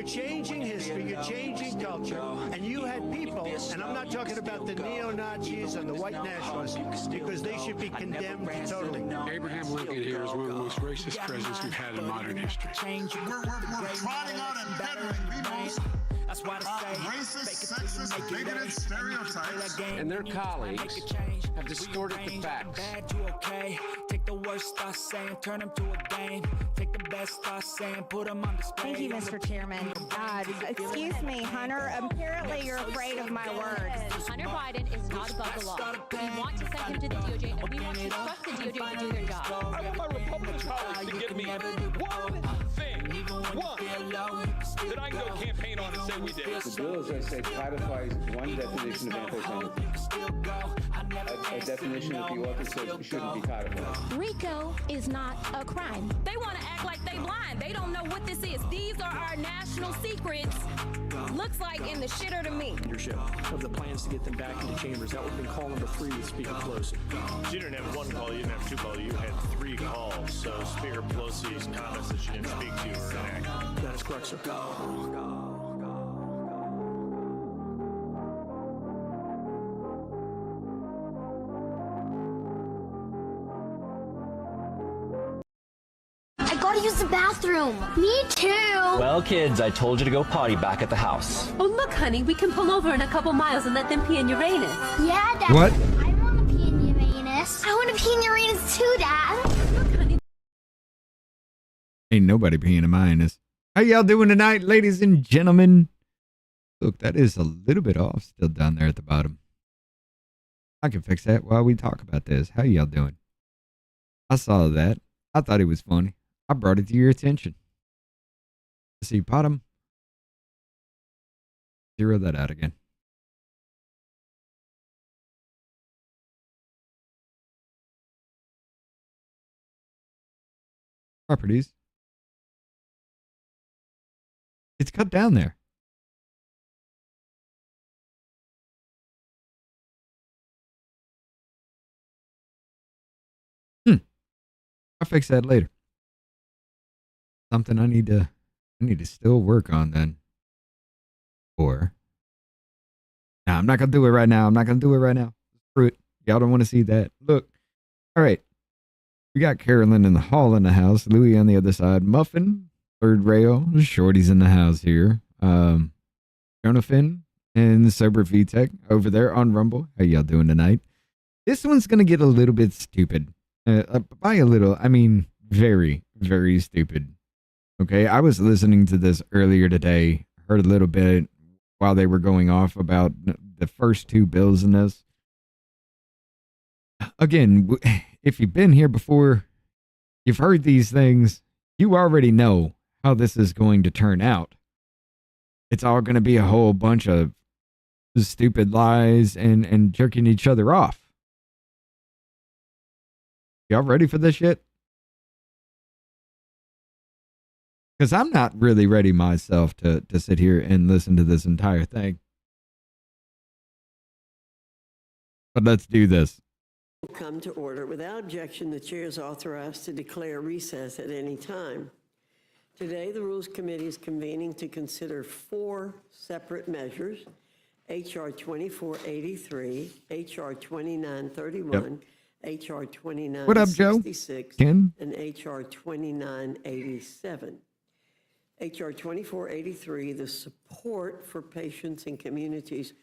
changing history, you're changing culture, and you had people, and I'm not talking about the neo-Nazis and the white nationalists, because they should be condemned totally. Abraham Lincoln here is one of the most racist presidents we've had in modern history. We're trotting out and peddling the most racist, sexist, bigoted stereotypes. And their colleagues have distorted the facts. Take the worst thoughts saying, turn them to a game. Take the best thoughts saying, put them on display. Thank you, Mr. Chairman. Excuse me, Hunter. Apparently you're afraid of my words. Hunter Biden is not above the law. We want to send him to the DOJ, and we want to trust the DOJ to do their job. I want my Republican colleagues to give me one thing, that I can go campaign on and say we did. The bill, as I said, codifies one definition of anti-Semitism. A definition that the author says shouldn't be codified. RICO is not a crime. They want to act like they blind. They don't know what this is. These are our national secrets. Looks like in the shitter to me. Leadership of the plans to get them back into chambers. That would have been call number 3 with Speaker Pelosi. You didn't have one call, you didn't have 2 calls, you had 3 calls. So Speaker Pelosi's comments that she didn't speak to were inaccurate. That is correct, sir. Use the bathroom. Me too. Well, kids, I told you to go potty back at the house. Oh, look, honey, we can pull over in a couple miles and let them pee in Uranus. Yeah, Dad. What? I want to pee in Uranus. I want to pee in Uranus too, Dad. Look, honey. Ain't nobody peeing in Uranus. How y'all doing tonight, ladies and gentlemen? Look, that is a little bit off still down there at the bottom. I can fix that while we talk about this. How y'all doing? I saw that. I thought it was funny. I brought it to your attention. See, bottom. Zero that out again. Properties. It's cut down there. I'll fix that later. Something I need to still work on then. Or I'm not gonna do it right now. Screw it. Y'all don't want to see that. Look. All right. We got Carolyn in the hall in the house, Louie on the other side, Muffin, third rail, Shorty's in the house here. Jonathan and Sober VTech over there on Rumble. How y'all doing tonight? This one's gonna get a little bit stupid. By a little, I mean very, very stupid. Okay, I was listening to this earlier today, heard a little bit while they were going off about the first 2 bills in this. Again, if you've been here before, you've heard these things, you already know how this is going to turn out. It's all going to be a whole bunch of stupid lies and jerking each other off. Y'all ready for this shit? Because I'm not really ready myself to sit here and listen to this entire thing. But let's do this. Come to order. Without objection, the chair is authorized to declare recess at any time. Today, the Rules Committee is convening to consider 4 separate measures: H.R. 2483, H.R. 2931, H.R. 2966, what up, Joe? Ken? and H.R. 2987. H.R. 2483, the Support for Patients and Communities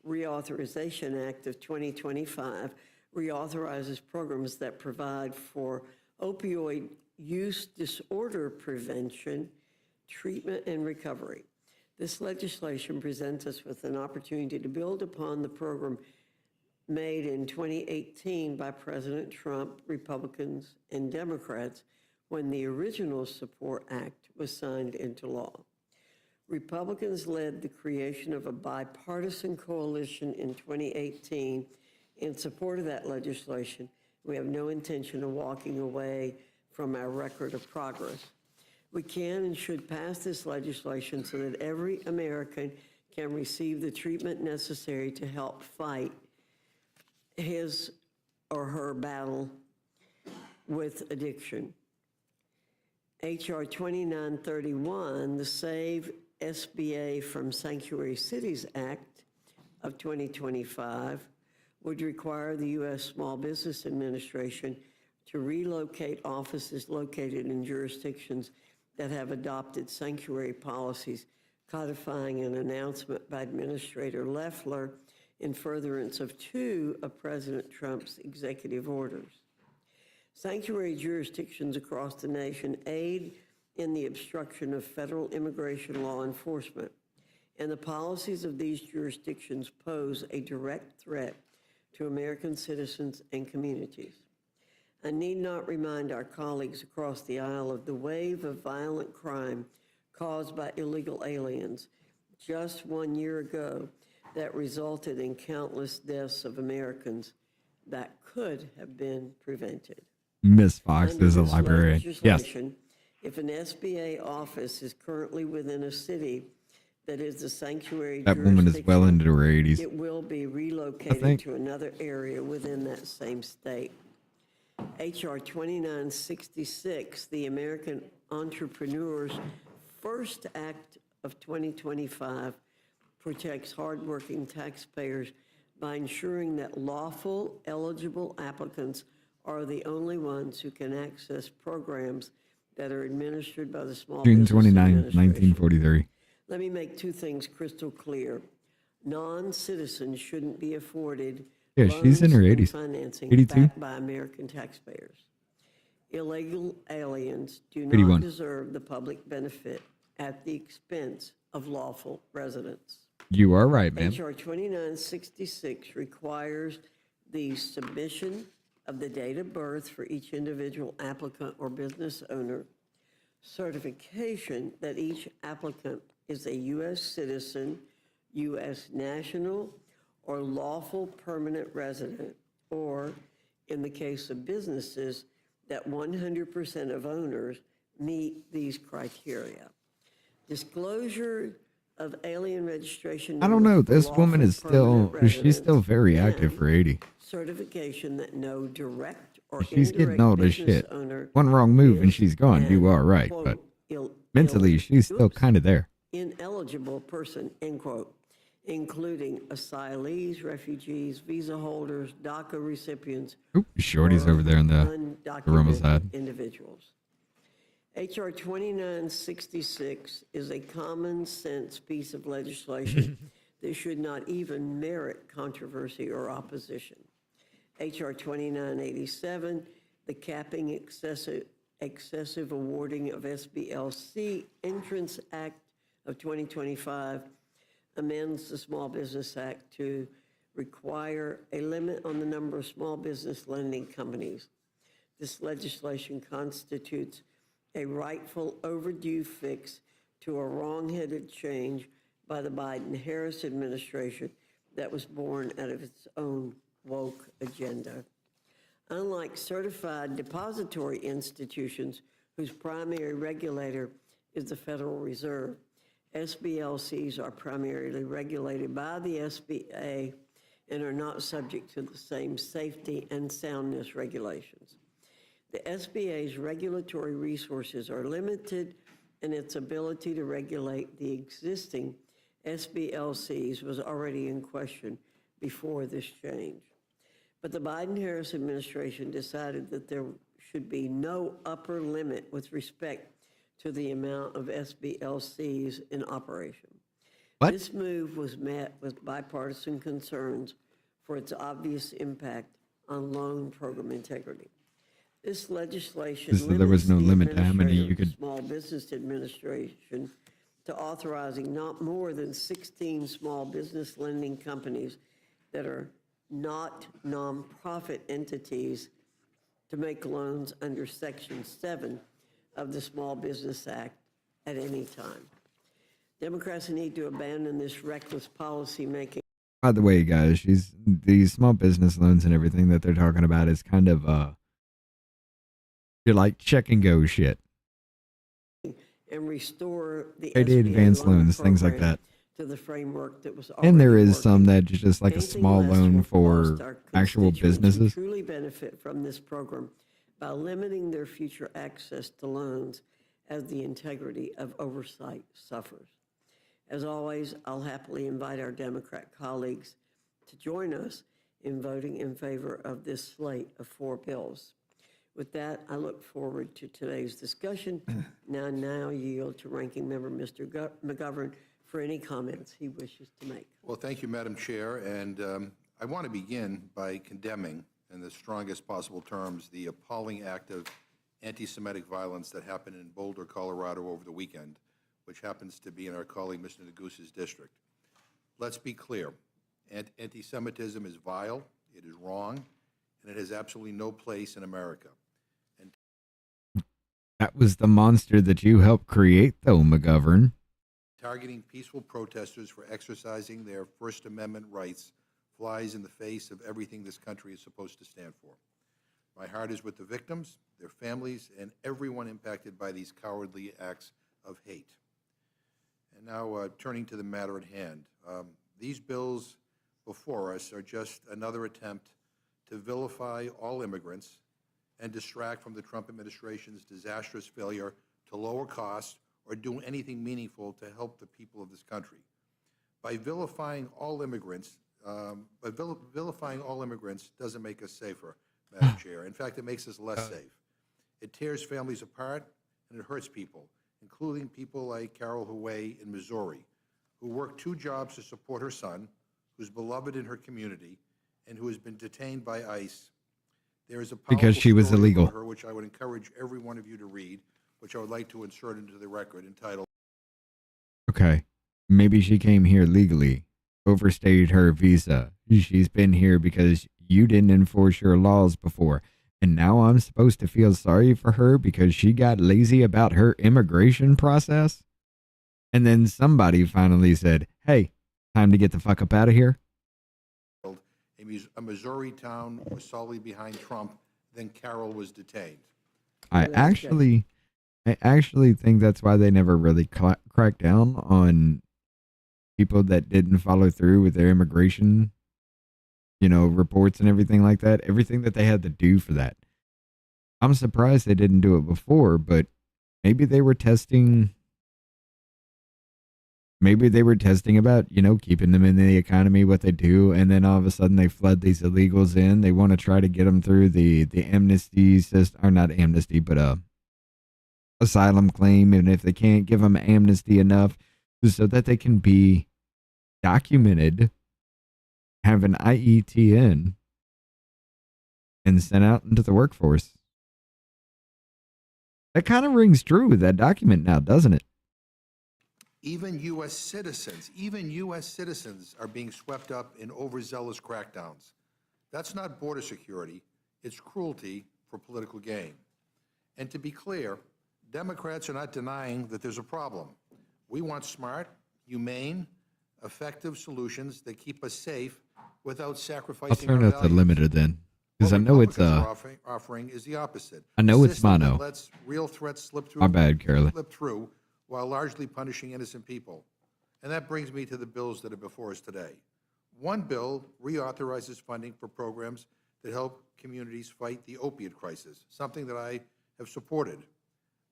Reauthorization Act of 2025, reauthorizes programs that provide for opioid use disorder prevention, treatment, and recovery. This legislation presents us with an opportunity to build upon the program made in 2018 by President Trump, Republicans, and Democrats when the original Support Act was signed into law. Republicans led the creation of a bipartisan coalition in 2018 in support of that legislation. We have no intention of walking away from our record of progress. We can and should pass this legislation so that every American can receive the treatment necessary to help fight his or her battle with addiction. H.R. 2931, the Save SBA from Sanctuary Cities Act of 2025 would require the U.S. Small Business Administration to relocate offices located in jurisdictions that have adopted sanctuary policies, codifying an announcement by Administrator Loeffler in furtherance of 2 of President Trump's executive orders. Sanctuary jurisdictions across the nation aid in the obstruction of federal immigration law enforcement, and the policies of these jurisdictions pose a direct threat to American citizens and communities. I need not remind our colleagues across the aisle of the wave of violent crime caused by illegal aliens just 1 year ago that resulted in countless deaths of Americans that could have been prevented. Miss Fox Under is a this librarian. Yes. legislation, if an SBA office is currently within a city that is the sanctuary That woman is well jurisdiction, into her 80s. it will be relocated think. to another area within that same state. H.R. 2966, the American Entrepreneur's First Act of 2025, protects hardworking taxpayers by ensuring that lawful, eligible applicants are the only ones who can access programs that are administered by the Small June Business 29, Administration. 1943. Let me make 2 things crystal clear. Non-citizens shouldn't be afforded Yeah, she's in her loans and 80s. financing 82. backed by American taxpayers. Illegal aliens do not 81. deserve the public benefit at the expense of lawful residents. You are right, ma'am. H.R. 2966 requires the submission of the date of birth for each individual applicant or business owner, certification that each applicant is a U.S. citizen, U.S. national, or lawful permanent resident, or, in the case of businesses, that 100% of owners meet these criteria. Disclosure of alien registration. I don't know. numbers for This woman lawful is still, permanent she's still residents very and active for 80. certification that no direct or She's getting indirect old as business shit. owner One wrong move and is she's gone. You an, are right. quote, But mentally, she's still kind of there. ineligible person, end quote, including asylees, refugees, visa holders, DACA recipients, Oop, Shorty's or over there on the Romo side. undocumented individuals. H.R. 2966 is a common sense piece of legislation that should not even merit controversy or opposition. H.R. 2987, the capping excessive awarding of SBLC Entrance Act of 2025, amends the Small Business Act to require a limit on the number of small business lending companies. This legislation constitutes a rightful overdue fix to a wrong-headed change by the Biden-Harris administration that was born out of its own woke agenda. Unlike certified depository institutions whose primary regulator is the Federal Reserve, SBLCs are primarily regulated by the SBA and are not subject to the same safety and soundness regulations. The SBA's regulatory resources are limited, and its ability to regulate the existing SBLCs was already in question before this change. But the Biden-Harris administration decided that there should be no upper limit with respect to the amount of SBLCs in operation. What? This move was met with bipartisan concerns for its obvious impact on loan program integrity. This legislation So there was no limit to how many you could. Small Business Administration to authorizing not more than 16 small business lending companies that are not nonprofit entities to make loans under Section 7 of the Small Business Act at any time. Democrats need to abandon this reckless policy making. By the way, guys, these small business loans and everything that they're talking about is kind of you're like check and go shit. And restore the Payday SBA advance loan loans, things like program that. to the framework that was And there already is some working. that just like a Anything small less loan will for cost our actual constituents who businesses. truly benefit from this program by limiting their future access to loans as the integrity of oversight suffers. As always, I'll happily invite our Democrat colleagues to join us in voting in favor of this slate of 4 bills. With that, I look forward to today's discussion. Now yield to Ranking Member Mr. McGovern for any comments he wishes to make. Well, thank you, Madam Chair. And I want to begin by condemning, in the strongest possible terms, the appalling act of anti-Semitic violence that happened in Boulder, Colorado over the weekend, which happens to be in our colleague Mr. Negus's district. Let's be clear. Anti-Semitism is vile, it is wrong, and it has absolutely no place in America. And that was the monster that you helped create, though, McGovern. Targeting peaceful protesters for exercising their First Amendment rights flies in the face of everything this country is supposed to stand for. My heart is with the victims, their families, and everyone impacted by these cowardly acts of hate. And now, turning to the matter at hand. These bills before us are just another attempt to vilify all immigrants and distract from the Trump administration's disastrous failure to lower costs or do anything meaningful to help the people of this country. By vilifying all immigrants, vilifying all immigrants doesn't make us safer, Madam Chair. In fact, it makes us less safe. It tears families apart and it hurts people, including people like Carol Huey in Missouri, who worked 2 jobs to support her son, who's beloved in her community, and who has been detained by ICE. There is a powerful because she was story illegal, about her, which I would encourage every one of you to read, which I would like to insert into the record, entitled, okay, maybe she came here legally, overstayed her visa. She's been here because you didn't enforce your laws before. And now I'm supposed to feel sorry for her because she got lazy about her immigration process? And then somebody finally said, hey, time to get the fuck up out of here. a Missouri town was solidly behind Trump, then Carol was detained. I actually think that's why they never really cracked down on people that didn't follow through with their immigration, reports and everything like that. Everything that they had to do for that. I'm surprised they didn't do it before, but maybe they were testing. Maybe they were testing about, keeping them in the economy, what they do, and then all of a sudden they flood these illegals in. They want to try to get them through the amnesty system, or not amnesty, but asylum claim, and if they can't give them amnesty enough so that they can be documented, have an IETN, and sent out into the workforce. That kind of rings true with that document now, doesn't it? Even U.S. citizens are being swept up in overzealous crackdowns. That's not border security. It's cruelty for political gain. And to be clear, Democrats are not denying that there's a problem. We want smart, humane, effective solutions that keep us safe without sacrificing I'll turn our it to values. limited then, because I know it's offering is the opposite. I know it's System that mono. lets real threats slip through. My bad, Carolyn. Slip through while largely punishing innocent people. And that brings me to the bills that are before us today. One bill reauthorizes funding for programs that help communities fight the opiate crisis, something that I have supported.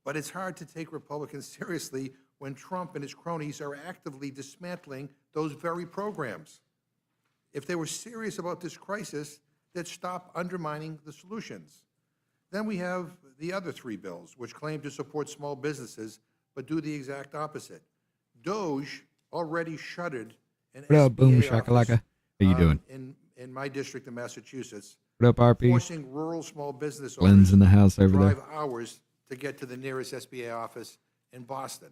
But it's hard to take Republicans seriously when Trump and his cronies are actively dismantling those very programs. If they were serious about this crisis, they'd stop undermining the solutions. Then we have the other 3 bills, which claim to support small businesses but do the exact opposite. DOGE already shuttered an What up, Boom SBA office, Shakalaka? How you doing? in my district in Massachusetts. What up, RP? Forcing rural small business Glenn's owners in the house to over drive there. hours to get to the nearest SBA office in Boston.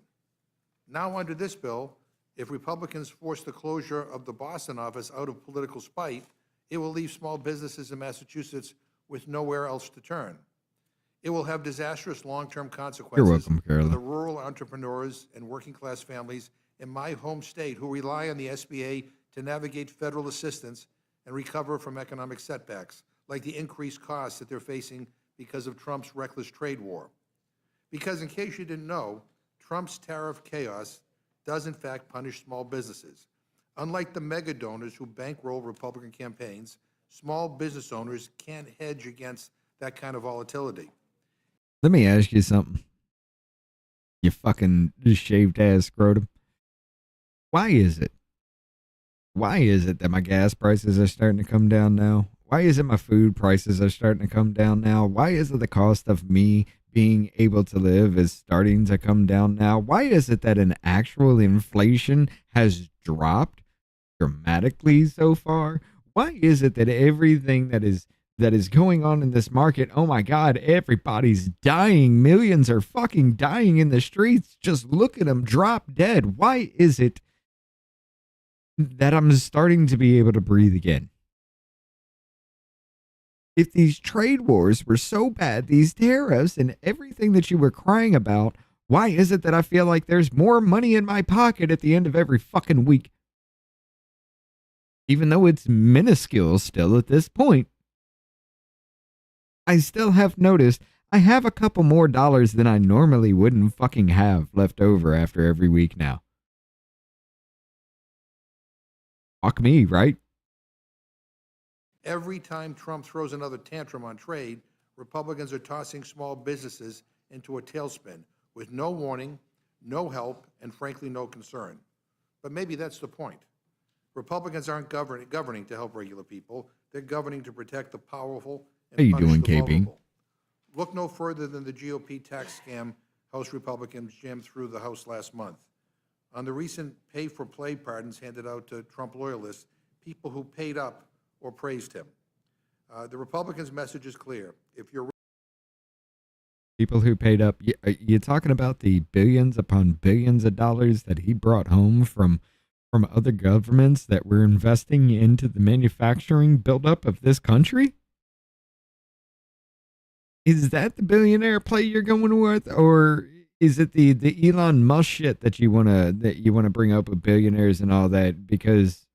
Now, under this bill, if Republicans force the closure of the Boston office out of political spite, it will leave small businesses in Massachusetts with nowhere else to turn. It will have disastrous long-term consequences You're welcome, for Carolyn. the rural entrepreneurs and working-class families in my home state who rely on the SBA to navigate federal assistance and recover from economic setbacks, like the increased costs that they're facing because of Trump's reckless trade war. Because in case you didn't know, Trump's tariff chaos does in fact punish small businesses. Unlike the mega donors who bankroll Republican campaigns, small business owners can't hedge against that kind of volatility. Let me ask you something. You fucking shaved ass scrotum. Why is it? Why is it that my gas prices are starting to come down now? Why is it my food prices are starting to come down now? Why is it the cost of me being able to live is starting to come down now? Why is it that an actual inflation has dropped dramatically so far? Why is it that everything that is going on in this market, oh my God, everybody's dying. Millions are fucking dying in the streets. Just look at them drop dead. Why is it that I'm starting to be able to breathe again? If these trade wars were so bad, these tariffs and everything that you were crying about, why is it that I feel like there's more money in my pocket at the end of every fucking week? Even though it's minuscule still at this point, I still have noticed I have a couple more dollars than I normally wouldn't fucking have left over after every week now. Fuck me, right? Every time Trump throws another tantrum on trade, Republicans are tossing small businesses into a tailspin with no warning, no help, and frankly, no concern. But maybe that's the point. Republicans aren't governing to help regular people. They're governing to protect the powerful and How you punish doing, the KB? vulnerable. Look no further than the GOP tax scam House Republicans jammed through the House last month. On the recent pay-for-play pardons handed out to Trump loyalists, people who paid up or praised him. The Republicans' message is clear. If you're People who paid up, you're talking about the billions upon billions of dollars that he brought home from other governments that were investing into the manufacturing buildup of this country? Is that the billionaire play you're going with, or is it the Elon Musk shit that you wanna bring up with billionaires and all that because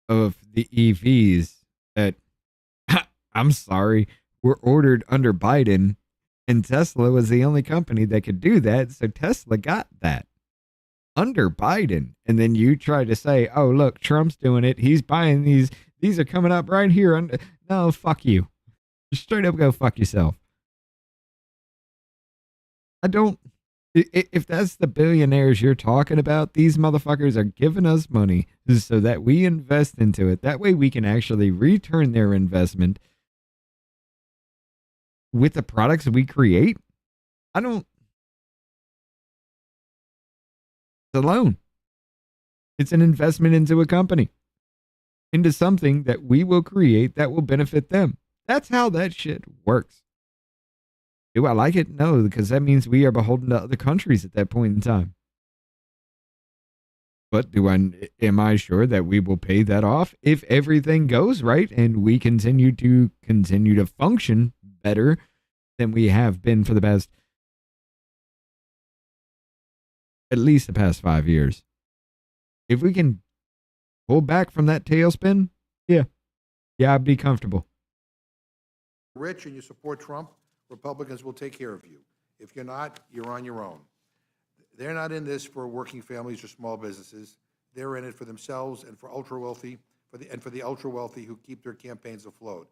of the EVs that I'm sorry were ordered under Biden, and Tesla was the only company that could do that, so Tesla got that under Biden, and then you try to say, oh look, Trump's doing it, he's buying these are coming up right here under. No, fuck you. Straight up go fuck yourself. If that's the billionaires you're talking about, these motherfuckers are giving us money so that we invest into it. That way we can actually return their investment with the products we create. It's a loan. It's an investment into a company, into something that we will create that will benefit them. That's how that shit works. Do I like it? No, because that means we are beholden to other countries at that point in time. But am I sure that we will pay that off if everything goes right and we continue to function better than we have been for the past, at least the past 5 years? If we can pull back from that tailspin, yeah, I'd be comfortable. rich and you support Trump, Republicans will take care of you. If you're not, you're on your own. They're not in this for working families or small businesses. They're in it for themselves and for ultra-wealthy, for the ultra-wealthy who keep their campaigns afloat.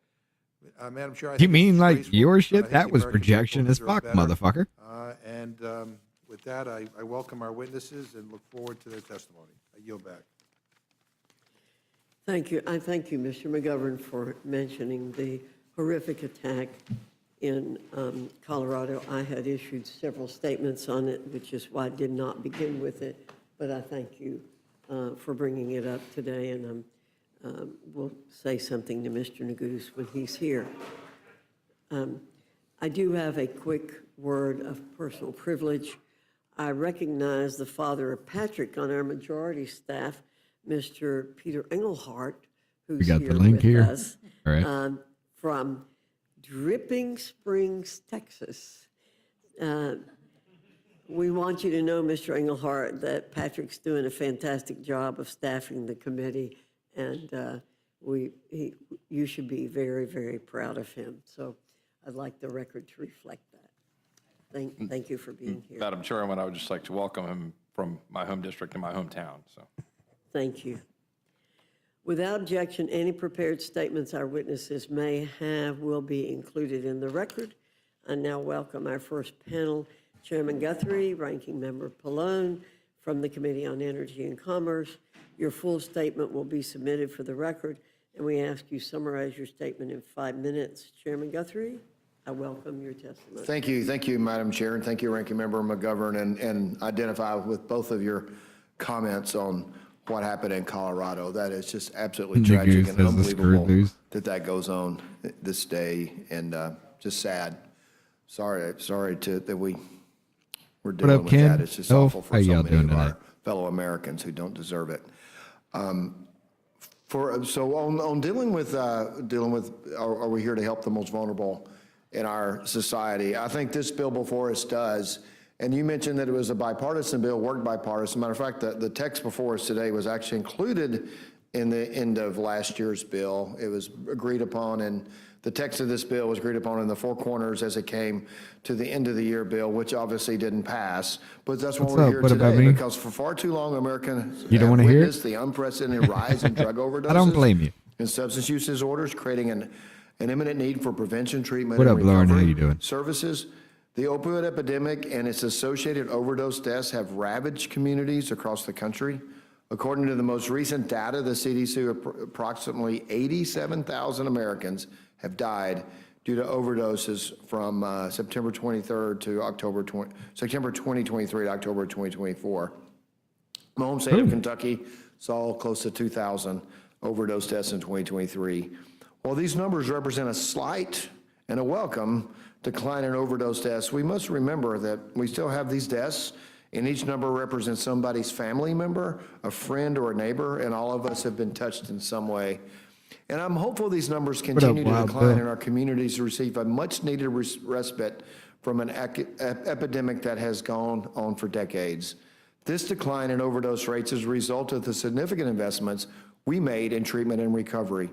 Madam Chair, I You think mean it's like disgraceful, your and I shit? think That the was American projection people as deserve fuck, better. motherfucker. With that, I welcome our witnesses and look forward to their testimony. I yield back. Thank you. I thank you, Mr. McGovern, for mentioning the horrific attack in Colorado. I had issued several statements on it, which is why I did not begin with it. But I thank you for bringing it up today, and we'll say something to Mr. Neguse when he's here. I do have a quick word of personal privilege. I recognize the father of Patrick on our majority staff, Mr. Peter Engelhardt, who's got here the link with here. us All right. from Dripping Springs, Texas. We want you to know, Mr. Engelhardt, that Patrick's doing a fantastic job of staffing the committee, and you should be very, very proud of him. So I'd like the record to reflect that. Thank you for being here. Madam Chairman, I would just like to welcome him from my home district and my hometown. So, thank you. Without objection, any prepared statements our witnesses may have will be included in the record. I now welcome our first panel, Chairman Guthrie, Ranking Member Pallone, from the Committee on Energy and Commerce. Your full statement will be submitted for the record, and we ask you summarize your statement in 5 minutes. Chairman Guthrie, I welcome your testimony. Thank you, Madam Chair, and thank you, Ranking Member McGovern, and identify with both of your comments on what happened in Colorado. That is just absolutely tragic and unbelievable that goes on this day, and just sad. Sorry that we're dealing with that. It's just awful for so many of our fellow Americans who don't deserve it. So on dealing with, are we here to help the most vulnerable in our society? I think this bill before us does. And you mentioned that it was a bipartisan bill, worked bipartisan. Matter of fact, the text before us today was actually included in the end of last year's bill. It was agreed upon, and the text of this bill was agreed upon in the four corners as it came to the end of the year bill, which obviously didn't pass. But that's why we're here today, because for far too long, Americans have witnessed the unprecedented rise in drug overdoses. I don't blame you. And substance use disorders, creating an imminent need for prevention, treatment, and recovery Lauren? How you doing? Services. The opioid epidemic and its associated overdose deaths have ravaged communities across the country. According to the most recent data, the CDC, approximately 87,000 Americans have died due to overdoses from September 2023 to October 2024. My home state of Kentucky saw close to 2,000 overdose deaths in 2023. While these numbers represent a slight and a welcome decline in overdose deaths, we must remember that we still have these deaths, and each number represents somebody's family member, a friend, or a neighbor, and all of us have been touched in some way. And I'm hopeful these numbers continue to decline and our communities receive a much-needed respite from an epidemic that has gone on for decades. This decline in overdose rates is a result of the significant investments we made in treatment and recovery.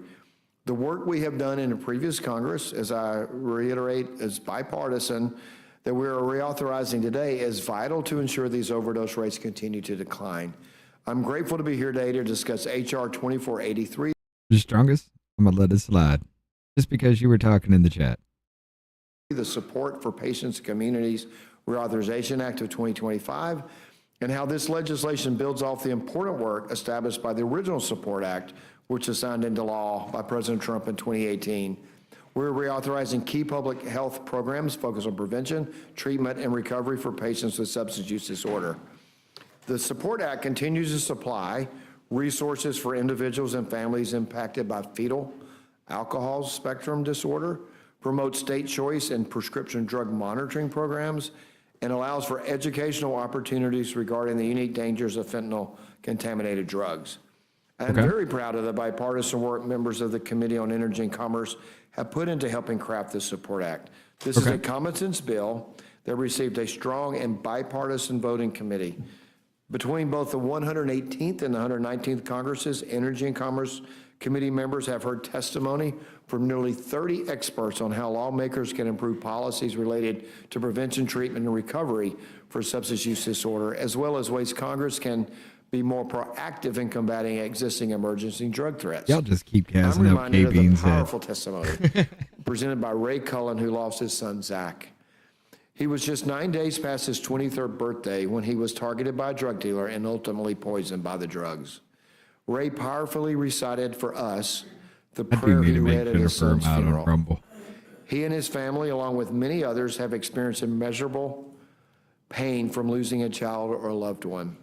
The work we have done in the previous Congress, as I reiterate, is bipartisan, that we are reauthorizing today is vital to ensure these overdose rates continue to decline. I'm grateful to be here today to discuss H.R. 2483. The strongest? I'm going to let it slide. Just because you were talking in the chat. The Support for Patients and Communities Reauthorization Act of 2025, and how this legislation builds off the important work established by the original Support Act, which was signed into law by President Trump in 2018. We're reauthorizing key public health programs focused on prevention, treatment, and recovery for patients with substance use disorder. The Support Act continues to supply resources for individuals and families impacted by fetal alcohol spectrum disorder, promotes state choice and prescription drug monitoring programs, and allows for educational opportunities regarding the unique dangers of fentanyl-contaminated drugs. I'm very proud of the bipartisan work members of the Committee on Energy and Commerce have put into helping craft this Support Act. This is a common sense bill that received a strong and bipartisan voting committee. Between both the 118th and the 119th Congresses, Energy and Commerce Committee members have heard testimony from nearly 30 experts on how lawmakers can improve policies related to prevention, treatment, and recovery for substance use disorder, as well as ways Congress can be more proactive in combating existing emergency drug threats. Y'all just keep gassing up K-Bean's head. Powerful testimony presented by Ray Cullen, who lost his son, Zach. He was just 9 days past his 23rd birthday when he was targeted by a drug dealer and ultimately poisoned by the drugs. Ray powerfully recited for us the prayer he read at his son's funeral. He and his family, along with many others, have experienced immeasurable pain from losing a child or a loved one.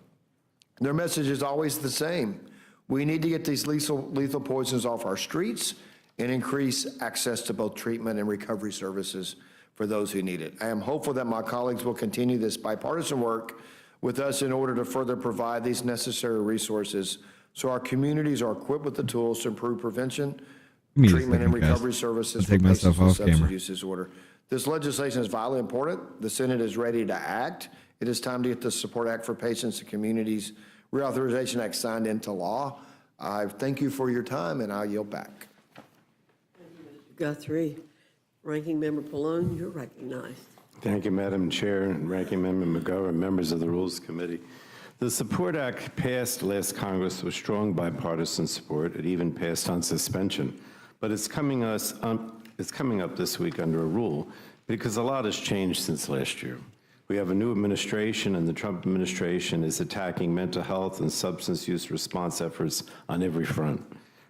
Their message is always the same. We need to get these lethal poisons off our streets and increase access to both treatment and recovery services for those who need it. I am hopeful that my colleagues will continue this bipartisan work with us in order to further provide these necessary resources so our communities are equipped with the tools to improve prevention, treatment, and recovery services for patients with substance use disorder. This legislation is vitally important. The Senate is ready to act. It is time to get the Support Act for Patients and Communities Reauthorization Act signed into law. I thank you for your time, and I'll yield back. Thank you, Mr. Guthrie. Ranking Member Pallone, you're recognized. Thank you, Madam Chair, and Ranking Member McGovern, members of the Rules Committee. The Support Act passed last Congress with strong bipartisan support. It even passed on suspension. But it's coming up this week under a rule because a lot has changed since last year. We have a new administration, and the Trump administration is attacking mental health and substance use response efforts on every front.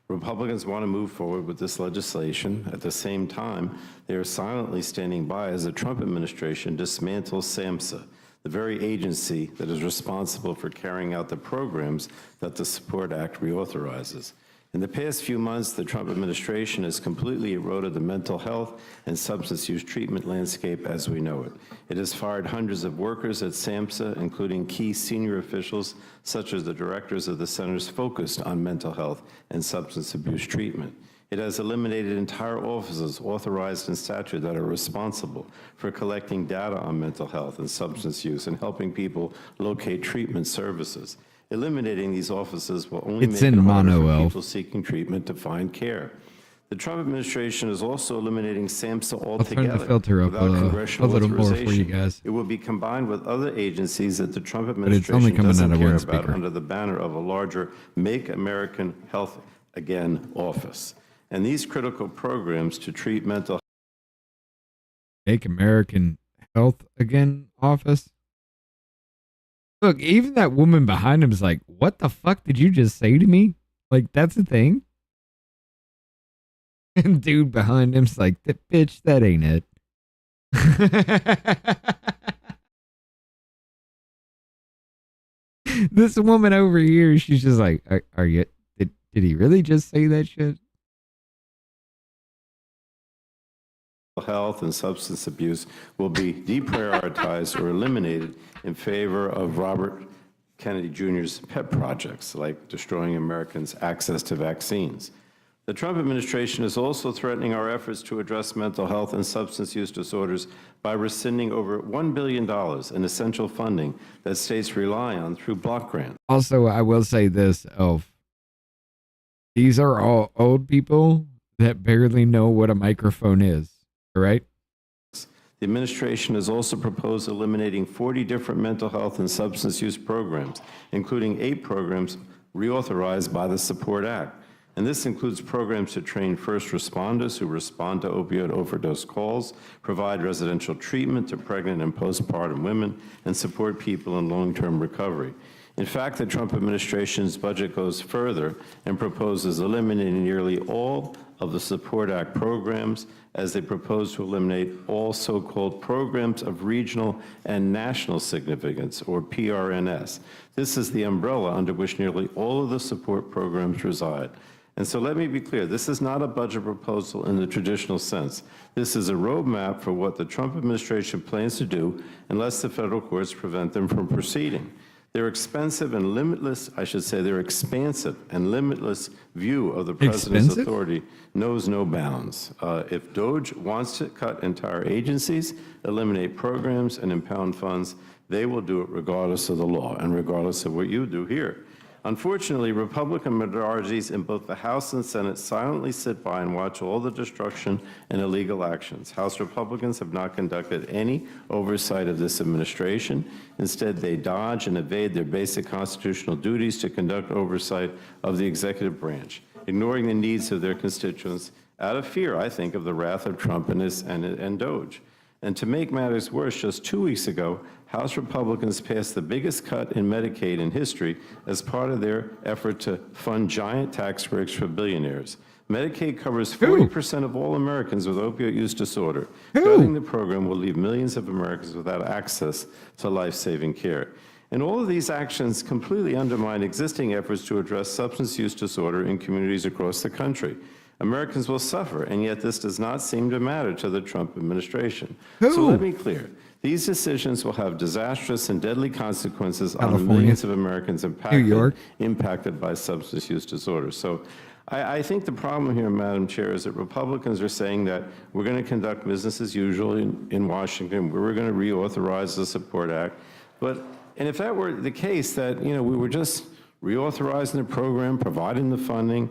Republicans want to move forward with this legislation. At the same time, they are silently standing by as the Trump administration dismantles SAMHSA, the very agency that is responsible for carrying out the programs that the Support Act reauthorizes. In the past few months, the Trump administration has completely eroded the mental health and substance use treatment landscape as we know it. It has fired hundreds of workers at SAMHSA, including key senior officials such as the directors of the centers focused on mental health and substance abuse treatment. It has eliminated entire offices authorized in statute that are responsible for collecting data on mental health and substance use and helping people locate treatment services. Eliminating these offices will only make it harder for people seeking treatment to find care. The Trump administration is also eliminating SAMHSA altogether. I'll turn the filter up without congressional a little more for you authorization. guys. It will be combined with other agencies that the Trump But it's only administration coming doesn't out of care one about speaker. under the banner of a larger Make American Health Again office. And these critical programs to treat mental Make American Health Again office. Look, even that woman behind him is like, what the fuck did you just say to me? Like, that's a thing? And dude behind him's like, bitch, that ain't it. This woman over here, she's just like, are you, did he really just say that shit? health and substance abuse will be deprioritized or eliminated in favor of Robert Kennedy Jr.'s pet projects, like destroying Americans' access to vaccines. The Trump administration is also threatening our efforts to address mental health and substance use disorders by rescinding over $1 billion in essential funding that states rely on through block grants. Also, I will say this, Elf. These are all old people that barely know what a microphone is, all right? The administration has also proposed eliminating 40 different mental health and substance use programs, including 8 programs reauthorized by the Support Act. And this includes programs to train first responders who respond to opioid overdose calls, provide residential treatment to pregnant and postpartum women, and support people in long-term recovery. In fact, the Trump administration's budget goes further and proposes eliminating nearly all of the Support Act programs, as they propose to eliminate all so-called programs of regional and national significance, or PRNS. This is the umbrella under which nearly all of the support programs reside. And so let me be clear, this is not a budget proposal in the traditional sense. This is a roadmap for what the Trump administration plans to do unless the federal courts prevent them from proceeding. Their expensive and limitless, I should say, their expansive and limitless view of the president's authority knows no bounds. If DOJ wants to cut entire agencies, eliminate programs, and impound funds, they will do it regardless of the law and regardless of what you do here. Unfortunately, Republican majorities in both the House and Senate silently sit by and watch all the destruction and illegal actions. House Republicans have not conducted any oversight of this administration. Instead, they dodge and evade their basic constitutional duties to conduct oversight of the executive branch, ignoring the needs of their constituents out of fear, I think, of the wrath of Trump and DOJ. And to make matters worse, just 2 weeks ago, House Republicans passed the biggest cut in Medicaid in history as part of their effort to fund giant tax breaks for billionaires. Medicaid covers 40% of all Americans with opioid use disorder. Cutting the program will leave millions of Americans without access to life-saving care. And all of these actions completely undermine existing efforts to address substance use disorder in communities across the country. Americans will suffer, and yet this does not seem to matter to the Trump administration. So let me be clear. These decisions will have disastrous and deadly consequences on the millions of Americans impacted by substance use disorders. So I think the problem here, Madam Chair, is that Republicans are saying that we're going to conduct business as usual in Washington. We're going to reauthorize the Support Act. And if that were the case, that, you know, we were just reauthorizing the program, providing the funding.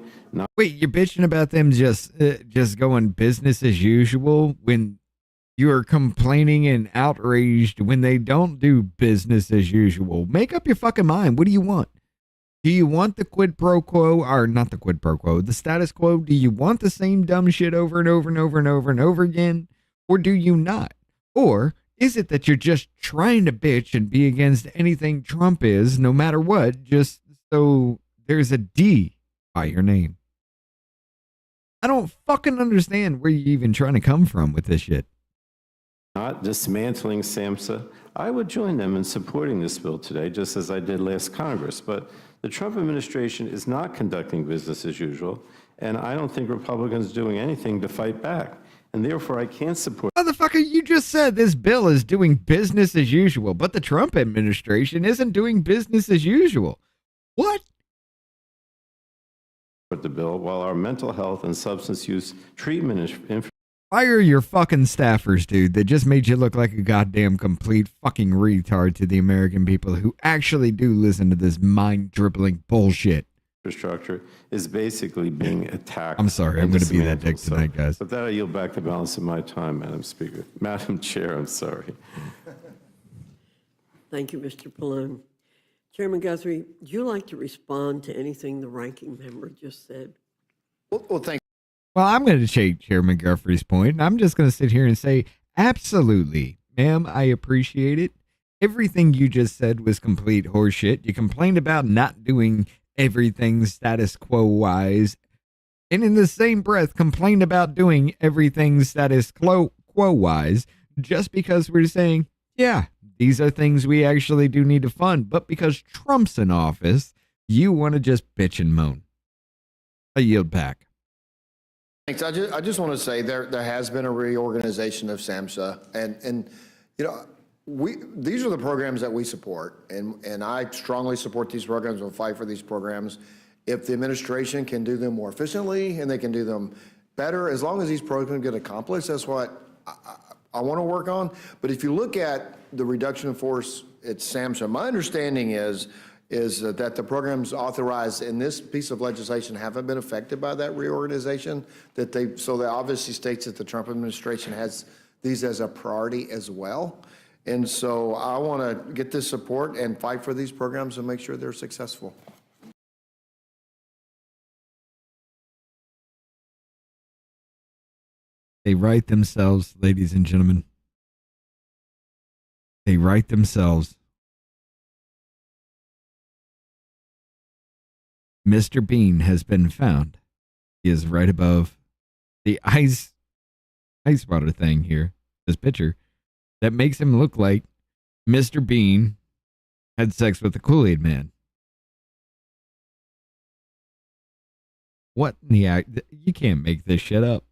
Wait, you're bitching about them just going business as usual when you are complaining and outraged when they don't do business as usual. Make up your fucking mind. What do you want? Do you want the quid pro quo, or not the quid pro quo, the status quo? Do you want the same dumb shit over and over and over and over and over again? Or do you not? Or is it that you're just trying to bitch and be against anything Trump is, no matter what, just so there's a D by your name? I don't fucking understand where you're even trying to come from with this shit. Not dismantling SAMHSA, I would join them in supporting this bill today, just as I did last Congress. But the Trump administration is not conducting business as usual, and I don't think Republicans are doing anything to fight back. And therefore, I can't support. Motherfucker, you just said this bill is doing business as usual, but the Trump administration isn't doing business as usual. What? The bill, while our mental health and substance use treatment Fire your fucking staffers, dude. They just made you look like a goddamn complete fucking retard to the American people who actually do listen to this mind-dribbling bullshit. Infrastructure is basically being attacked. I'm sorry, I'm going to be that dick tonight, guys. With that, I yield back the balance of my time, Madam Speaker. Madam Chair, I'm sorry. Thank you, Mr. Pallone. Chairman Guthrie, would you like to respond to anything the ranking member just said? Well, thank Well, I'm going to take Chairman Guthrie's point, and I'm just going to sit here and say, absolutely, ma'am, I appreciate it. Everything you just said was complete horseshit. You complained about not doing everything status quo-wise, and in the same breath, complained about doing everything status quo-wise, just because we're saying, yeah, these are things we actually do need to fund, but because Trump's in office, you want to just bitch and moan. I yield back. Thanks. I just want to say there has been a reorganization of SAMHSA, and you know, these are the programs that we support, and I strongly support these programs and fight for these programs. If the administration can do them more efficiently and they can do them better, as long as these programs get accomplished, that's what I want to work on. But if you look at the reduction in force at SAMHSA, my understanding is that the programs authorized in this piece of legislation haven't been affected by that reorganization, so that obviously states that the Trump administration has these as a priority as well. And so I want to get this support and fight for these programs and make sure they're successful. They write themselves, ladies and gentlemen. They write themselves. Mr. Bean has been found. He is right above the ice water thing here, this picture, that makes him look like Mr. Bean had sex with the Kool-Aid Man. What in the act? You can't make this shit up.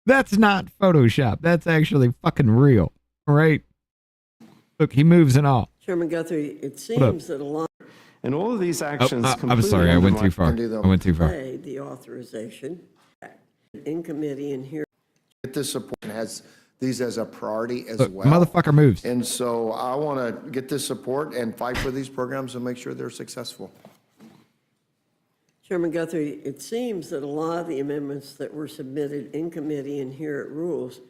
That's not Photoshop. That's actually fucking real. All right? Look, he moves and all. Chairman Guthrie, it seems that a lot. And all of these actions. I'm sorry, I went too far. The authorization in committee and here. Get this support and has these as a priority as Look, well. Motherfucker moves. And so I want to get this support and fight for these programs and make sure they're successful. Chairman Guthrie, it seems that a lot of the amendments that were submitted in committee and here at Rules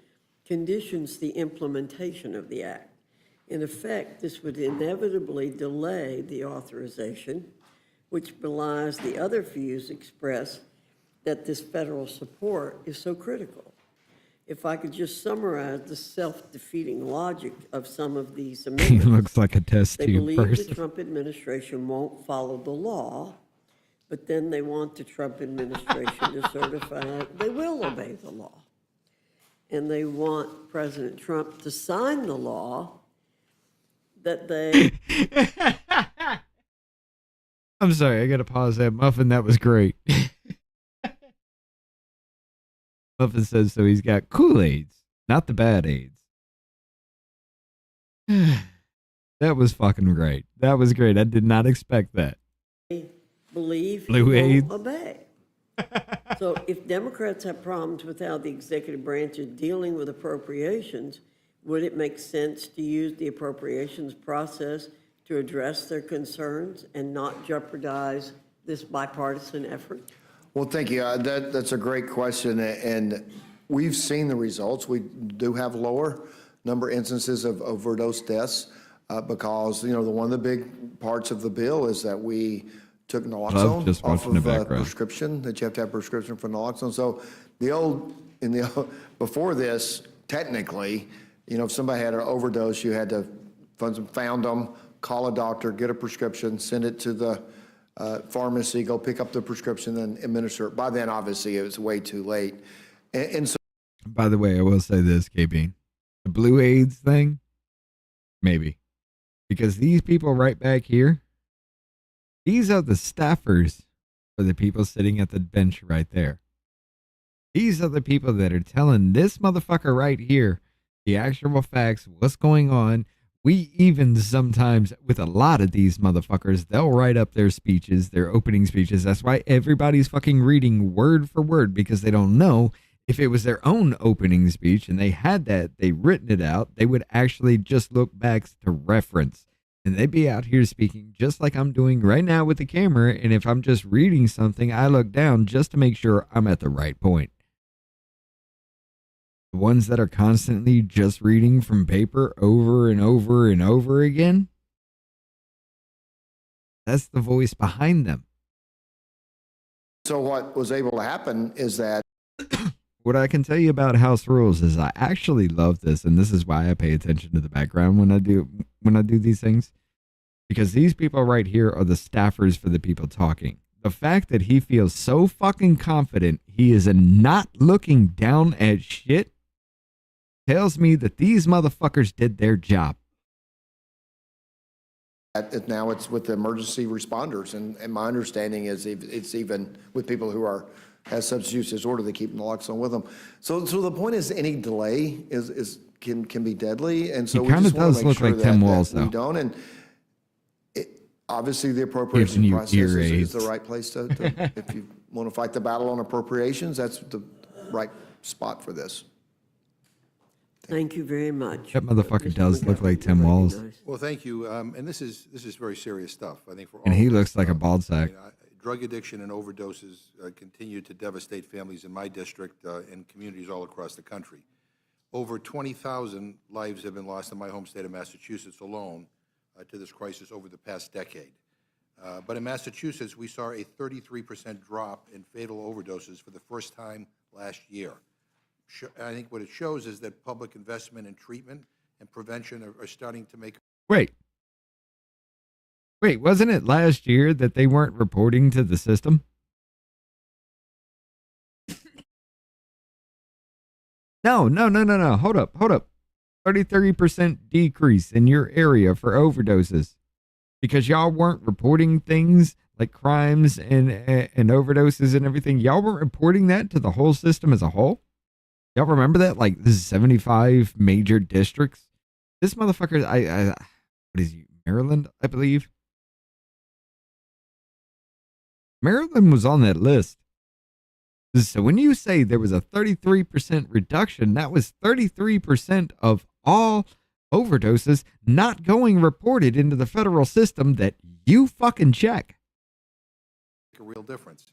conditions the implementation of the act. In effect, this would inevitably delay the authorization, which belies the other views expressed that this federal support is so critical. If I could just summarize the self-defeating logic of some of these amendments. He looks like a test They tube believe person. the Trump administration won't follow the law, but then they want the Trump administration to certify they will obey the law. And they want President Trump to sign the law that they... I'm sorry, I got to pause that. Muffin, that was great. Muffin says so he's got Kool-Aids, not the bad AIDS. That was fucking great. That was great. I did not expect that. believe Blue he AIDS. won't obey. So if Democrats have problems with how the executive branch is dealing with appropriations, would it make sense to use the appropriations process to address their concerns and not jeopardize this bipartisan effort? Well, thank you. That's a great question, and we've seen the results. We do have lower number of instances of overdose deaths because, you know, one of the big parts of the bill is that we took naloxone off of prescription, that you have to have prescription for naloxone. So before this, technically, you know, if somebody had an overdose, you had to found them, call a doctor, get a prescription, send it to the pharmacy, go pick up the prescription, then administer it. By then, obviously, it was way too late. And so, by the way, I will say this, KB, the Blue AIDS thing, maybe, because these people right back here, these are the staffers for the people sitting at the bench right there. These are the people that are telling this motherfucker right here the actual facts, what's going on. We even sometimes, with a lot of these motherfuckers, they'll write up their speeches, their opening speeches. That's why everybody's fucking reading word for word, because they don't know if it was their own opening speech and they had that, they written it out, they would actually just look back to reference. And they'd be out here speaking just like I'm doing right now with the camera. And if I'm just reading something, I look down just to make sure I'm at the right point. The ones that are constantly just reading from paper over and over and over again, that's the voice behind them. So what was able to happen is that what I can tell you about House Rules is I actually love this, and this is why I pay attention to the background when I do these things, because these people right here are the staffers for the people talking. The fact that he feels so fucking confident he is not looking down at shit tells me that these motherfuckers did their job. Now it's with the emergency responders, and my understanding is it's even with people who has substance use disorder, they keep naloxone with them. So the point is, any delay can be deadly, and so he we kind of just want does to make look sure like Tim Walz, that we though. don't. And obviously, the appropriation process is the right place to if you want to fight the battle on appropriations, that's the right spot for this. Thank you very much. That motherfucker does look like Tim Walz. Well, thank you. And this is very serious stuff, I think, for all And he of us. looks like a bald sack. Drug addiction and overdoses continue to devastate families in my district and communities all across the country. Over 20,000 lives have been lost in my home state of Massachusetts alone to this crisis over the past decade. But in Massachusetts, we saw a 33% drop in fatal overdoses for the first time last year. I think what it shows is that public investment in treatment and prevention are starting to make... Wait, wasn't it last year that they weren't reporting to the system? No. Hold up. 33% decrease in your area for overdoses because y'all weren't reporting things like crimes and overdoses and everything. Y'all weren't reporting that to the whole system as a whole. Y'all remember that? Like, this is 75 major districts. This motherfucker, what is he? Maryland, I believe. Maryland was on that list. So when you say there was a 33% reduction, that was 33% of all overdoses not going reported into the federal system that you fucking check. A real difference.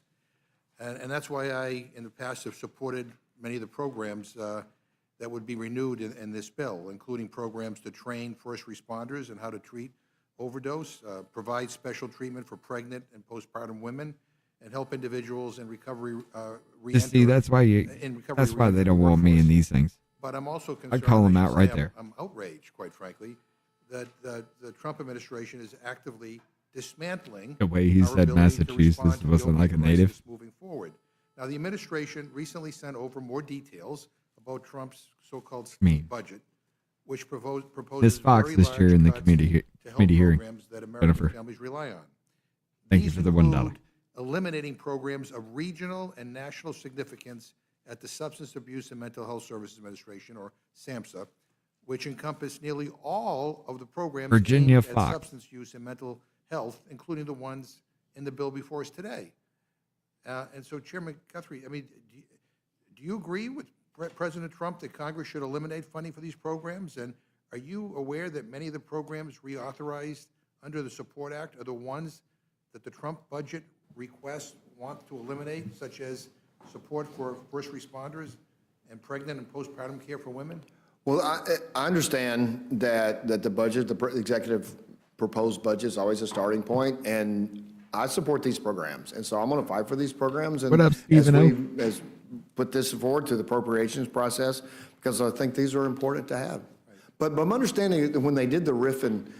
And that's why I, in the past, have supported many of the programs that would be renewed in this bill, including programs to train first responders on how to treat overdose, provide special treatment for pregnant and postpartum women, and help individuals in recovery See, that's why they don't want me in these things. But I'm also concerned. I'd call them out right there. I'm outraged, quite frankly, that the Trump administration is actively dismantling the way he said Massachusetts wasn't like a native. Moving forward. Now, the administration recently sent over more details about Trump's so-called budget, which proposes Ms. Fox is chairing the committee hearing. That American Jennifer, families rely on. thank you for the $1. Eliminating programs of regional and national significance at the Substance Abuse and Mental Health Services Administration, or SAMHSA, which encompass nearly all of the programs Virginia aimed Fox. at substance use and mental health, including the ones in the bill before us today. And so, Chairman Guthrie, I mean, do you agree with President Trump that Congress should eliminate funding for these programs? And are you aware that many of the programs reauthorized under the Support Act are the ones that the Trump budget requests want to eliminate, such as support for first responders and pregnant and postpartum care for women? Well, I understand that the budget, the executive proposed budget is always a starting point, and I support these programs, and so I'm going to fight for these programs. And what up, Stephen? as put this forward to the appropriations process, because I think these are important to have. But I'm understanding that when they did the RIF and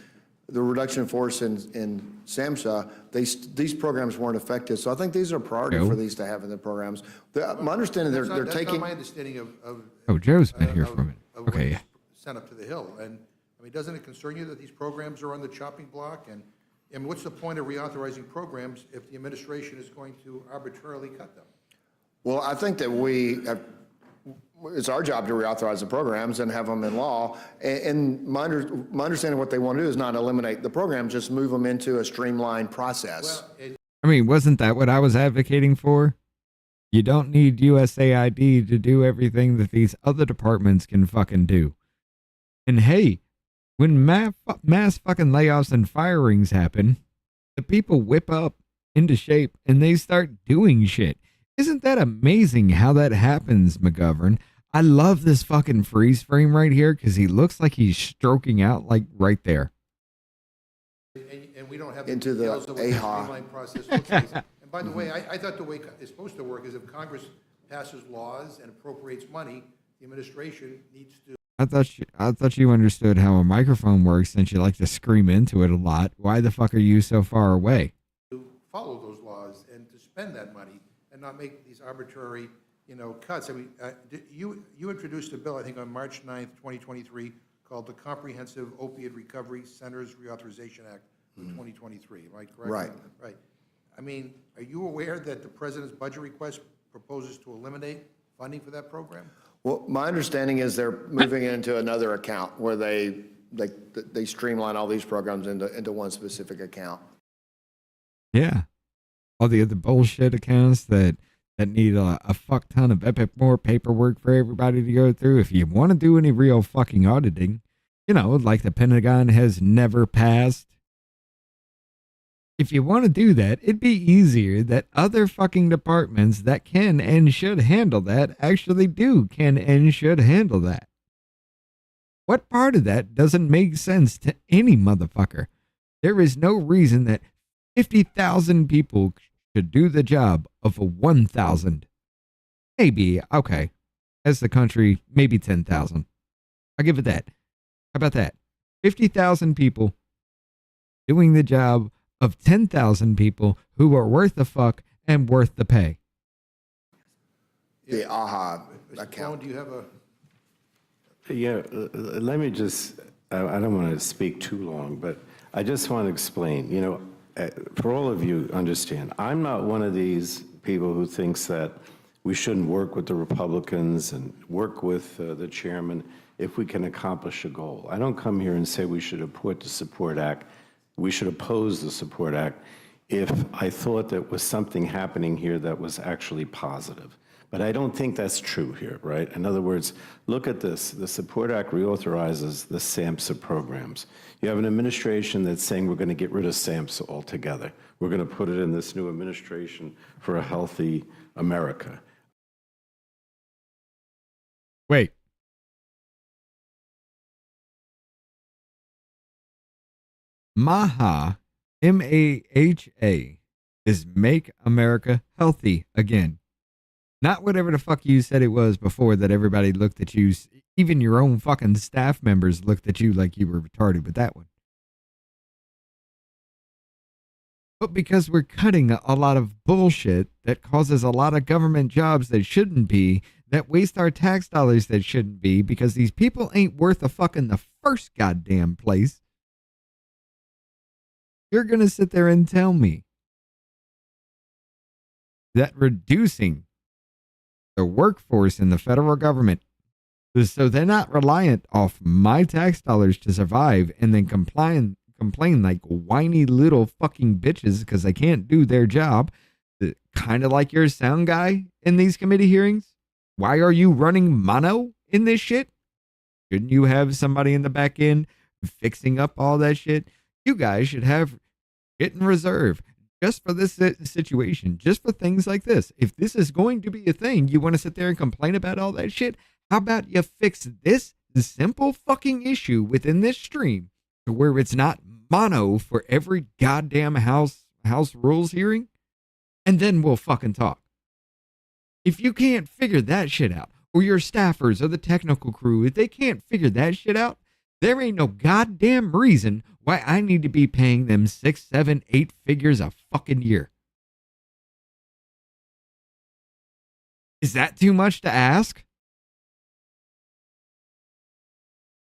the reduction in force in SAMHSA, these programs weren't effective. So I think these are priority for these to have in the programs. My understanding, they're taking. That's not my understanding of Oh, Joe's been here for a minute. Okay. Sent up to the Hill. And I mean, doesn't it concern you that these programs are on the chopping block? And what's the point of reauthorizing programs if the administration is going to arbitrarily cut them? Well, I think that it's our job to reauthorize the programs and have them in law. And my understanding of what they want to do is not eliminate the programs, just move them into a streamlined process. I mean, wasn't that what I was advocating for? You don't need USAID to do everything that these other departments can fucking do. And hey, when mass fucking layoffs and firings happen, the people whip up into shape and they start doing shit. Isn't that amazing how that happens, McGovern? I love this fucking freeze frame right here because he looks like he's stroking out like right there. And we don't have into the details of what the streamlined process looks like. And by the way, I thought the way it's supposed to work is if Congress passes laws and appropriates money, the administration needs to. I thought you understood how a microphone works since you like to scream into it a lot. Why the fuck are you so far away? To follow those laws and to spend that money and not make these arbitrary, cuts. I mean, you introduced a bill, I think, on March 9th, 2023, called the Comprehensive Opiate Recovery Centers Reauthorization Act of 2023. Am I correct? Right. Right. I mean, are you aware that the president's budget request proposes to eliminate funding for that program? Well, my understanding is they're moving it into another account where they streamline all these programs into one specific account. Yeah. All the other bullshit accounts that need a fuck ton of more paperwork for everybody to go through. If you want to do any real fucking auditing, like the Pentagon has never passed. If you want to do that, it'd be easier that other fucking departments that can and should handle that actually can and should handle that. What part of that doesn't make sense to any motherfucker? There is no reason that 50,000 people should do the job of 1,000. Maybe, okay, as the country, maybe 10,000. I'll give it that. How about that? 50,000 people doing the job of 10,000 people who are worth the fuck and worth the pay. The AHA account. Cohen, do you have a... Yeah, let me just, I don't want to speak too long, but I just want to explain, for all of you understand, I'm not one of these people who thinks that we shouldn't work with the Republicans and work with the chairman if we can accomplish a goal. I don't come here and say we should support the Support Act. We should oppose the Support Act if I thought that was something happening here that was actually positive. But I don't think that's true here, right? In other words, look at this. The Support Act reauthorizes the SAMHSA programs. You have an administration that's saying we're going to get rid of SAMHSA altogether. We're going to put it in this new administration for a healthy America. Wait. MAHA, M-A-H-A, is Make America Healthy Again. Not whatever the fuck you said it was before that everybody looked at you, even your own fucking staff members looked at you like you were retarded with that one. But because we're cutting a lot of bullshit that causes a lot of government jobs that shouldn't be, that waste our tax dollars that shouldn't be, because these people ain't worth a fuck in the first goddamn place, you're going to sit there and tell me that reducing the workforce in the federal government so they're not reliant off my tax dollars to survive and then complain like whiny little fucking bitches because they can't do their job, kind of like your sound guy in these committee hearings. Why are you running mono in this shit? Shouldn't you have somebody in the back end fixing up all that shit? You guys should have shit in reserve just for this situation, just for things like this. If this is going to be a thing, you want to sit there and complain about all that shit? How about you fix this simple fucking issue within this stream to where it's not mono for every goddamn House rules hearing? And then we'll fucking talk. If you can't figure that shit out, or your staffers or the technical crew, if they can't figure that shit out, there ain't no goddamn reason why I need to be paying them 6, 7, 8 figures a fucking year. Is that too much to ask?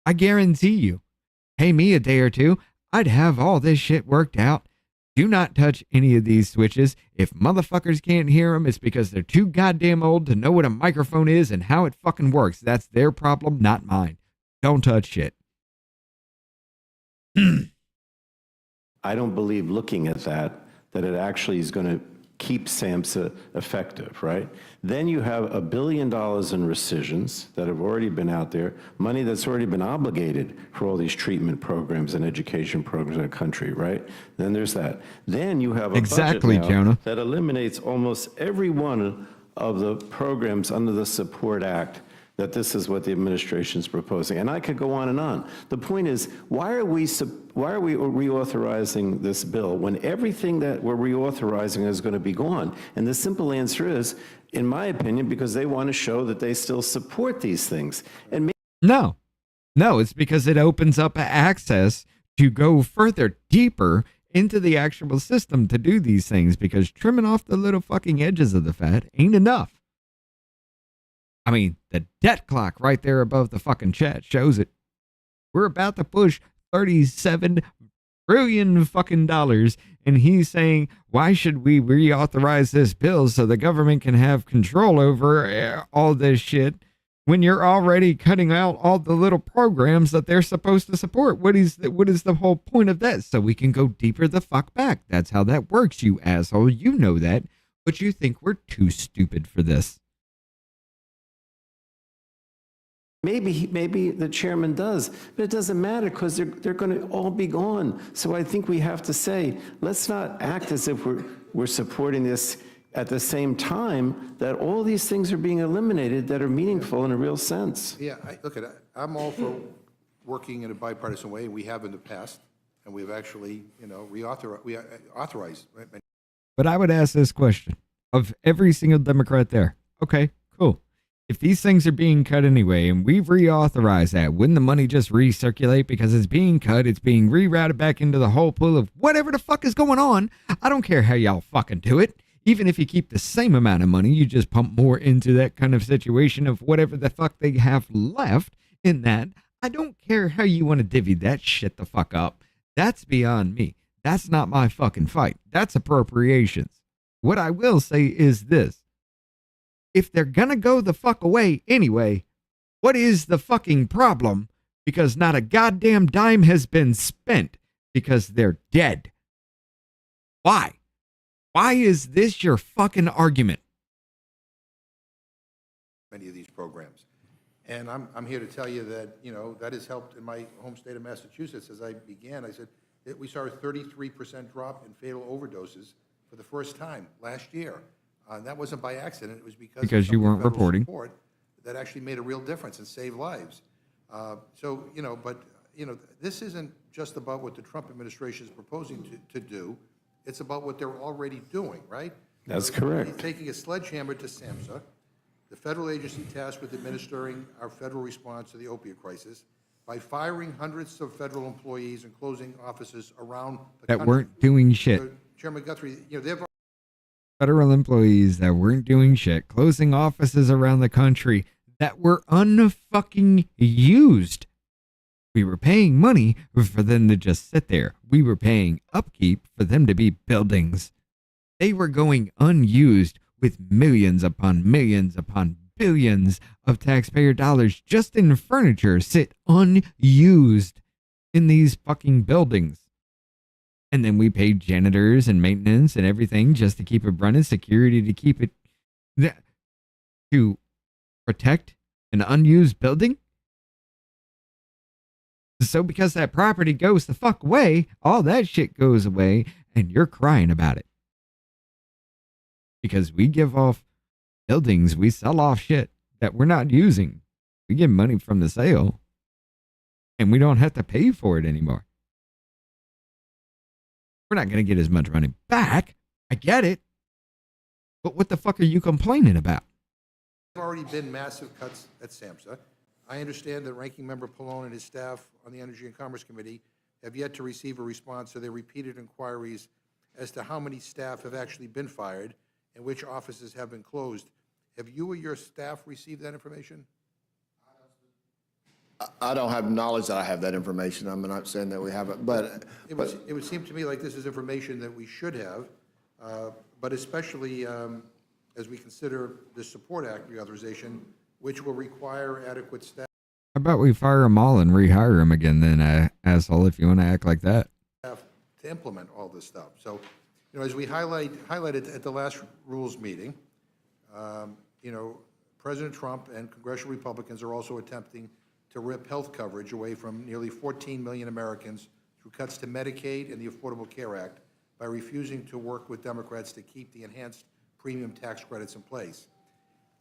I guarantee you, pay me a day or two, I'd have all this shit worked out. Do not touch any of these switches. If motherfuckers can't hear them, it's because they're too goddamn old to know what a microphone is and how it fucking works. That's their problem, not mine. Don't touch shit. I don't believe looking at that it actually is going to keep SAMHSA effective, right? Then you have $1 billion in rescissions that have already been out there, money that's already been obligated for all these treatment programs and education programs in the country, right? Then there's that. Then you have a Exactly, budget now Jonah. that eliminates almost every one of the programs under the Support Act that this is what the administration is proposing. And I could go on and on. The point is, why are we reauthorizing this bill when everything that we're reauthorizing is going to be gone? And the simple answer is, in my opinion, because they want to show that they still support these things. And No, it's because it opens up access to go further, deeper into the actual system to do these things, because trimming off the little fucking edges of the fat ain't enough. I mean, the debt clock right there above the fucking chat shows it. We're about to push $37 trillion fucking dollars, and he's saying, why should we reauthorize this bill so the government can have control over all this shit when you're already cutting out all the little programs that they're supposed to support? What is the whole point of that? So we can go deeper the fuck back. That's how that works, you asshole. You know that, but you think we're too stupid for this. Maybe the chairman does, but it doesn't matter because they're going to all be gone. So I think we have to say, let's not act as if we're supporting this at the same time that all these things are being eliminated that are meaningful in a real sense. Yeah, I'm all for working in a bipartisan way. We have in the past, and we've actually, authorized. Right? But I would ask this question of every single Democrat there. Okay, cool. If these things are being cut anyway, and we've reauthorized that, wouldn't the money just recirculate? Because it's being cut, it's being rerouted back into the whole pool of whatever the fuck is going on. I don't care how y'all fucking do it. Even if you keep the same amount of money, you just pump more into that kind of situation of whatever the fuck they have left in that. I don't care how you want to divvy that shit the fuck up. That's beyond me. That's not my fucking fight. That's appropriations. What I will say is this. If they're gonna go the fuck away anyway, what is the fucking problem? Because not a goddamn dime has been spent because they're dead. Why? Why is this your fucking argument? Many of these programs. And I'm here to tell you that, that has helped in my home state of Massachusetts. As I began, I said that we saw a 33% drop in fatal overdoses for the first time last year. That wasn't by accident. It was because you weren't reporting. Support that actually made a real difference and saved lives. This isn't just about what the Trump administration is proposing to do. It's about what they're already doing, right? That's correct. Taking a sledgehammer to SAMHSA, the federal agency tasked with administering our federal response to the opiate crisis, by firing hundreds of federal employees and closing offices around the country. That weren't doing shit. So, Chairman Guthrie, they've federal employees that weren't doing shit, closing offices around the country that were unfucking used. We were paying money for them to just sit there. We were paying upkeep for them to be buildings. They were going unused with millions upon billions of taxpayer dollars just in furniture sit unused in these fucking buildings. And then we paid janitors and maintenance and everything just to keep it running, security to keep it, to protect an unused building. So because that property goes the fuck away, all that shit goes away and you're crying about it. Because we give off buildings, we sell off shit that we're not using. We get money from the sale and we don't have to pay for it anymore. We're not going to get as much money back. I get it. But what the fuck are you complaining about? There have already been massive cuts at SAMHSA. I understand that Ranking Member Pallone and his staff on the Energy and Commerce Committee have yet to receive a response to their repeated inquiries as to how many staff have actually been fired and which offices have been closed. Have you or your staff received that information? I don't have knowledge that I have that information. I'm not saying that we haven't, but It would seem to me like this is information that we should have, but especially as we consider the Support Act reauthorization, which will require adequate staff. How about we fire them all and rehire them again then, asshole, if you want to act like that. To implement all this stuff. So, as we highlighted at the last rules meeting, President Trump and congressional Republicans are also attempting to rip health coverage away from nearly 14 million Americans through cuts to Medicaid and the Affordable Care Act by refusing to work with Democrats to keep the enhanced premium tax credits in place.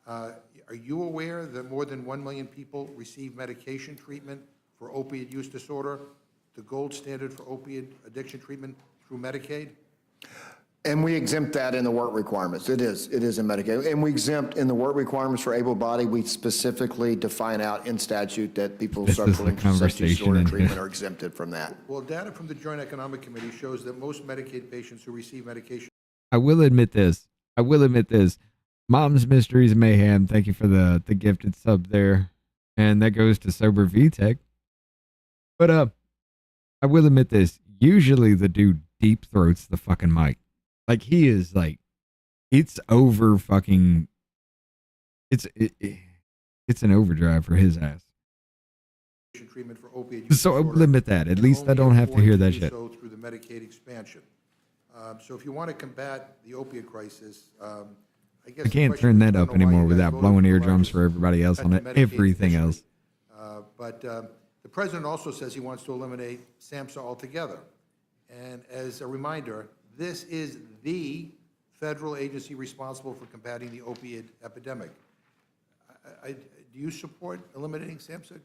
Are you aware that more than 1 million people receive medication treatment for opioid use disorder, the gold standard for opioid addiction treatment through Medicaid? And we exempt that in the work requirements. It is in Medicaid. And we exempt in the work requirements for able-bodied, we specifically define out in statute that people suffering from sexual disorder treatment are exempted from that. Well, data from the Joint Economic Committee shows that most Medicaid patients who receive medication. I will admit this. Mom's Mysteries Mayhem, thank you for the gifted sub there. And that goes to Sober VTech. But I will admit this. Usually the dude deep throats the fucking mic. Like he is like, it's over fucking, it's an overdrive for his ass. Treatment for opioid use So disorder, limit that. At least I don't have to hear that shit. So through the Medicaid expansion. So if you want to combat the opioid crisis, I guess I can't turn that up anymore without blowing eardrums for everybody else on it. Everything else. But the president also says he wants to eliminate SAMHSA altogether. And as a reminder, this is the federal agency responsible for combating the opiate epidemic. Do you support eliminating SAMHSA?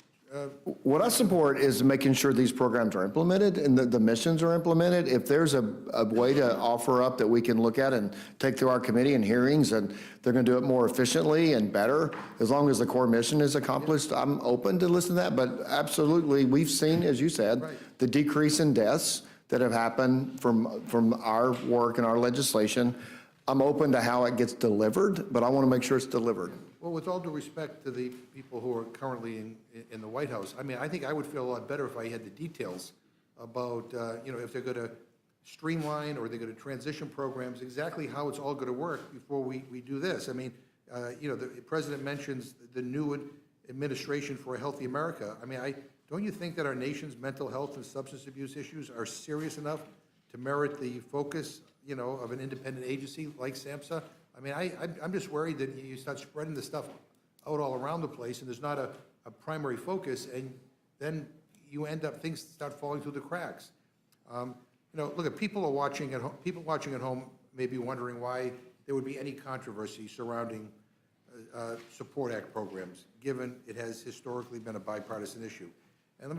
What I support is making sure these programs are implemented and the missions are implemented. If there's a way to offer up that we can look at and take through our committee and hearings, and they're going to do it more efficiently and better, as long as the core mission is accomplished, I'm open to listen to that. But absolutely, we've seen, as you said, the decrease in deaths that have happened from our work and our legislation. I'm open to how it gets delivered, but I want to make sure it's delivered. Well, with all due respect to the people who are currently in the White House, I mean, I think I would feel a lot better if I had the details about, if they're going to streamline or they're going to transition programs, exactly how it's all going to work before we do this. I mean, the president mentions the new administration for a healthy America. I mean, don't you think that our nation's mental health and substance abuse issues are serious enough to merit the focus, of an independent agency like SAMHSA? I mean, I'm just worried that you start spreading this stuff out all around the place, and there's not a primary focus, and then you end up, things start falling through the cracks. Look, at people watching at home may be wondering why there would be any controversy surrounding Support Act programs, given it has historically been a bipartisan issue. And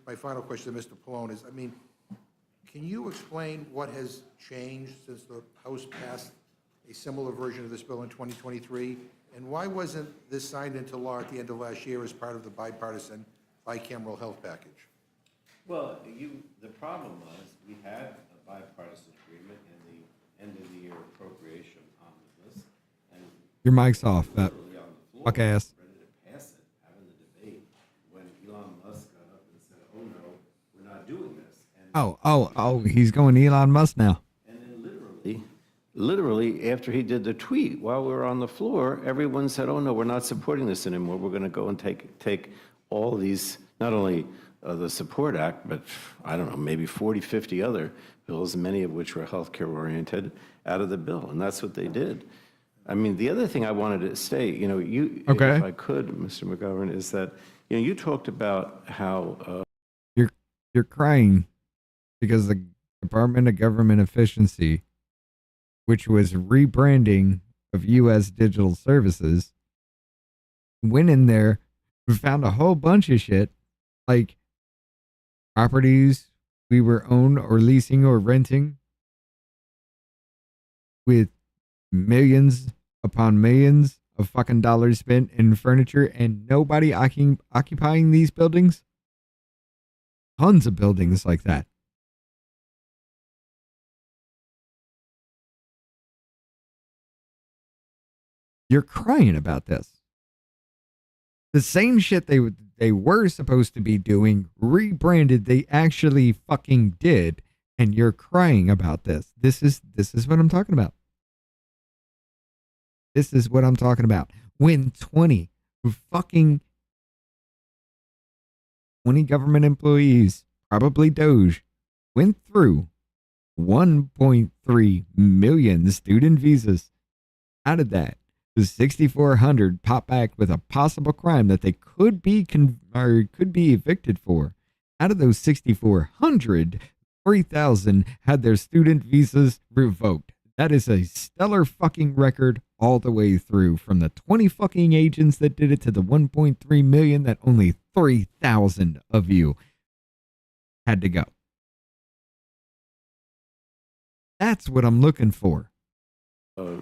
my final question to Mr. Pallone is, I mean, can you explain what has changed since the House passed a similar version of this bill in 2023? And why wasn't this signed into law at the end of last year as part of the bipartisan bicameral health package? Well, the problem was we had a bipartisan agreement in the end of the year appropriation omnibus. And Your mic's off, fuck ass. Ready to pass it, having the debate, when Elon Musk got up and said, oh no, we're not doing this. And He's going Elon Musk now. And then literally after he did the tweet, while we were on the floor, everyone said, oh no, we're not supporting this anymore. We're going to go and take all these, not only the Support Act, but I don't know, maybe 40, 50 other bills, many of which were healthcare oriented, out of the bill. And that's what they did. I mean, the other thing I wanted to say, if I could, Mr. McGovern, is that, you talked about how... You're crying because the Department of Government Efficiency, which was rebranding of U.S. Digital Services, went in there and found a whole bunch of shit, like properties we were owned or leasing or renting with millions upon millions of fucking dollars spent in furniture and nobody occupying these buildings? Tons of buildings like that. You're crying about this. The same shit they were supposed to be doing, rebranded, they actually fucking did, and you're crying about this. This is what I'm talking about. This is what I'm talking about. When 20 government employees, probably Doge, went through 1.3 million student visas. Out of that, the 6,400 pop back with a possible crime that they could be evicted for. Out of those 6,400, 3,000 had their student visas revoked. That is a stellar fucking record all the way through, from the 20 fucking agents that did it to the 1.3 million that only 3,000 of you had to go. That's what I'm looking for.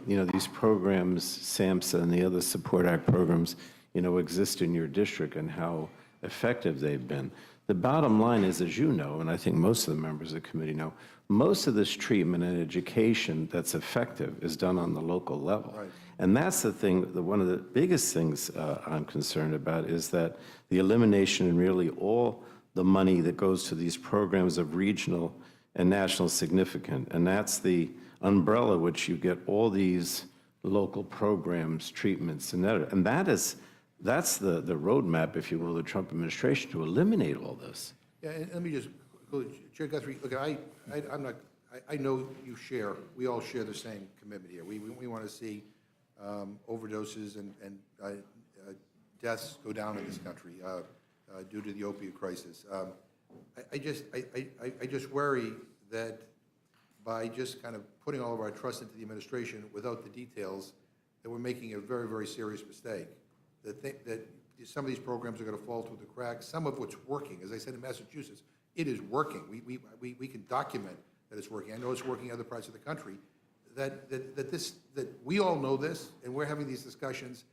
These programs, SAMHSA and the other Support Act programs, exist in your district and how effective they've been. The bottom line is, as you know, and I think most of the members of the committee know, most of this treatment and education that's effective is done on the local level. Right. And that's the thing, one of the biggest things I'm concerned about is that the elimination and really all the money that goes to these programs of regional and national significance. And that's the umbrella which you get all these local programs, treatments, and that's the roadmap, if you will, of the Trump administration to eliminate all this. Yeah, and let me just, Chair Guthrie, look, I know we all share the same commitment here. We want to see overdoses and deaths go down in this country due to the opioid crisis. I just worry that by just kind of putting all of our trust into the administration without the details, that we're making a very, very serious mistake. That some of these programs are going to fall through the cracks. Some of what's working, as I said in Massachusetts, it is working. We can document that it's working. I know it's working in other parts of the country. That we all know this, and we're having these discussions,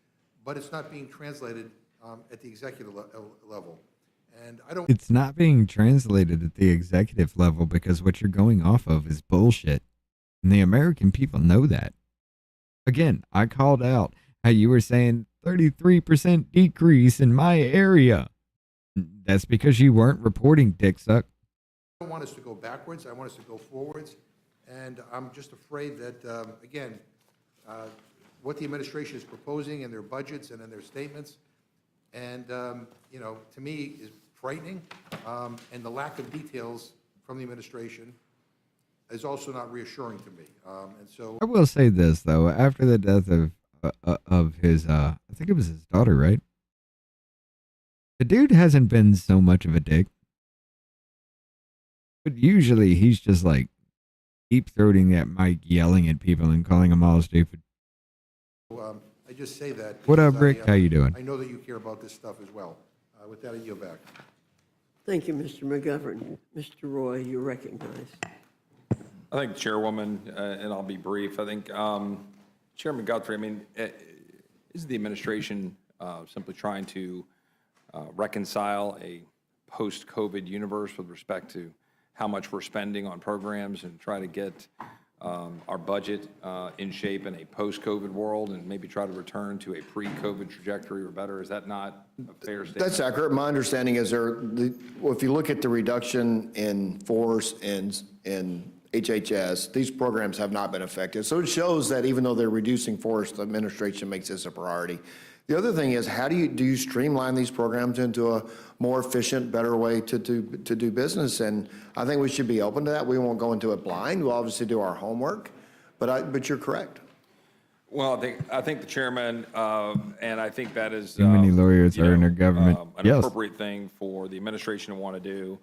but it's not being translated at the executive level. And I don't. It's not being translated at the executive level because what you're going off of is bullshit. And the American people know that. Again, I called out how you were saying 33% decrease in my area. That's because you weren't reporting, dick suck. I don't want us to go backwards. I want us to go forwards. And I'm just afraid that, again, what the administration is proposing in their budgets and in their statements, and, to me is frightening. And the lack of details from the administration is also not reassuring to me. And so I will say this, though. After the death of his, I think it was his daughter, right? The dude hasn't been so much of a dick. But usually he's just like deep-throating that mic, yelling at people and calling them all stupid. I just say that. What up, Rick? How you doing? I know that you care about this stuff as well. With that, I yield back. Thank you, Mr. McGovern. Mr. Roy, you're recognized. I think, Chairwoman, and I'll be brief, I think, Chairman Guthrie, is the administration simply trying to reconcile a post-COVID universe with respect to how much we're spending on programs and try to get our budget in shape in a post-COVID world and maybe try to return to a pre-COVID trajectory or better? Is that not a fair statement? That's accurate. My understanding is if you look at the reduction in force in HHS, these programs have not been effective. So it shows that even though they're reducing force, the administration makes this a priority. The other thing is, how do you streamline these programs into a more efficient, better way to do business? And I think we should be open to that. We won't go into it blind. We'll obviously do our homework, but you're correct. Well, I think the chairman, and I think that is too many lawyers are in our government. An appropriate thing for the administration to want to do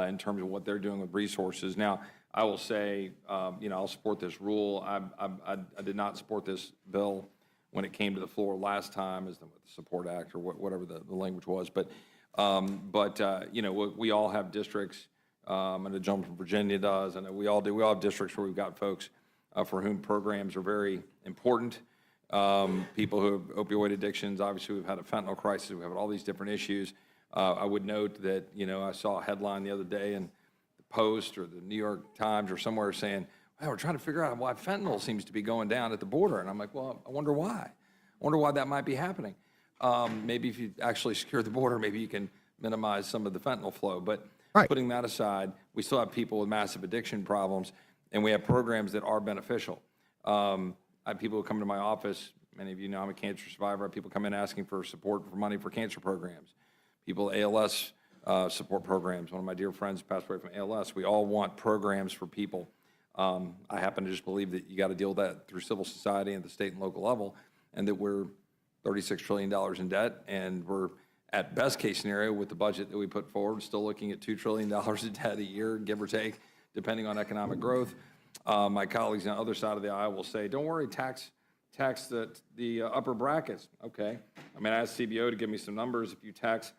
in terms of what they're doing with resources. Now, I will say, I'll support this rule. I did not support this bill when it came to the floor last time, as the Support Act or whatever the language was. But we all have districts, and the gentleman from Virginia does, and we all do. We all have districts where we've got folks for whom programs are very important, people who have opioid addictions. Obviously, we've had a fentanyl crisis. We have all these different issues. I would note that, I saw a headline the other day in the Post or the New York Times or somewhere saying, well, we're trying to figure out why fentanyl seems to be going down at the border. And I'm like, well, I wonder why. I wonder why that might be happening. Maybe if you actually secure the border, maybe you can minimize some of the fentanyl flow. But putting that aside, we still have people with massive addiction problems, and we have programs that are beneficial. I have people who come to my office. Many of you know I'm a cancer survivor. I have people come in asking for support for money for cancer programs. People ALS support programs. One of my dear friends passed away from ALS. We all want programs for people. I happen to just believe that you got to deal with that through civil society at the state and local level, and that we're $36 trillion in debt, and we're at best case scenario with the budget that we put forward, still looking at $2 trillion in debt a year, give or take, depending on economic growth. My colleagues on the other side of the aisle will say, don't worry, tax the upper brackets. Okay. I mean, I asked CBO to give me some numbers. If you tax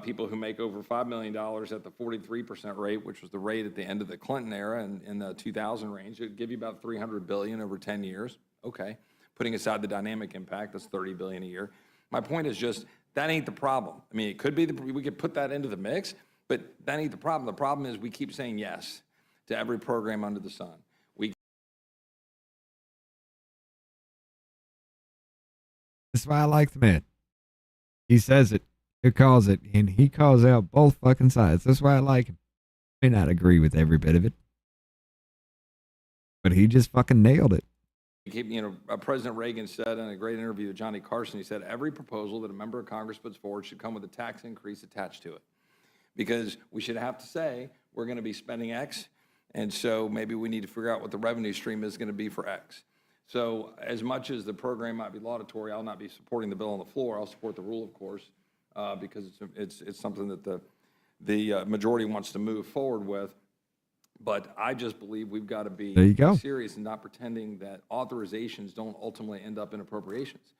people who make over $5 million at the 43% rate, which was the rate at the end of the Clinton era and in the 2000 range, it would give you about $300 billion over 10 years. Okay. Putting aside the dynamic impact, that's $30 billion a year. My point is just, that ain't the problem. I mean, it could be, we could put that into the mix, but that ain't the problem. The problem is we keep saying yes to every program under the sun. That's why I like the man. He says it, he calls it, and he calls out both fucking sides. That's why I like him. May not agree with every bit of it, but he just fucking nailed it. President Reagan said in a great interview with Johnny Carson, he said, every proposal that a member of Congress puts forward should come with a tax increase attached to it. Because we should have to say, we're going to be spending X, and so maybe we need to figure out what the revenue stream is going to be for X. So as much as the program might be laudatory, I'll not be supporting the bill on the floor. I'll support the rule, of course, because it's something that the majority wants to move forward with. But I just believe we've got to be serious and not pretending that authorizations don't ultimately end up in appropriations.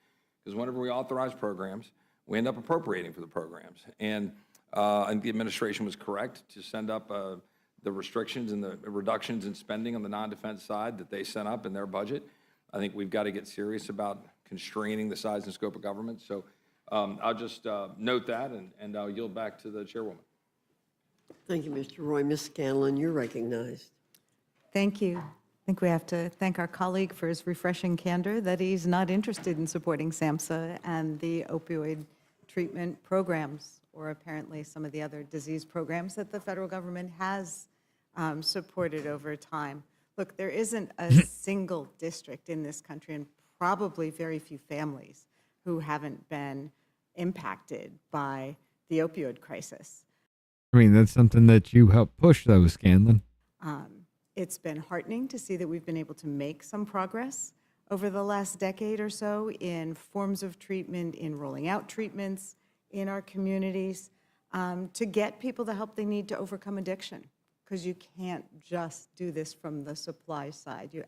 Because whenever we authorize programs, we end up appropriating for the programs. And the administration was correct to send up the restrictions and the reductions in spending on the non-defense side that they sent up in their budget. I think we've got to get serious about constraining the size and scope of government. So I'll just note that, and I'll yield back to the chairwoman. Thank you, Mr. Roy. Ms. Scanlon, you're recognized. Thank you. I think we have to thank our colleague for his refreshing candor that he's not interested in supporting SAMHSA and the opioid treatment programs, or apparently some of the other disease programs that the federal government has supported over time. Look, there isn't a single district in this country, and probably very few families, who haven't been impacted by the opioid crisis. I mean, that's something that you helped push, though, Scanlon. It's been heartening to see that we've been able to make some progress over the last decade or so in forms of treatment, in rolling out treatments in our communities, to get people the help they need to overcome addiction. Because you can't just do this from the supply side. You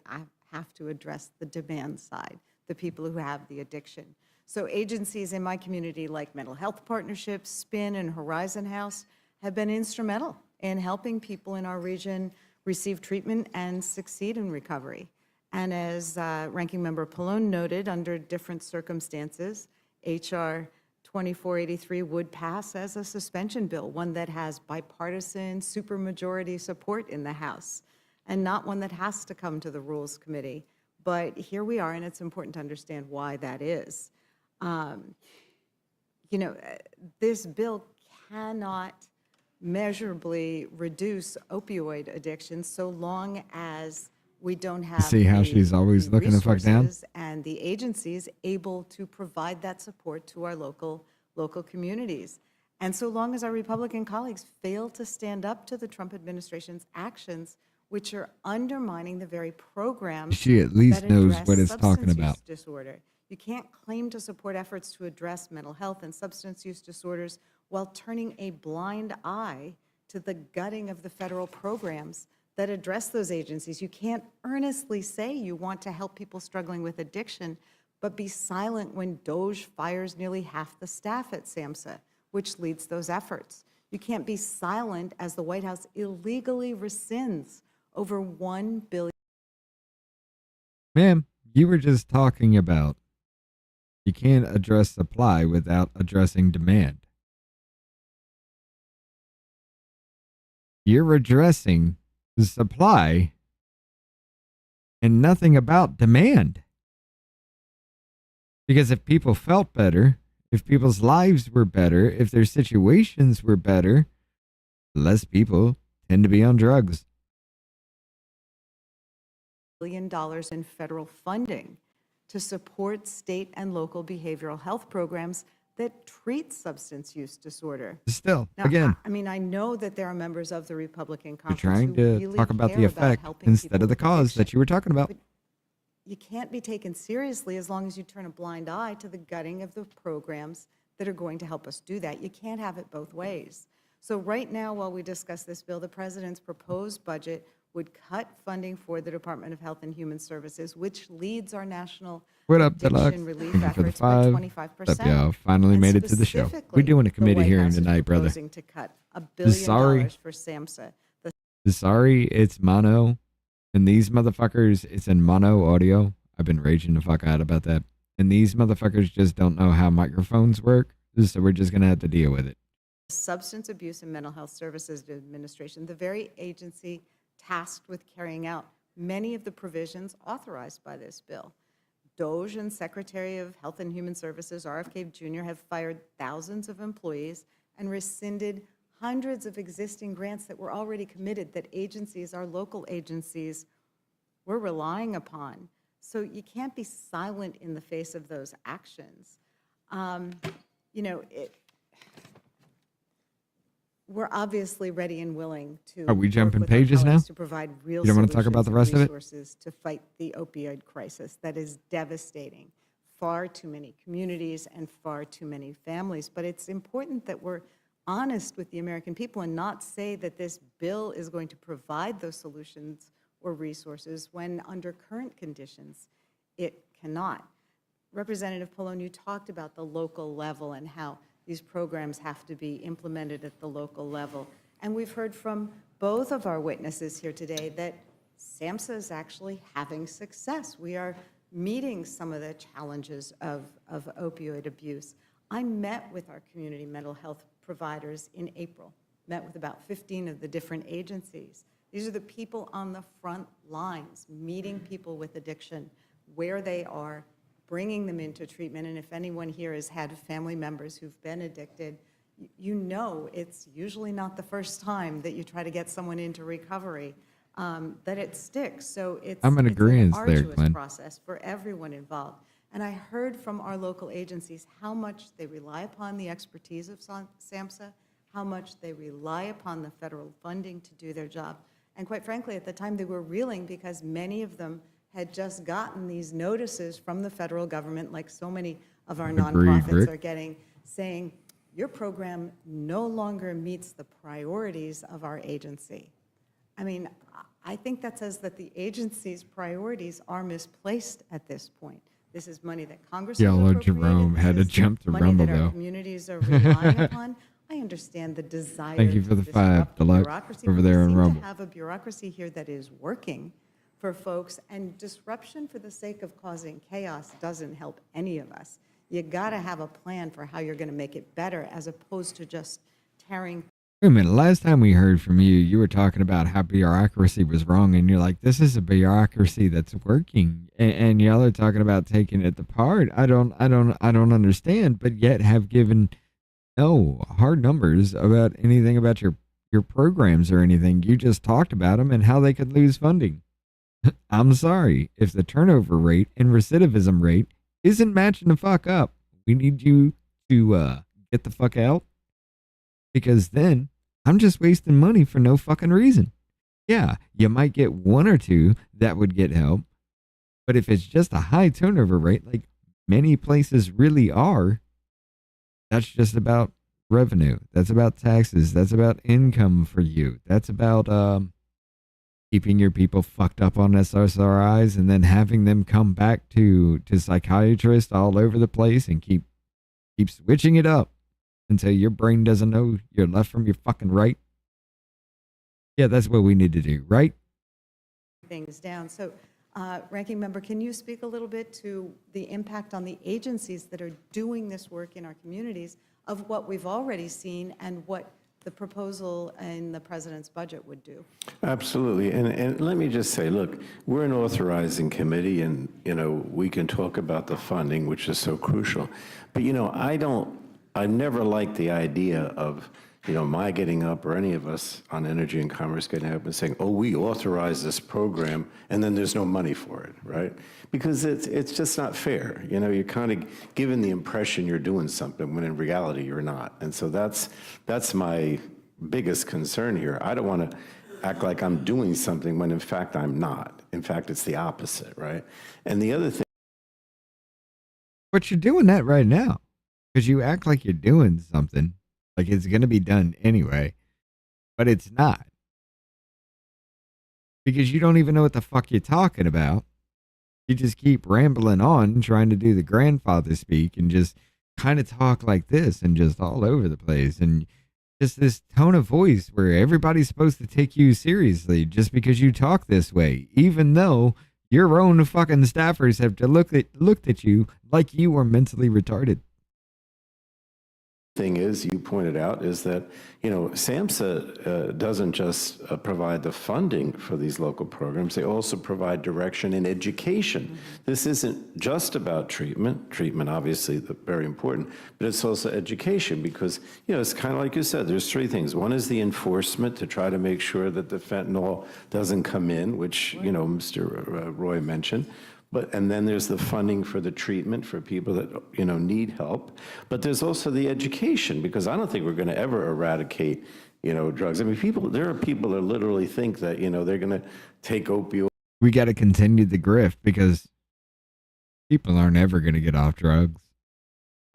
have to address the demand side, the people who have the addiction. So agencies in my community like Mental Health Partnerships, SPIN, and Horizon House have been instrumental in helping people in our region receive treatment and succeed in recovery. And as Ranking Member Pallone noted, under different circumstances, H.R. 2483 would pass as a suspension bill, one that has bipartisan supermajority support in the House, and not one that has to come to the Rules Committee. But here we are, and it's important to understand why that is. This bill cannot measurably reduce opioid addiction so long as we don't have See how she's always looking to fuck down? And the agencies able to provide that support to our local communities. And so long as our Republican colleagues fail to stand up to the Trump administration's actions, which are undermining the very programs She at least that knows address what it's talking substance about. use disorder. You can't claim to support efforts to address mental health and substance use disorders while turning a blind eye to the gutting of the federal programs that address those agencies. You can't earnestly say you want to help people struggling with addiction, but be silent when DOJ fires nearly half the staff at SAMHSA, which leads those efforts. You can't be silent as the White House illegally rescinds over $1 billion. Ma'am, you were just talking about You can't address supply without addressing demand. You're addressing the supply and nothing about demand. Because if people felt better, if people's lives were better, if their situations were better, less people tend to be on drugs. $1 billion in federal funding to support state and local behavioral health programs that treat substance use disorder. Still, Now, again, I mean, I know that there are members of the Republican you're conference trying who to really talk about care the effect helping instead people of the with cause addiction. that you were talking about. But you can't be taken seriously as long as you turn a blind eye to the gutting of the programs that are going to help us do that. You can't have it both ways. So right now, while we discuss this bill, the president's proposed budget would cut funding for the Department of Health and Human Services, which leads our national What up, Deluxe? addiction relief Thank you for the efforts by 5. 25%. What's up, y'all? Finally And made it to the show. We're specifically, doing a the committee White hearing House is tonight, brother. proposing to cut $1 billion Sorry. for SAMHSA. Sorry, it's mono. And these motherfuckers, it's in mono audio. I've been raging the fuck out about that. And these motherfuckers just don't know how microphones work. So we're just going to have to deal with it. Substance Abuse and Mental Health Services Administration, the very agency tasked with carrying out many of the provisions authorized by this bill. DOJ and Secretary of Health and Human Services, RFK Jr., have fired thousands of employees and rescinded hundreds of existing grants that were already committed that agencies, our local agencies, were relying upon. So you can't be silent in the face of those actions. You know, we're obviously ready and willing to. Are we work jumping with our pages now? colleagues to provide real You don't want to talk about the solutions rest and of it? resources to fight the opioid crisis that is devastating far too many communities and far too many families. But it's important that we're honest with the American people and not say that this bill is going to provide those solutions or resources when under current conditions it cannot. Representative Pallone, you talked about the local level and how these programs have to be implemented at the local level. And we've heard from both of our witnesses here today that SAMHSA is actually having success. We are meeting some of the challenges of opioid abuse. I met with our community mental health providers in April, met with about 15 of the different agencies. These are the people on the front lines, meeting people with addiction, where they are, bringing them into treatment. And if anyone here has had family members who've been addicted, you know it's usually not the first time that you try to get someone into recovery, that it sticks. So it's an arduous process for everyone involved. And I heard from our local agencies how much they rely upon the expertise of SAMHSA, how much they rely upon the federal funding to do their job. And quite frankly, at the time they were reeling because many of them had just gotten these notices from the federal government, like so many of our nonprofits are getting, saying, your program no longer meets the priorities of our agency. I mean, I think that says that the agency's priorities are misplaced at this point. This is money that Congress has appropriated. Jerome had to jump to money Rumble, that our though. communities are relying upon. I understand the desire Thank you for to the disrupt 5, Deluxe, bureaucracy, over but there we on seem Rumble. to have a bureaucracy here that is working for folks, and disruption for the sake of causing chaos doesn't help any of us. You got to have a plan for how you're going to make it better, as opposed to just tearing. Wait a minute. Last time we heard from you, you were talking about how bureaucracy was wrong, and you're like, "This is a bureaucracy that's working," and y'all are talking about taking it apart. I don't understand, but yet have given no hard numbers about anything about your programs or anything. You just talked about them and how they could lose funding. I'm sorry, if the turnover rate and recidivism rate isn't matching the fuck up, we need you to get the fuck out, because then I'm just wasting money for no fucking reason. Yeah, you might get one or two that would get help, but if it's just a high turnover rate, like many places really are, that's just about revenue. That's about taxes. That's about income for you. That's about keeping your people fucked up on SSRIs and then having them come back to psychiatrists all over the place and keep switching it up until your brain doesn't know your left from your fucking right. Yeah, that's what we need to do, right? Things down. So Ranking Member, can you speak a little bit to the impact on the agencies that are doing this work in our communities of what we've already seen and what the proposal in the president's budget would do? Absolutely. And let me just say, look, we're an authorizing committee, and, we can talk about the funding, which is so crucial. But, I never liked the idea of, my getting up or any of us on Energy and Commerce getting up and saying, oh, we authorize this program, and then there's no money for it, right? Because it's just not fair. You're kind of given the impression you're doing something when in reality you're not. And so that's my biggest concern here. I don't want to act like I'm doing something when in fact I'm not. In fact, it's the opposite, right? And the other thing. But you're doing that right now because you act like you're doing something. Like it's going to be done anyway, but it's not. Because you don't even know what the fuck you're talking about. You just keep rambling on, trying to do the grandfather speak and just kind of talk like this and just all over the place. And just this tone of voice where everybody's supposed to take you seriously just because you talk this way, even though your own fucking staffers have to looked at you like you were mentally retarded. Thing is, you pointed out, is that, SAMHSA doesn't just provide the funding for these local programs, they also provide direction and education. Mm-hmm. This isn't just about treatment. Treatment, obviously, very important, but it's also education because, it's kind of like you said, there's three things. One is the enforcement to try to make sure that the fentanyl doesn't come in, which, Mr. Roy mentioned. And then there's the funding for the treatment for people that, need help. But there's also the education, because I don't think we're going to ever eradicate, drugs. I mean, there are people that literally think that, they're going to take opioids. We got to continue the grift because people aren't ever going to get off drugs.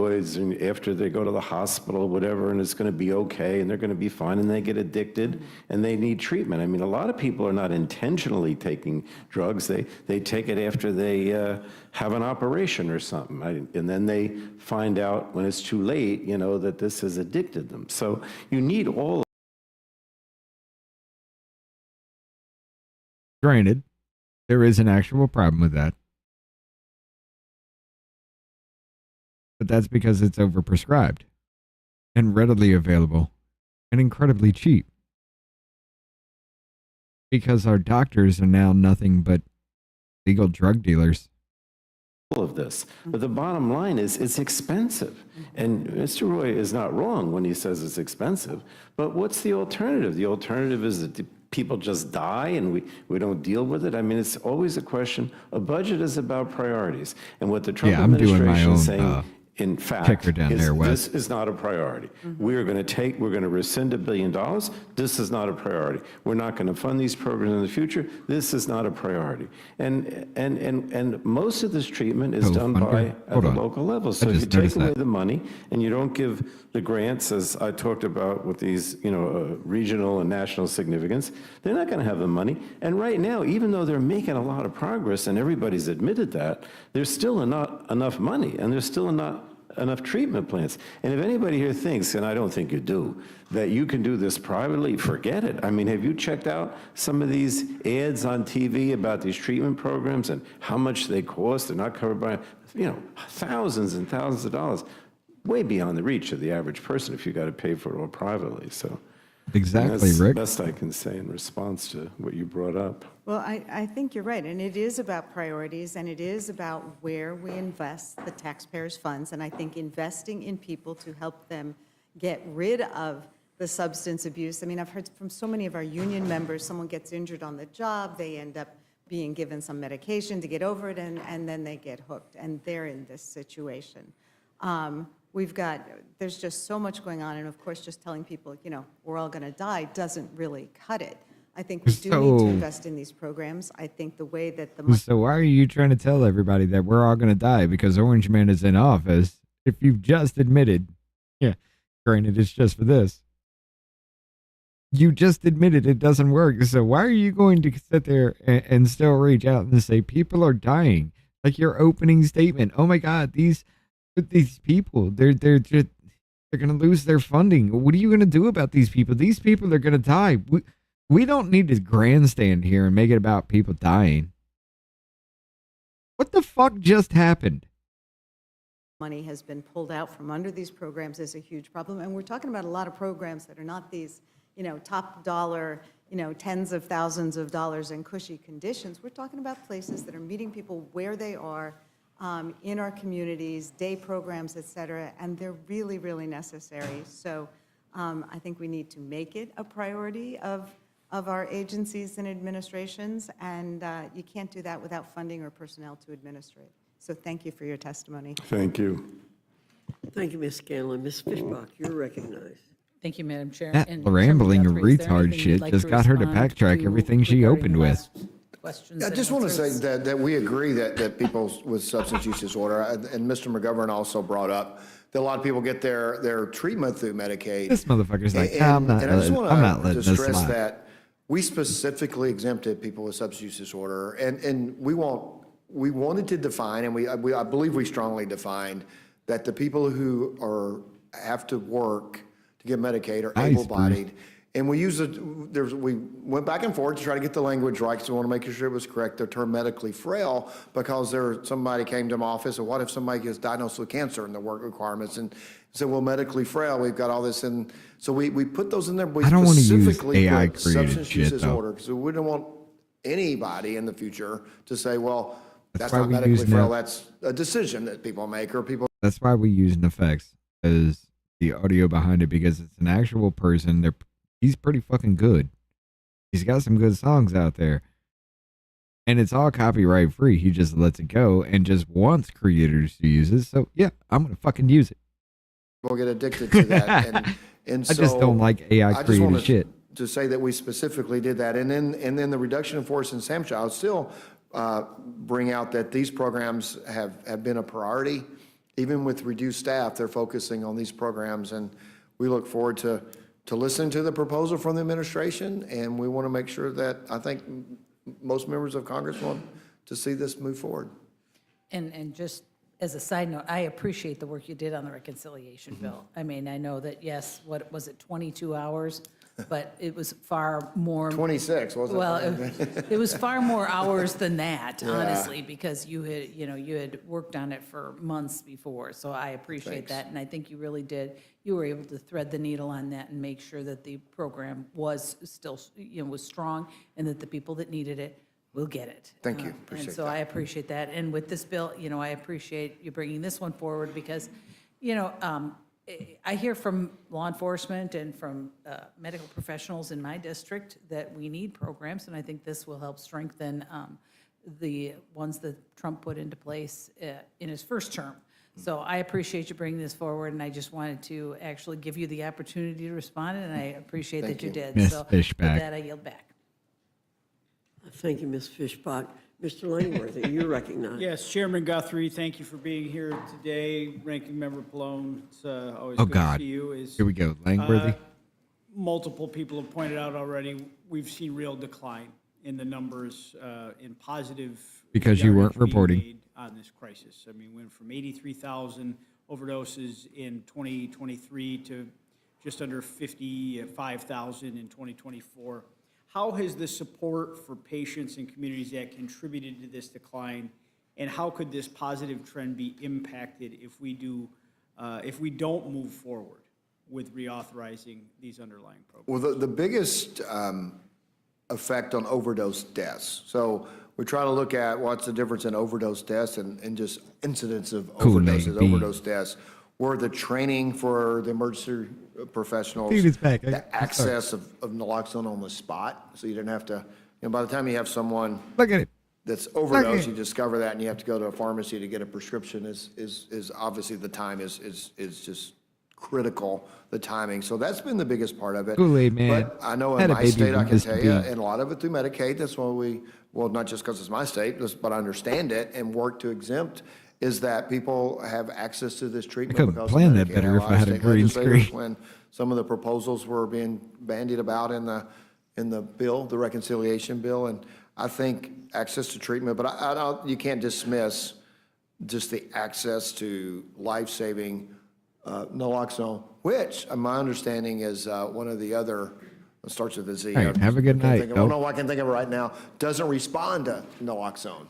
And after they go to the hospital, whatever, and it's going to be okay, and they're going to be fine, and they get addicted, and they need treatment. I mean, a lot of people are not intentionally taking drugs. They take it after they have an operation or something, and then they find out when it's too late, that this has addicted them. So you need all. Granted, there is an actual problem with that. But that's because it's overprescribed and readily available and incredibly cheap. Because our doctors are now nothing but legal drug dealers. All of this. But the bottom line is it's expensive. And Mr. Roy is not wrong when he says it's expensive. But what's the alternative? The alternative is that people just die and we don't deal with it. I mean, it's always a question. A budget is about priorities. And what the Trump administration is saying, in fact, this is not a priority. Mm-hmm. We're going to rescind $1 billion. This is not a priority. We're not going to fund these programs in the future. This is not a priority. And most of this treatment is done at the local level. So if you take away the money and you don't give the grants, as I talked about with these, regional and national significance, they're not going to have the money. And right now, even though they're making a lot of progress and everybody's admitted that, there's still not enough money and there's still not enough treatment plants. And if anybody here thinks, and I don't think you do, that you can do this privately, forget it. I mean, have you checked out some of these ads on TV about these treatment programs and how much they cost? They're not covered by, thousands and thousands of dollars, way beyond the reach of the average person if you got to pay for it all privately. So exactly, that's Rick. the best I can say in response to what you brought up. Well, I think you're right, and it is about priorities, and it is about where we invest the taxpayers' funds, and I think investing in people to help them get rid of the substance abuse. I mean, I've heard from so many of our union members, someone gets injured on the job, they end up being given some medication to get over it, and then they get hooked, and they're in this situation. There's just so much going on, and of course, just telling people, we're all going to die doesn't really cut it. I think we do need to invest in these programs. I think the way that So why are you trying to tell everybody that we're all going to die because Orange Man is in office if you've just admitted, granted, it's just for this. You just admitted it doesn't work. So why are you going to sit there and still reach out and say people are dying? Like your opening statement. Oh my God, these people, they're going to lose their funding. What are you going to do about these people? These people are going to die. We don't need to grandstand here and make it about people dying. What the fuck just happened? Money has been pulled out from under these programs is a huge problem. And we're talking about a lot of programs that are not these, top dollar, tens of thousands of dollars in cushy conditions. We're talking about places that are meeting people where they are in our communities, day programs, et cetera, and they're really, really necessary. So I think we need to make it a priority of our agencies and administrations, and you can't do that without funding or personnel to administer it. So thank you for your testimony. Thank you. Thank you, Ms. Scanlon. Ms. Fishbach, you're recognized. Thank you, Madam Chair. That And rambling Chairman Guthrie, is there retard anything shit you'd like just got her to respond backtrack to everything she regarding opened the with. last questions I and just want to say answers? that we agree that people with substance use disorder, and Mr. McGovern also brought up that a lot of people get their treatment through Medicaid. This motherfucker's like, And- I'm not and I just letting- want I'm not letting to this stress slide. that we specifically exempted people with substance use disorder, and we wanted to define, and I believe we strongly defined that the people who have to work to get Medicaid are Nice, able-bodied. And we we went back and forth to try to get the language right, because we want to make sure it was correct, the term medically frail, because somebody came to my office, and what if somebody gets diagnosed with cancer in the work requirements, and said, well, medically frail, we've got all this in. So we put those in there, but we I don't want to use specifically AI put created substance use shit, though. disorder, because we don't want anybody in the future to say, well, that's why not we medically use frail, no- that's a decision that people make, or people. That's why we use an effects as the audio behind it, because it's an actual person. He's pretty fucking good. He's got some good songs out there. And it's all copyright free. He just lets it go and just wants creators to use it. So yeah, I'm gonna fucking use it. People get addicted to that. And I just don't like AI I just created wanted shit. to say that we specifically did that. And then the reduction in force in SAMHSA, I would still bring out that these programs have been a priority. Even with reduced staff, they're focusing on these programs. And we look forward to listening to the proposal from the administration. And we want to make sure that, I think most members of Congress want to see this move forward. And just as a side note, I appreciate the work you did on the reconciliation bill. I mean, I know that, yes, what was it, 22 hours? But it was far more. 26, wasn't it? Well, it was far more hours than that, Yeah. honestly, because you had worked on it for months before. So I appreciate Thanks. that. And I think you really did. You were able to thread the needle on that and make sure that the program was still, was strong, and that the people that needed it will get it. Thank you. And Appreciate so that. I appreciate that. And with this bill, I appreciate you bringing this one forward, because, I hear from law enforcement and from medical professionals in my district that we need programs, and I think this will help strengthen the ones that Trump put into place in his first term. So I appreciate you bringing this forward, and I just wanted to actually give you the opportunity to respond, and I appreciate Thank that you you. did. Miss So with Fishback. that, I yield back. Thank you, Ms. Fishbach. Mr. Langworthy, you're recognized. Yes, Chairman Guthrie, thank you for being here today. Ranking Member Pallone, it's always Oh good God. to see you. Here we go. Langworthy. Multiple people have pointed out already, we've seen real decline in the numbers, in positive. Because you weren't yardage being reporting. made on this crisis. I mean, we went from 83,000 overdoses in 2023 to just under 55,000 in 2024. How has the support for patients and communities that contributed to this decline, and how could this positive trend be impacted if we don't move forward with reauthorizing these underlying programs? Well, the biggest effect on overdose deaths. So we try to look at what's the difference in overdose deaths and just incidents of overdoses, overdose deaths, where the training for the emergency professionals, Dude, it's back. the access of naloxone on the spot, so you didn't have to, by the time you have someone Look at it. that's overdosed, you discover that, and you have to go to a pharmacy to get a prescription, is obviously the time is just critical, the timing. So that's been the biggest part of it. Kool-Aid, man. But I know in Had a my baby state, I with can Mr. tell you, B. and a lot of it through Medicaid, that's why not just because it's my state, but I understand it and work to exempt, is that people have access to this treatment. couldn't because of plan that Medicaid. better And if lot I of had a state green legislators, screen. When some of the proposals were being bandied about in the bill, the reconciliation bill, and I think access to treatment, but I don't, you can't dismiss just the access to life-saving naloxone, which my understanding is one of the other, it starts with a Z. All right, have a good night, I don't know what I can think of right now, doesn't respond to naloxone.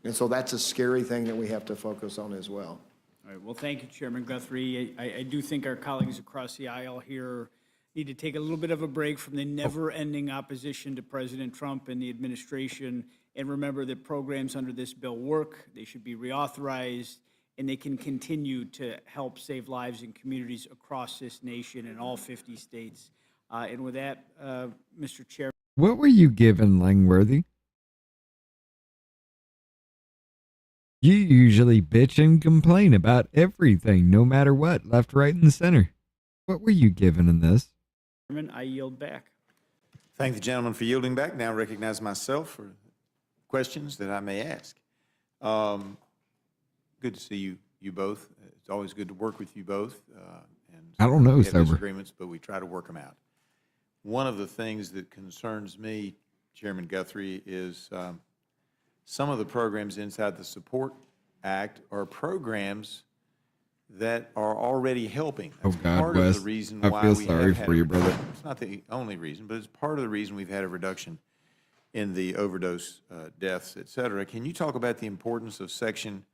And so that's a scary thing that we have to focus on as well. All right, well, thank you, Chairman Guthrie. I do think our colleagues across the aisle here need to take a little bit of a break from the never-ending opposition to President Trump and the administration, and remember that programs under this bill work, they should be reauthorized, and they can continue to help save lives in communities across this nation in all 50 states. And with that, Mr. Chair. What were you given, Langworthy? You usually bitch and complain about everything, no matter what, left, right, and center. What were you given in this? Chairman, I yield back. Thank the gentleman for yielding back. Now recognize myself for questions that I may ask. Good to see you both. It's always good to work with you both. And I don't know, we have sober. disagreements, but we try to work them out. One of the things that concerns me, Chairman Guthrie, is some of the programs inside the Support Act are programs that are already helping. Oh, That's God, part Wes. of the reason I why feel we sorry have for had you, a brother. reduction. It's not the only reason, but it's part of the reason we've had a reduction in the overdose deaths, et cetera. Can you talk about the importance of Section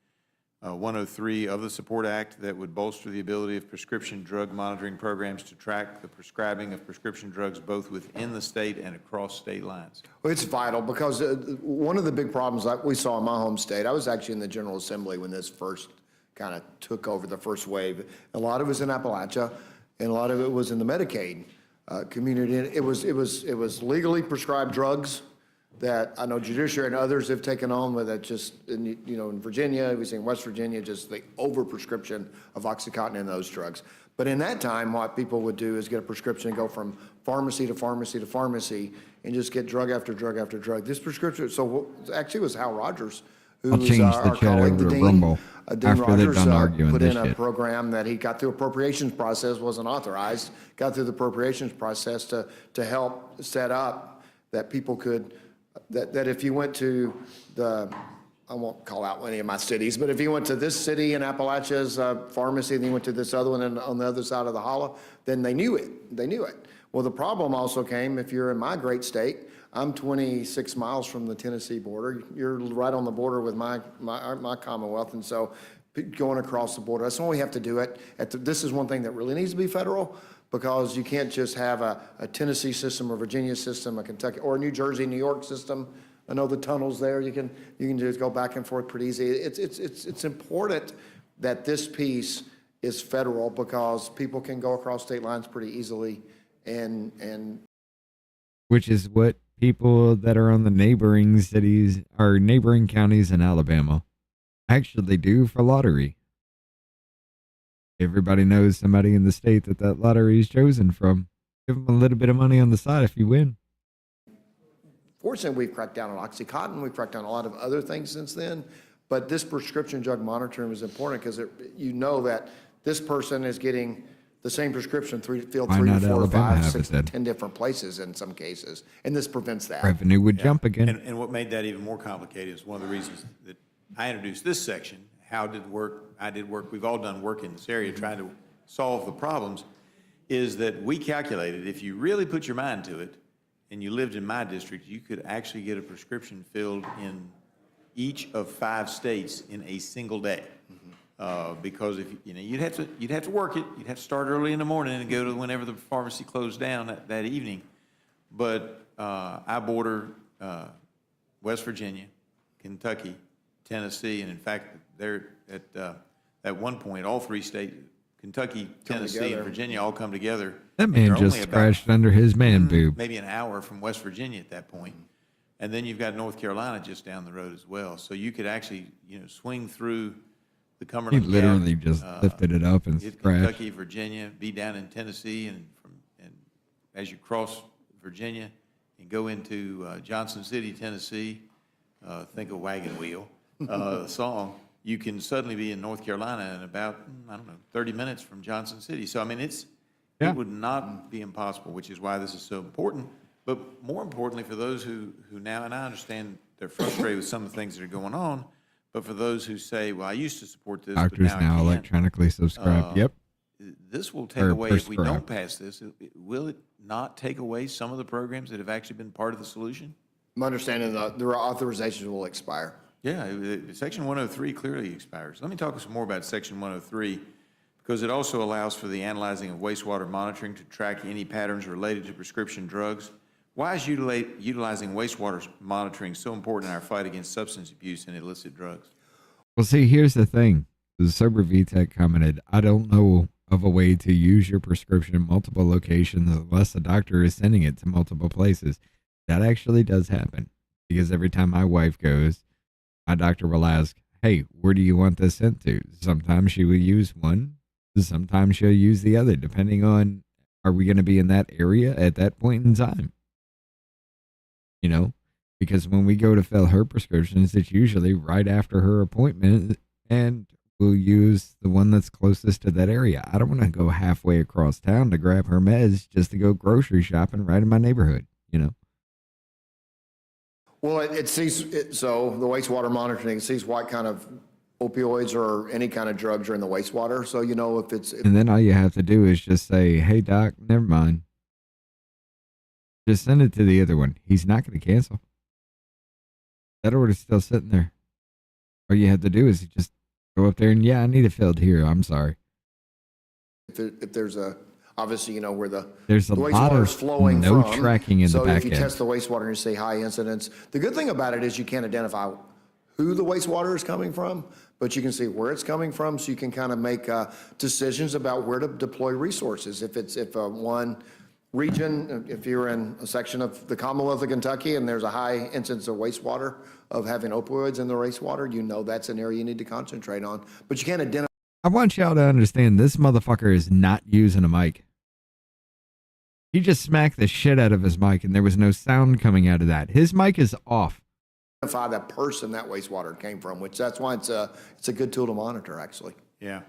103 of the Support Act that would bolster the ability of prescription drug monitoring programs to track the prescribing of prescription drugs both within the state and across state lines? Well, it's vital because one of the big problems that we saw in my home state, I was actually in the General Assembly when this first kind of took over, the first wave. A lot of it was in Appalachia, and a lot of it was in the Medicaid community. And it was legally prescribed drugs that I know judiciary and others have taken on with it. Just in Virginia, we see in West Virginia, just the overprescription of OxyContin and those drugs. But in that time, what people would do is get a prescription and go from pharmacy to pharmacy to pharmacy and just get drug after drug after drug. This prescription, so actually it was Hal Rogers, who I'll was change the our chat colleague, over the to Dean. Rumble Dean after they're Rogers done arguing put this in a shit. program that he got through appropriations process, wasn't authorized, got through the appropriations process to help set up that people could, that if you went to I won't call out any of my cities, but if you went to this city in Appalachia's pharmacy, and you went to this other one on the other side of the hollow, then they knew it. They knew it. Well, the problem also came if you're in my great state. I'm 26 miles from the Tennessee border. You're right on the border with my Commonwealth, and so going across the border, that's when we have to do it. This is one thing that really needs to be federal, because you can't just have a Tennessee system or Virginia system, a Kentucky or a New Jersey, New York system. I know the tunnels there. You can just go back and forth pretty easy. It's important that this piece is federal because people can go across state lines pretty easily, and Which is what people that are on the neighboring cities or neighboring counties in Alabama actually do for lottery. Everybody knows somebody in the state that lottery is chosen from. Give them a little bit of money on the side if you win. fortunately, we've cracked down on OxyContin. We've cracked down on a lot of other things since then. But this prescription drug monitoring is important because you know that this person is getting the same prescription filled Why 3 not to 4 Alabama 5, have 6, it then? 10 different places in some cases. And this prevents that. Revenue would jump again. And what made that even more complicated is one of the reasons that I introduced this section. How did work? I did work. We've all done work in this area trying to solve the problems. Is that we calculated if you really put your mind to it, and you lived in my district, you could actually get a prescription filled in each of 5 states in a single day. Because if you'd have to work it. You'd have to start early in the morning and go to whenever the pharmacy closed down that evening. But I border West Virginia, Kentucky, Tennessee, and in fact, they're at one point, all 3 states, Kentucky, Tennessee, together. and Virginia all come together. That and man they're just only about scratched under his man boob. maybe an hour from West Virginia at that point. And then you've got North Carolina just down the road as well. So you could actually, swing through the He Cumberland Gap, literally just lifted it up and hit scratched. Kentucky, Virginia, be down in Tennessee, and as you cross Virginia and go into Johnson City, Tennessee, think of Wagon Wheel song, you can suddenly be in North Carolina in about, 30 minutes from Johnson City. So, it would not be impossible, which is why this is so important. But more importantly, for those who now, and I understand they're frustrated with some of the things that are going on, but for those who say, well, I used to support this, Doctors but now I now can't. electronically subscribed. Yep. This will take Or away, if we don't prescribed. pass this, will it not take away some of the programs that have actually been part of the solution? I'm understanding the authorizations will expire. Yeah, Section 103 clearly expires. Let me talk some more about Section 103, because it also allows for the analyzing of wastewater monitoring to track any patterns related to prescription drugs. Why is utilizing wastewater monitoring so important in our fight against substance abuse and illicit drugs? Well, see, here's the thing. The Sober VTech commented, I don't know of a way to use your prescription in multiple locations unless the doctor is sending it to multiple places. That actually does happen, because every time my wife goes, my doctor will ask, hey, where do you want this sent to? Sometimes she will use one. Sometimes she'll use the other, depending on, are we going to be in that area at that point in time? You know, because when we go to fill her prescriptions, it's usually right after her appointment, and we'll use the one that's closest to that area. I don't want to go halfway across town to grab her meds just to go grocery shopping right in my neighborhood, you know? Well, it sees, so the wastewater monitoring sees what kind of opioids or any kind of drugs are in the wastewater. So, you know, if it's... And then all you have to do is just say, hey, doc, never mind. Just send it to the other one. He's not going to cancel. That order's still sitting there. All you have to do is just go up there and, yeah, I need it filled here. I'm sorry. If there's a... Obviously, you know, where there's a lot of flowing no from. tracking in the back end. So if you test the wastewater and you say high incidence, the good thing about it is you can't identify who the wastewater is coming from, but you can see where it's coming from, so you can kind of make decisions about where to deploy resources. If one region, if you're in a section of the Commonwealth of Kentucky and there's a high incidence of wastewater, of having opioids in the wastewater, you know that's an area you need to concentrate on, but you can't identify. I want y'all to understand this motherfucker is not using a mic. He just smacked the shit out of his mic and there was no sound coming out of that. His mic is off. Identify that person that wastewater came from, which that's why it's a good tool to monitor, actually. Yeah.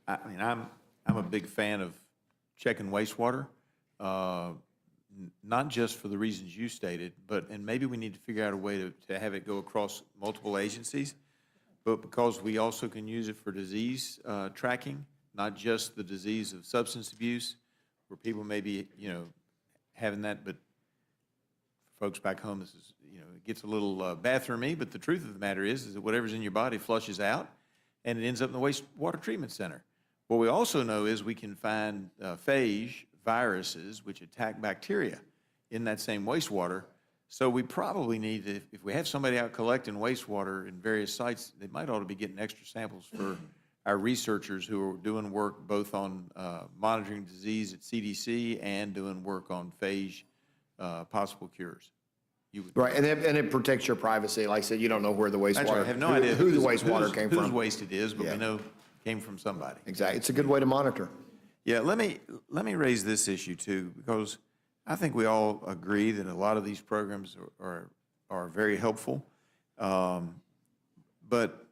I mean, I'm a big fan of checking wastewater, not just for the reasons you stated, and maybe we need to figure out a way to have it go across multiple agencies, but because we also can use it for disease tracking, not just the disease of substance abuse, where people may be, you know, having that, but folks back home, this is, you know, it gets a little bathroomy, but the truth of the matter is that whatever's in your body flushes out, and it ends up in the wastewater treatment center. What we also know is we can find phage viruses which attack bacteria in that same wastewater. So we probably need to, if we have somebody out collecting wastewater in various sites, they might ought to be getting extra samples for our researchers who are doing work both on monitoring disease at CDC and doing work on phage possible cures. Right, and it protects your privacy. Like I said, you don't know where the wastewater, That's right. I have no idea who the wastewater came from. Whose waste it is, but we know it came from somebody. Exactly. It's a good way to monitor. Yeah, let me raise this issue too, because I think we all agree that a lot of these programs are very helpful, but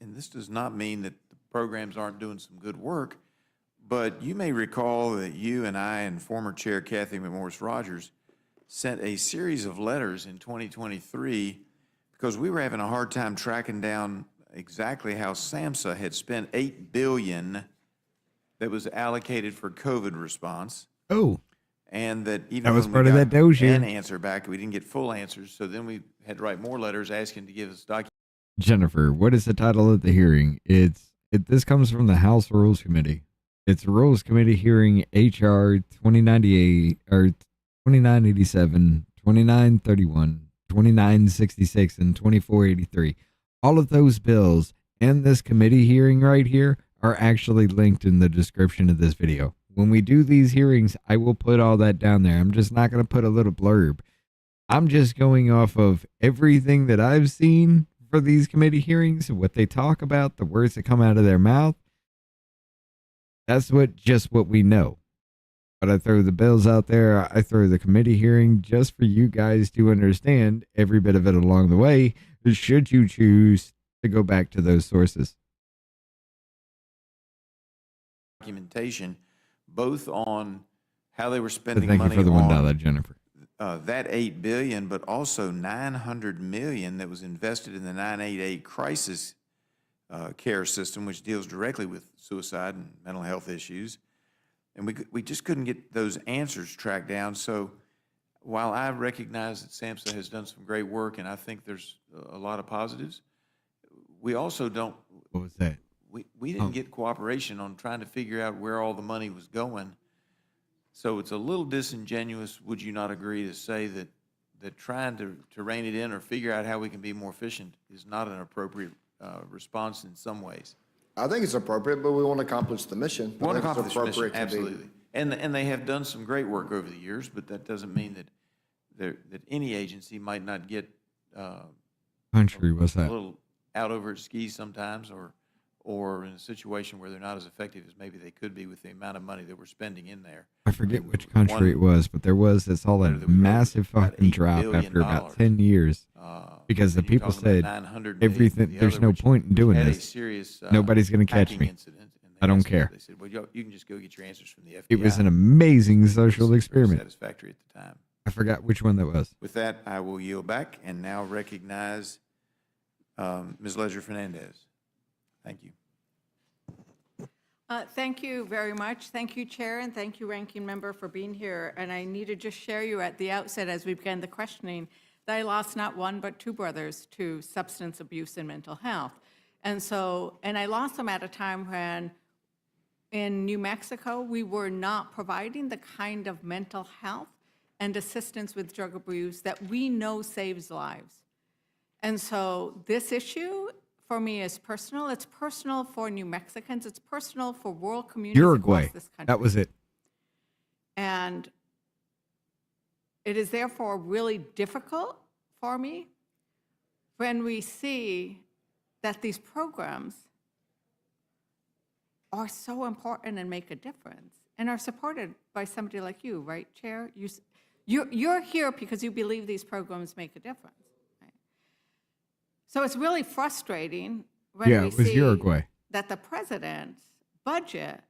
this does not mean that the programs aren't doing some good work. But you may recall that you and I and former Chair Kathy McMorris Rogers sent a series of letters in 2023 because we were having a hard time tracking down exactly how SAMHSA had spent $8 billion that was allocated for COVID response. Oh. And that even that was when part we of got that doge an year. answer back, we didn't get full answers. So then we had to write more letters asking to give us documents. Jennifer, what is the title of the hearing? This comes from the House Rules Committee. It's Rules Committee hearing HR 2098 or 2987, 2931, 2966, and 2483. All of those bills and this committee hearing right here are actually linked in the description of this video. When we do these hearings, I will put all that down there. I'm just not going to put a little blurb. I'm just going off of everything that I've seen for these committee hearings, what they talk about, the words that come out of their mouth. That's what we know. But I throw the bills out there. I throw the committee hearing just for you guys to understand every bit of it along the way, should you choose to go back to those sources. Documentation, both on how they were spending Thank money you for the on $1, Jennifer. that $8 billion, but also $900 million that was invested in the 988 crisis care system, which deals directly with suicide and mental health issues. And we just couldn't get those answers tracked down. So while I recognize that SAMHSA has done some great work, and I think there's a lot of positives, we also don't. What was that? We didn't get cooperation on trying to figure out where all the money was going. So it's a little disingenuous, would you not agree, to say that trying to rein it in or figure out how we can be more efficient is not an appropriate response in some ways? I think it's appropriate, but we want to accomplish the mission. We want I to think it's accomplish the mission, appropriate to be- absolutely. And they have done some great work over the years, but that doesn't mean that any agency might not get Country, what's a that? little out over its skis sometimes, or in a situation where they're not as effective as maybe they could be with the amount of money that we're spending in there. I forget which country it was, but there was this all that massive fucking drop billion after about 10 years. Because the and you're people talking about said, 900 everything, the there's other, no which point in doing had a this. serious, Nobody's going to catch hacking me. incident, and I don't asked- care. They said, well, you can just go get your answers from the FBI. It was an amazing social experiment. Satisfactory at the time. I forgot which one that was. With that, I will yield back and now recognize Ms. Ledger Fernandez. Thank you. Thank you very much. Thank you, Chair, and thank you, Ranking Member, for being here. And I need to just share you at the outset, as we began the questioning, that I lost not one but two brothers to substance abuse and mental health. And I lost them at a time when in New Mexico, we were not providing the kind of mental health and assistance with drug abuse that we know saves lives. And so this issue for me is personal. It's personal for New Mexicans. It's personal for rural communities Uruguay. across this country. That was it. And it is therefore really difficult for me when we see that these programs are so important and make a difference and are supported by somebody like you, right, Chair? You're here because you believe these programs make a difference. Right? So it's really frustrating when we it was see Uruguay. that the president's budget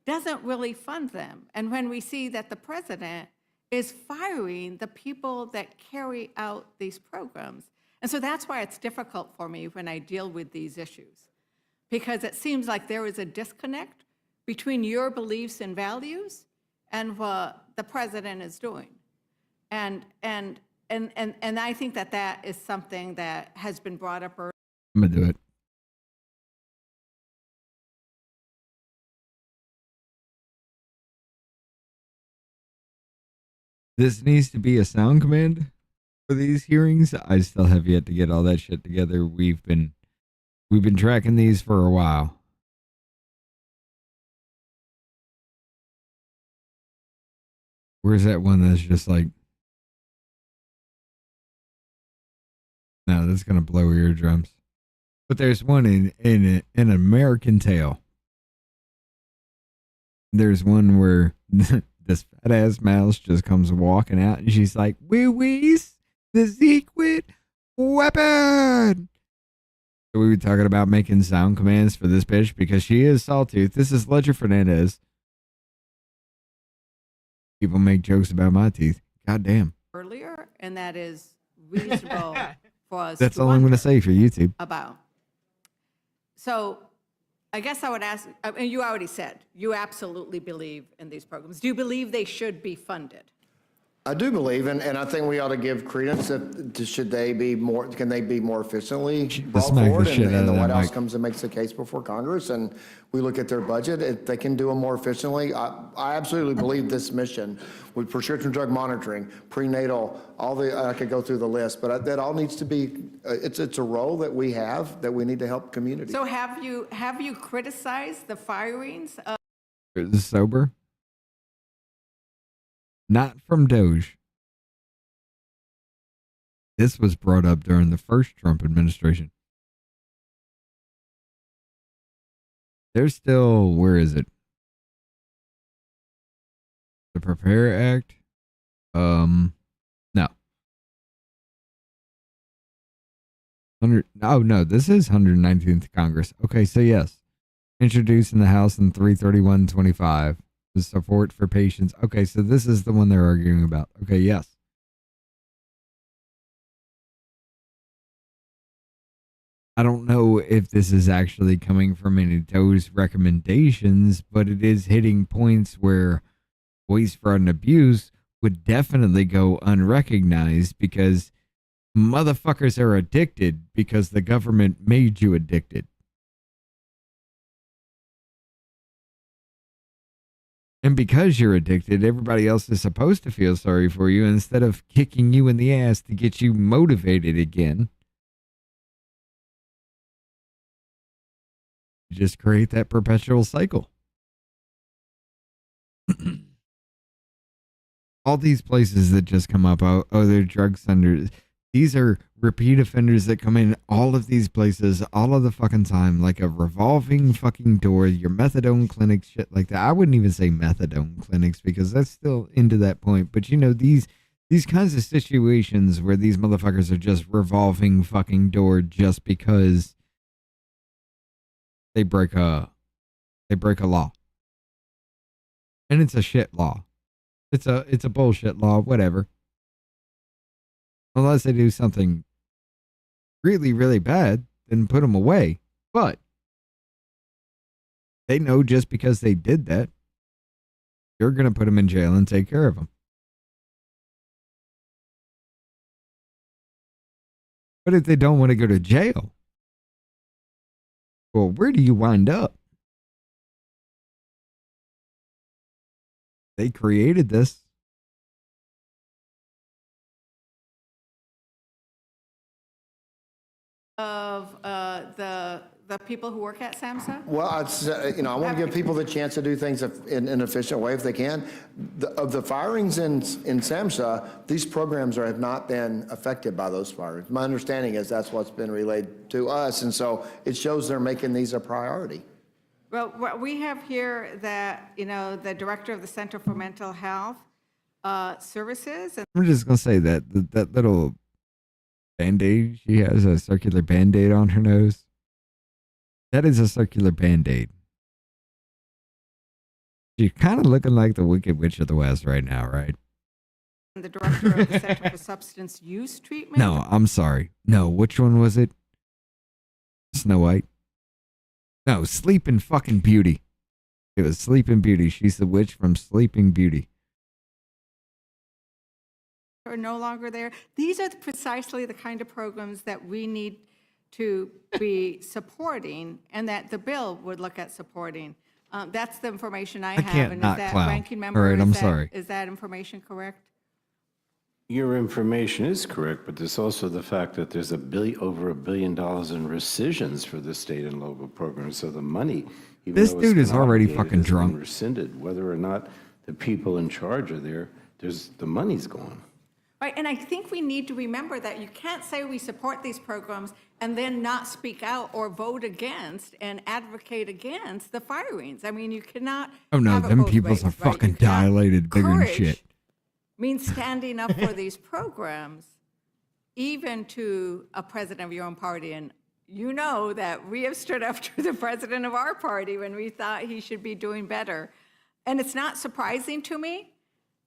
doesn't really fund them. And when we see that the president is firing the people that carry out these programs. And so that's why it's difficult for me when I deal with these issues, because it seems like there is a disconnect between your beliefs and values and what the president is doing. And I think that is something that has been brought up earlier. I'm going to do it. This needs to be a sound command for these hearings. I still have yet to get all that shit together. We've been tracking these for a while. Where's that one that's just like, no, that's gonna blow eardrums. But there's one in an American Tale. There's one where this fat ass mouse just comes walking out and she's like, "Wee-wee's the secret weapon." So we were talking about making sound commands for this bitch because she is Sawtooth. This is Ledger Fernandez. People make jokes about my teeth. God damn. Earlier, and that is reasonable for us. That's to all I'm going to wonder say for YouTube. about. So I guess I would ask, and you already said, you absolutely believe in these programs. Do you believe they should be funded? I do believe, and I think we ought to give credence to should they be more, can they be more efficiently brought smack the forward? shit out And of the that White House mic. comes and makes a case before Congress, and we look at their budget, if they can do them more efficiently. I absolutely believe this mission with prescription drug monitoring, prenatal, I could go through the list, but that all needs to be, it's a role that we have that we need to help communities. So have you criticized the firings of Is this sober? Not from Doge. This was brought up during the first Trump administration. There's still, where is it? The Prepare Act? No. 100, oh, no, this is 119th Congress. Okay, so yes. Introduced in the House in 331-25. The support for patients. Okay, so this is the one they're arguing about. Okay, yes. I don't know if this is actually coming from any of those recommendations, but it is hitting points where waste, fraud, and abuse would definitely go unrecognized because motherfuckers are addicted because the government made you addicted. And because you're addicted, everybody else is supposed to feel sorry for you instead of kicking you in the ass to get you motivated again. You just create that perpetual cycle. All these places that just come up, oh, they're drug centers. These are repeat offenders that come in all of these places all of the fucking time, like a revolving fucking door. Your methadone clinics, shit like that. I wouldn't even say methadone clinics because that's still into that point. But you know, these kinds of situations where these motherfuckers are just revolving fucking door just because they break a law. And it's a shit law. It's a bullshit law, whatever. Unless they do something really, really bad, then put them away. But they know just because they did that, you're going to put them in jail and take care of them. But if they don't want to go to jail, well, where do you wind up? They created this. Of the people who work at SAMHSA? Well, it's, I want to give people the chance to do things in an efficient way if they can. Of the firings in SAMHSA, these programs have not been affected by those firings. My understanding is that's what's been relayed to us, and so it shows they're making these a priority. Well, what we have here that, the director of the Center for Mental Health Services. And I'm just going to say that that little Band-Aid, she has a circular Band-Aid on her nose. That is a circular Band-Aid. She's kind of looking like the Wicked Witch of the West right now, right? the director of the Center for Substance Use Treatment. No, I'm sorry. No, which one was it? Snow White? No, Sleeping fucking Beauty. It was Sleeping Beauty. She's the witch from Sleeping Beauty. Are no longer there. These are precisely the kind of programs that we need to be supporting and that the bill would look at supporting. That's the information I have. Can't and not is that clown. ranking member? All right, I'm is that, sorry. Is that information correct? Your information is correct, but there's also the fact that there's over $1 billion in rescissions for the state and local programs. So the money, even This though it's dude is been already obligated, fucking has been drunk. rescinded, whether or not the people in charge are there. The money's gone. Right, and I think we need to remember that you can't say we support these programs and then not speak out or vote against and advocate against the firings. I mean, you cannot. Oh no, have it them both peoples ways, are right? fucking You cannot- dilated bigger than Courage shit. means standing up for these programs, even to a president of your own party. And you know that we have stood up to the president of our party when we thought he should be doing better. And it's not surprising to me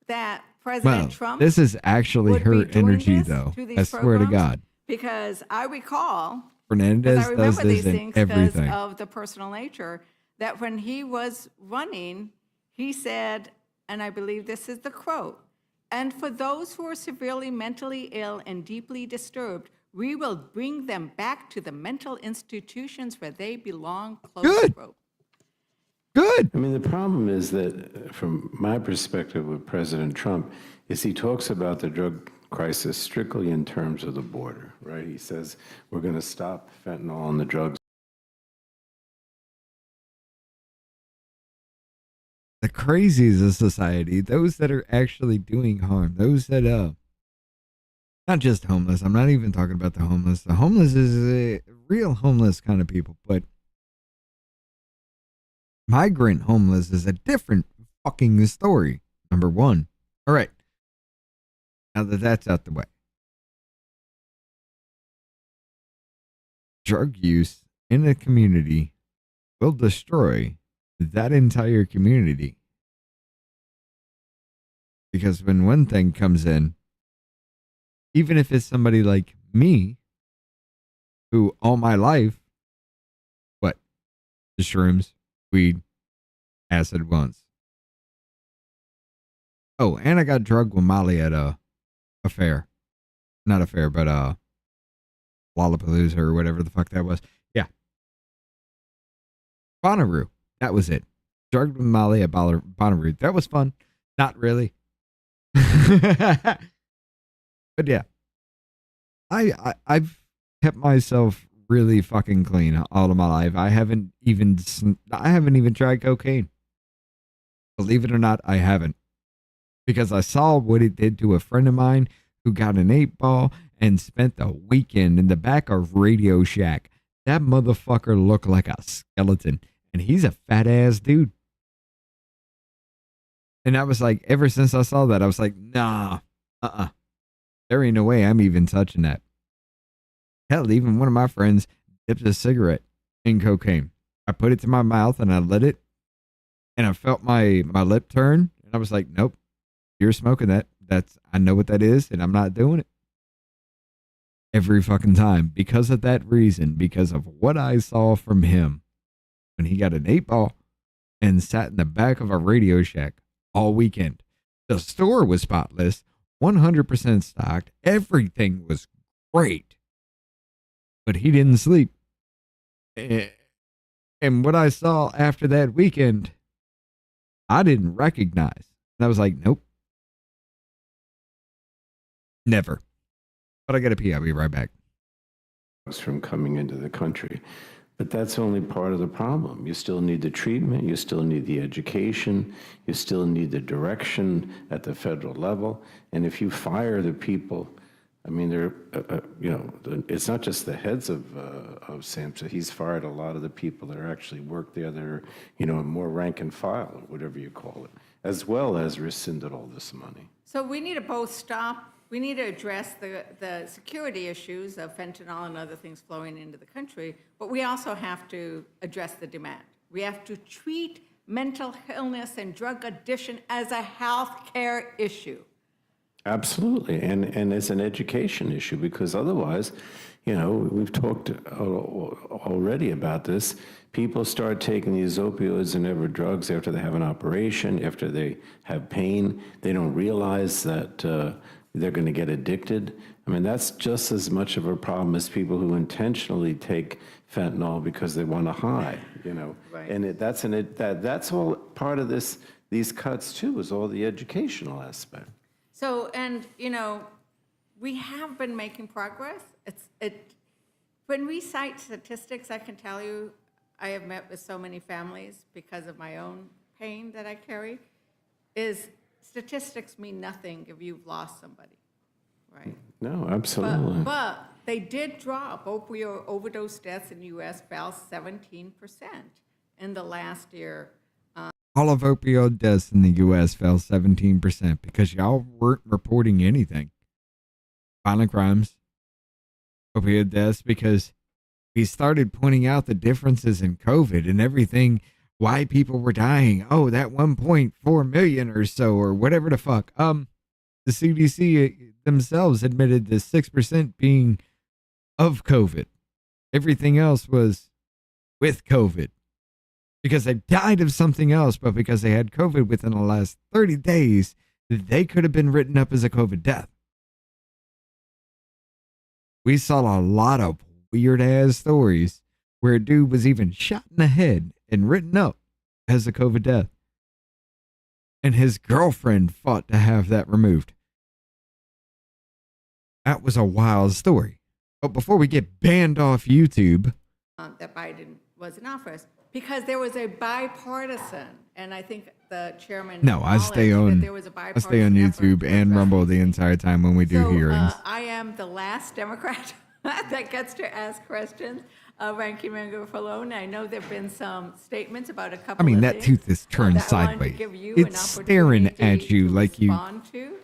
that President Well, Trump this is actually would be her doing energy, this though. to these I swear to programs, God. Because I recall, Fernandez because I remember does this these in things because everything. of the personal nature, that when he was running, he said, and I believe this is the quote, "And for those who are severely mentally ill and deeply disturbed, we will bring them back to the mental institutions where they belong." Close quote. Good. I mean, the problem is that, from my perspective with President Trump, is he talks about the drug crisis strictly in terms of the border, right? He says, we're going to stop fentanyl and the drugs. The crazies of society, those that are actually doing harm, those that, not just homeless. I'm not even talking about the homeless. The homeless is a real homeless kind of people, but migrant homeless is a different fucking story. Number one. All right. Now that that's out the way. Drug use in a community will destroy that entire community. Because when one thing comes in, even if it's somebody like me, who all my life, what? The shrooms, weed, acid once. Oh, and I got drugged with Molly at a fair. Not a fair, but Lollapalooza or whatever the fuck that was. Yeah. Bonnaroo. That was it. Drugged with Molly at Bonnaroo. That was fun. Not really. But yeah. I've kept myself really fucking clean all of my life. I haven't even tried cocaine. Believe it or not, I haven't. Because I saw what it did to a friend of mine who got an 8-ball and spent the weekend in the back of Radio Shack. That motherfucker looked like a skeleton, and he's a fat ass dude. And I was like, ever since I saw that, I was like, nah, there ain't no way I'm even touching that. Hell, even one of my friends dipped a cigarette in cocaine. I put it to my mouth and I lit it, and I felt my lip turn, and I was like, nope, you're smoking that. I know what that is, and I'm not doing it. Every fucking time. Because of that reason, because of what I saw from him when he got an 8-ball and sat in the back of a Radio Shack all weekend. The store was spotless, 100% stocked. Everything was great. But he didn't sleep. And what I saw after that weekend, I didn't recognize. And I was like, nope. Never. But I got to pee. I'll be right back. From coming into the country. But that's only part of the problem. You still need the treatment, you still need the education, you still need the direction at the federal level. And if you fire the people, I mean, they're, it's not just the heads of SAMHSA. He's fired a lot of the people that are actually work there that are, more rank and file, or whatever you call it, as well as rescinded all this money. So we need to both stop. We need to address the security issues of fentanyl and other things flowing into the country, but we also have to address the demand. We have to treat mental illness and drug addiction as a health care issue. Absolutely, and it's an education issue, because otherwise, we've talked already about this. People start taking these opioids and other drugs after they have an operation, after they have pain. They don't realize that they're going to get addicted. I mean, that's just as much of a problem as people who intentionally take fentanyl because they want to high, Right. And that's all part of these cuts too, is all the educational aspect. So, and, we have been making progress. When we cite statistics, I can tell you, I have met with so many families because of my own pain that I carry, is statistics mean nothing if you've lost somebody, right? No, absolutely. But they did drop. Opioid overdose deaths in the U.S. fell 17% in the last year. All of opioid deaths in the U.S. fell 17% because y'all weren't reporting anything. Violent crimes, opioid deaths, because we started pointing out the differences in COVID and everything, why people were dying. Oh, that 1.4 million or so, or whatever the fuck. The CDC themselves admitted the 6% being of COVID. Everything else was with COVID. Because they died of something else, but because they had COVID within the last 30 days, they could have been written up as a COVID death. We saw a lot of weird ass stories where a dude was even shot in the head and written up as a COVID death. And his girlfriend fought to have that removed. That was a wild story. But before we get banned off YouTube, that Biden was in office, because there was a bipartisan, and I think the chairman. No, I stay on YouTube and Rumble the entire time when we do hearings. I am the last Democrat that gets to ask questions. Ranking Member Falone, I know there have been some statements about a couple. I mean, of that things, tooth is turned that I wanted to sideways. give you It's an staring opportunity at you to like you. respond to,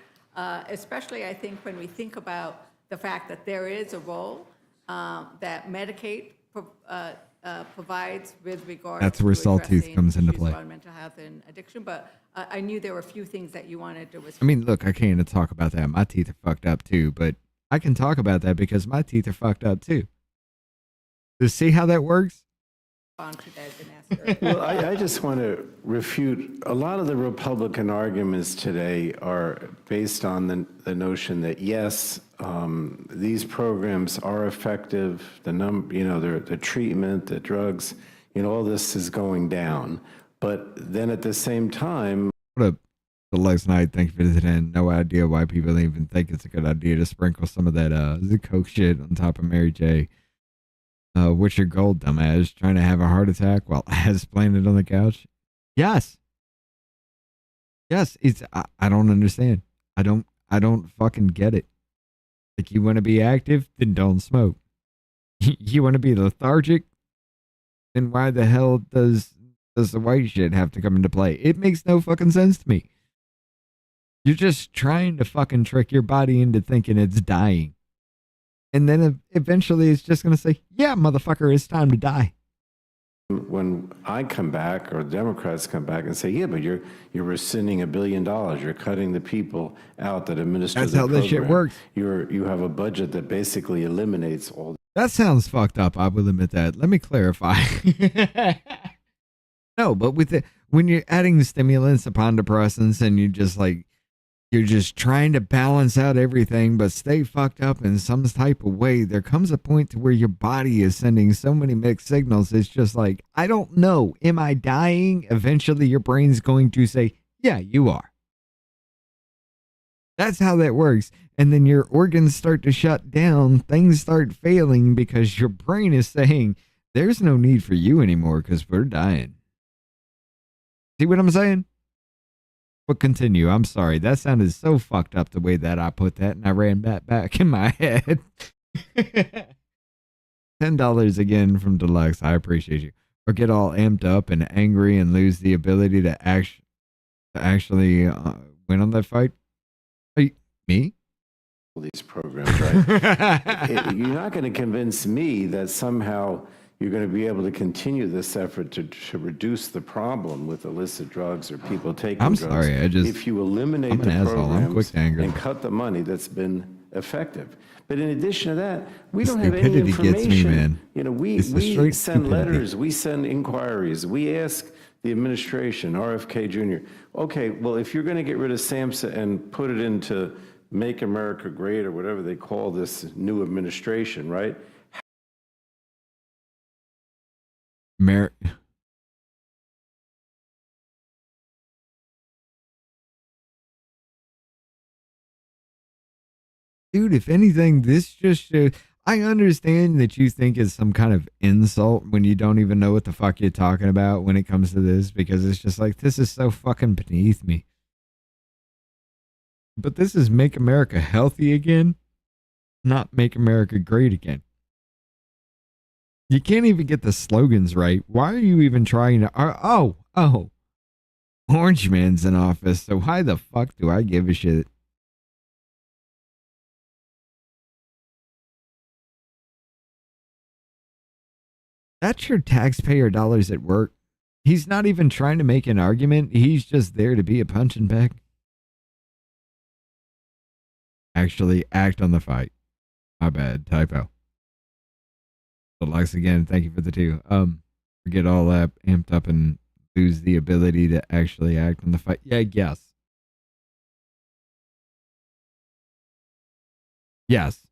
especially I think when we think about the fact that there is a role that Medicaid provides with regard That's where to Sawtooth addressing comes into issues play. around mental health and addiction, but I knew there were a few things that you wanted to respond. I mean, look, I can't talk about that. My teeth are fucked up too, but I can talk about that because my teeth are fucked up too. To see how that works, On to that and ask her. Well, I just want to refute a lot of the Republican arguments today are based on the notion that yes, these programs are effective. The treatment, the drugs, all this is going down. But then at the same time, What up, Deluxe Night? Thank you for visiting. No idea why people even think it's a good idea to sprinkle some of that the Coke shit on top of Mary J. What's your goal, dumbass? Trying to have a heart attack while ass planted on the couch? Yes. Yes, I don't understand. I don't fucking get it. Like, you want to be active, then don't smoke. You want to be lethargic, then why the hell does the white shit have to come into play? It makes no fucking sense to me. You're just trying to fucking trick your body into thinking it's dying. And then eventually it's just going to say, yeah, motherfucker, it's time to die. when I come back or Democrats come back and say, yeah, but you're rescinding $1 billion, you're cutting the people out that administer That's the how this shit program. works. You have a budget that basically eliminates all. That sounds fucked up. I will admit that. Let me clarify. No, but when you're adding stimulants upon depressants and you're just trying to balance out everything, but stay fucked up in some type of way, there comes a point to where your body is sending so many mixed signals. It's just like, I don't know. Am I dying? Eventually your brain's going to say, yeah, you are. That's how that works. And then your organs start to shut down. Things start failing because your brain is saying, there's no need for you anymore because we're dying. See what I'm saying? But continue. I'm sorry. That sounded so fucked up the way that I put that, and I ran that back in my head. $10 again from Deluxe. I appreciate you. Or get all amped up and angry and lose the ability to actually win on that fight. Me? These programs, right? You're not going to convince me that somehow you're going to be able to continue this effort to reduce the problem with illicit drugs or people taking drugs. I'm sorry, if you eliminate I'm an the asshole. I'm quick programs to anger. and cut the money that's been effective. But in addition to that, we don't have any Stupidity information. gets me, man. We It's the straight send stupidity. letters, we send inquiries, we ask the administration, RFK Jr., okay, well, if you're going to get rid of SAMHSA and put it into Make America Great or whatever they call this new administration, right? Dude, if anything, this just shows. I understand that you think it's some kind of insult when you don't even know what the fuck you're talking about when it comes to this, because it's just like, this is so fucking beneath me. But this is Make America Healthy Again, not Make America Great Again. You can't even get the slogans right. Why are you even trying to? Orange Man's in office, so why the fuck do I give a shit? That's your taxpayer dollars at work. He's not even trying to make an argument. He's just there to be a punching bag. Actually, act on the fight. My bad, typo. Deluxe again, thank you for the 2. Get all that amped up and lose the ability to actually act on the fight. Yeah, yes. Yes.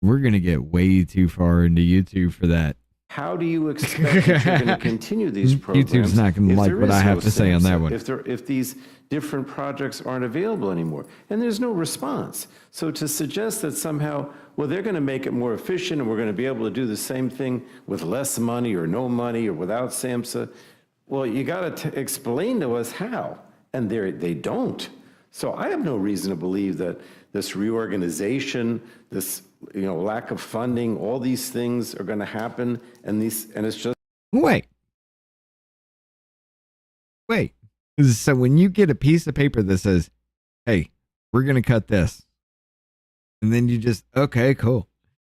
We're going to get way too far into YouTube for that. How do you expect that you're going to continue these programs? YouTube's not going to if like there what is I have no to say on that SAMHSA, one. If these different projects aren't available anymore, and there's no response. So to suggest that somehow, well, they're going to make it more efficient and we're going to be able to do the same thing with less money or no money or without SAMHSA, well, you got to explain to us how, and they don't. So I have no reason to believe that this reorganization, this lack of funding, all these things are going to happen, and it's just Wait. So when you get a piece of paper that says, hey, we're going to cut this, and then you just, okay, cool.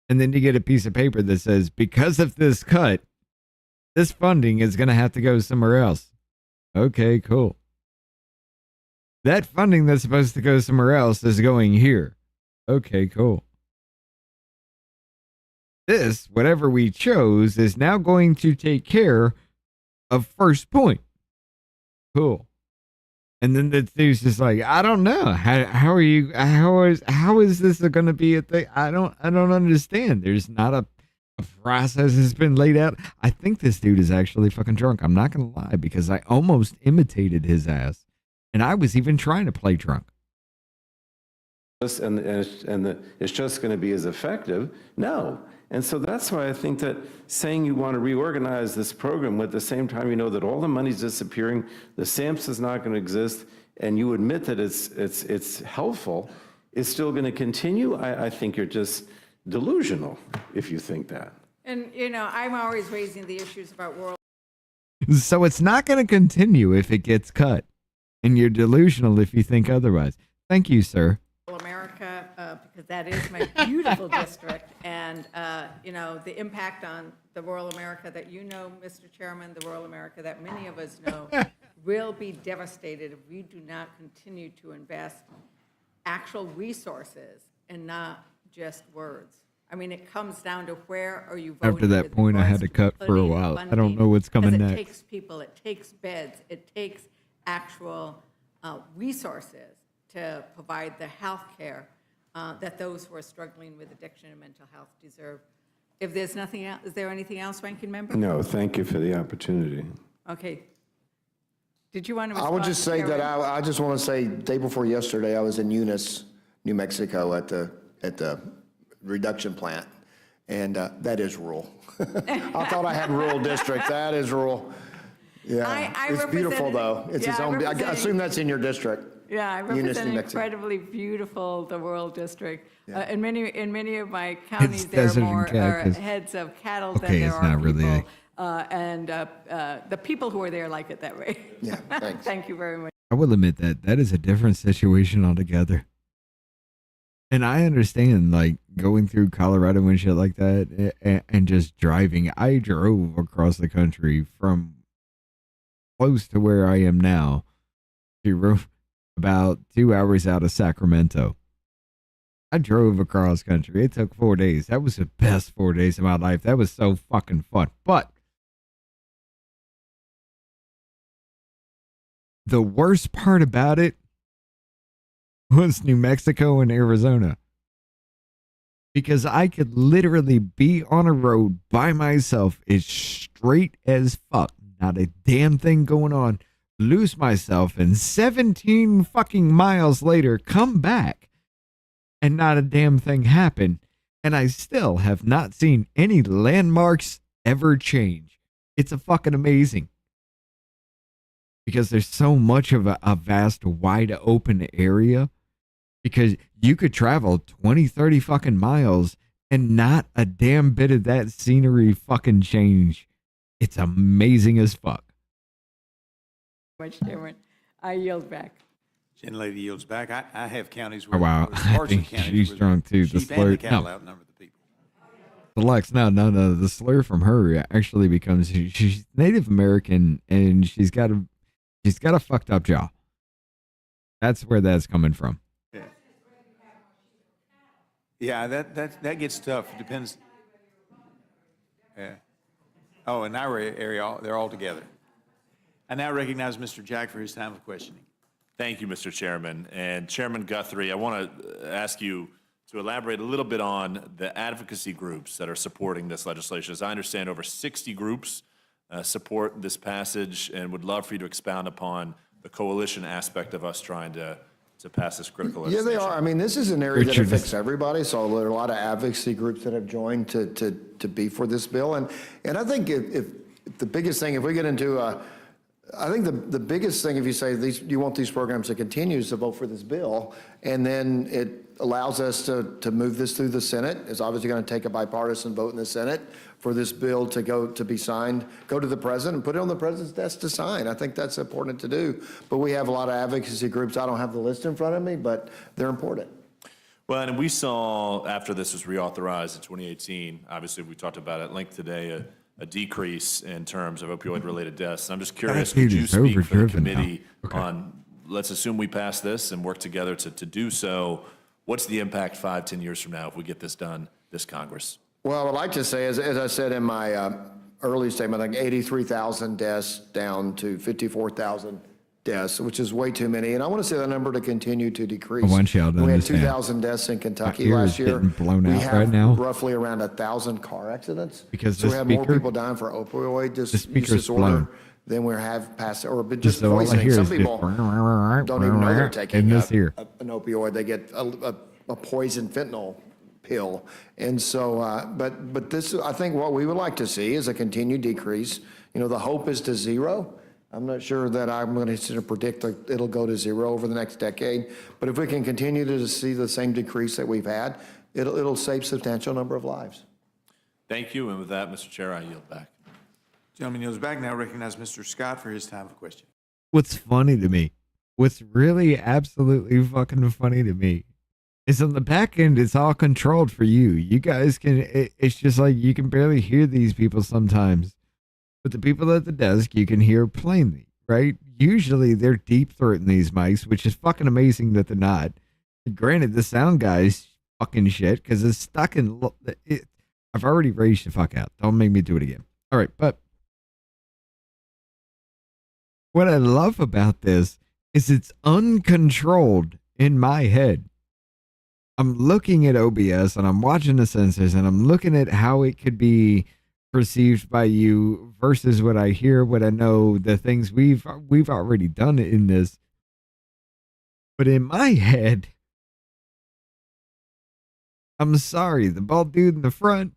And then you get a piece of paper that says, because of this cut, this funding is going to have to go somewhere else. Okay, cool. That funding that's supposed to go somewhere else is going here. Okay, cool. This, whatever we chose, is now going to take care of First Point. Cool. And then the dude's just like, I don't know. How is this going to be a thing? I don't understand. There's not a process has been laid out. I think this dude is actually fucking drunk. I'm not going to lie, because I almost imitated his ass. And I was even trying to play drunk. And it's just going to be as effective? No. And so that's why I think that saying you want to reorganize this program at the same time you know that all the money's disappearing, the SAMPS is not going to exist, and you admit that it's helpful, is still going to continue, I think you're just delusional if you think that. And, I'm always raising the issues about world. So it's not going to continue if it gets cut. And you're delusional if you think otherwise. Thank you, sir. America, because that is my beautiful district, and the impact on the rural America that Mr. Chairman, the rural America that many of us know, will be devastated if we do not continue to invest actual resources and not just words. I mean, it comes down to where are you voting? After that point, I had to cut for a while. I don't know what's coming next. It takes people, it takes beds, it takes actual resources to provide the health care that those who are struggling with addiction and mental health deserve. If there's nothing else, is there anything else, Ranking Member? No, thank you for the opportunity. Okay. Did you want to I would just say that I just want to say, day before yesterday, I was in Eunice, New Mexico at the reduction plant, and that is rural. I thought I had rural district. That is rural. Yeah, it's beautiful though. It's its own. I assume that's in your district. Yeah, I represent incredibly beautiful, the rural district. Yeah. In many of my counties, It's there are desert and more cactus. heads of cattle Okay, than there it's are not people. really And the people who are there like it that way. Yeah, thanks. Thank you very much. I will admit that is a different situation altogether. And I understand, like, going through Colorado and shit like that and just driving. I drove across the country from close to where I am now to about 2 hours out of Sacramento. I drove across country. It took 4 days. That was the best 4 days of my life. That was so fucking fun. But the worst part about it was New Mexico and Arizona. Because I could literally be on a road by myself. It's straight as fuck. Not a damn thing going on. Lose myself, and 17 fucking miles later, come back, and not a damn thing happen. And I still have not seen any landmarks ever change. It's a fucking amazing. Because there's so much of a vast, wide open area. Because you could travel 20, 30 fucking miles and not a damn bit of that scenery fucking change. It's amazing as fuck. Much different. I yield back. Gentlelady yields back. I have counties Oh, where wow. there's I parts of think counties she's where drunk too. The sheep and the slur. cattle No. outnumber the people. Lex, no. The slur from her actually becomes she's Native American and she's got a fucked up jaw. That's where that's coming from. Yeah. Yeah, that gets tough. It depends. Yeah. Oh, in our area, they're all together. I now recognize Mr. Jack for his time of questioning. Thank you, Mr. Chairman. And Chairman Guthrie, I want to ask you to elaborate a little bit on the advocacy groups that are supporting this legislation. As I understand, over 60 groups support this passage, and would love for you to expound upon the coalition aspect of us trying to pass this critical Yeah, legislation. they are. I mean, this is an area that Richard. affects everybody, so there are a lot of advocacy groups that have joined to be for this bill. And I think if the biggest thing, if we get into I think the biggest thing, if you say you want these programs to continue, is to vote for this bill, and then it allows us to move this through the Senate. It's obviously going to take a bipartisan vote in the Senate for this bill to be signed, go to the president, and put it on the president's desk to sign. I think that's important to do. But we have a lot of advocacy groups. I don't have the list in front of me, but they're important. Well, and we saw after this was reauthorized in 2018, obviously we talked about at length today, a decrease in terms of opioid-related deaths. I'm just curious, That dude could you is speak for the overdriven now. committee Okay. on let's assume we pass this and work together to do so. What's the impact 5-10 years from now if we get this done this Congress? Well, I would like to say, as I said in my early statement, like 83,000 deaths down to 54,000 deaths, which is way too many. And I want to see that number to continue to decrease. I want y'all to We had understand. 2,000 deaths in Kentucky My ear last is year. getting blown We out have right now. roughly around 1,000 car accidents. Because so the we have more speaker- people dying for opioid use speaker's disorder blown. than we have past, or just So all I poisoning. hear Some is just people don't even know they're taking in this ear. an opioid. They get a poison fentanyl pill. And so, but this, I think what we would like to see is a continued decrease. You know, the hope is to zero. I'm not sure that I'm going to predict that it'll go to zero over the next decade. But if we can continue to see the same decrease that we've had, it'll save substantial number of lives. Thank you. And with that, Mr. Chair, I yield back. Gentleman yields back. Now recognize Mr. Scott for his time of question. What's funny to me, what's really absolutely fucking funny to me, is on the back end, it's all controlled for you. You guys can, it's just like you can barely hear these people sometimes. But the people at the desk, you can hear plainly, right? Usually they're deep throating these mics, which is fucking amazing that they're not. Granted, the sound guy's fucking shit because it's stuck in, I've already raged the fuck out. Don't make me do it again. All right, but what I love about this is it's uncontrolled in my head. I'm looking at OBS and I'm watching the sensors and I'm looking at how it could be perceived by you versus what I hear, what I know, the things we've already done in this. But in my head, I'm sorry, the bald dude in the front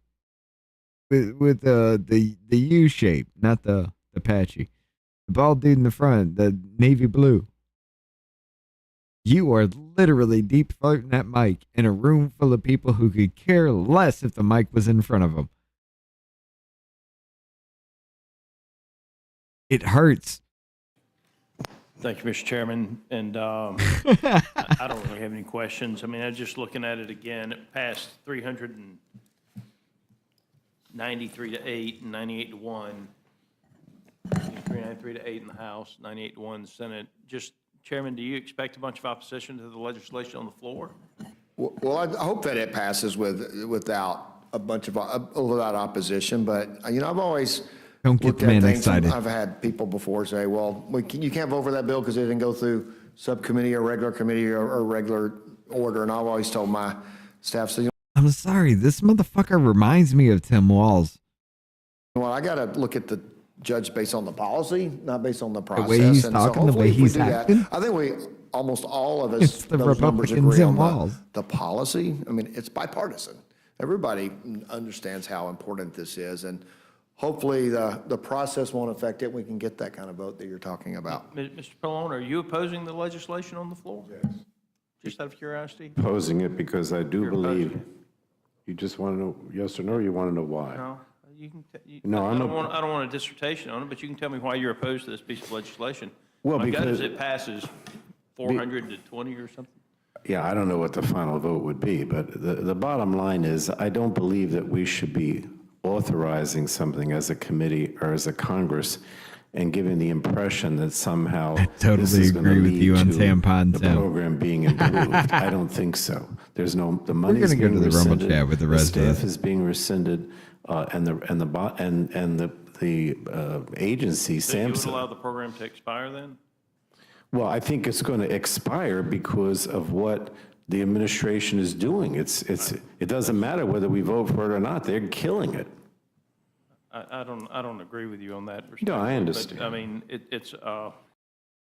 with the U shape, not the patchy. The bald dude in the front, the navy blue. You are literally deep throating that mic in a room full of people who could care less if the mic was in front of them. It hurts. Thank you, Mr. Chairman. And I don't really have any questions. I mean, I'm just looking at it again. It passed 393 to 8 and 98 to 1. 393 to 8 in the House, 98 to 1 in the Senate. Just, Chairman, do you expect a bunch of opposition to the legislation on the floor? Well, I hope that it passes without a bunch of without opposition. But you know, I've always don't get looked the at man things. excited. I've had people before say, "Well, you can't vote for that bill because it didn't go through subcommittee or regular committee or regular order." And I've always told my staff, "So, I'm sorry, this motherfucker reminds me of Tim Walz. Well, I got to look at the judge based on the policy, not based on the process." The way he's and talking, so the way hopefully if we he's do that, acting. I think almost all of us, It's the those numbers Republicans agree in on Walz. the policy. I mean, it's bipartisan. Everybody understands how important this is, and hopefully the process won't affect it. We can get that kind of vote that you're talking about. Mr. Pallone, are you opposing the legislation on the floor? Yes. Just out of curiosity? Opposing it because I do You're believe, opposing you just want to know yes or no, or you want to know why? No, you can. No, I I'm don't want a dissertation on it, but you can tell me why you're opposed to this piece of legislation. Well, My gut is because- it passes 400 to 20 or something. Yeah, I don't know what the final vote would be, but the bottom line is I don't believe that we should be authorizing something as a committee or as a Congress and giving the impression that somehow I totally this is gonna agree with lead you on to tampon the Tim. program being improved. I don't think so. There's no, the money's gonna go being to the Rumble rescinded, chat with the rest of staff us. is being rescinded, and the agency, So you would SAMHSA. allow the program to expire then? Well, I think it's going to expire because of what the administration is doing. It doesn't matter whether we vote for it or not. They're killing it. I don't agree with you on that. No, I respectfully, understand. But, I mean,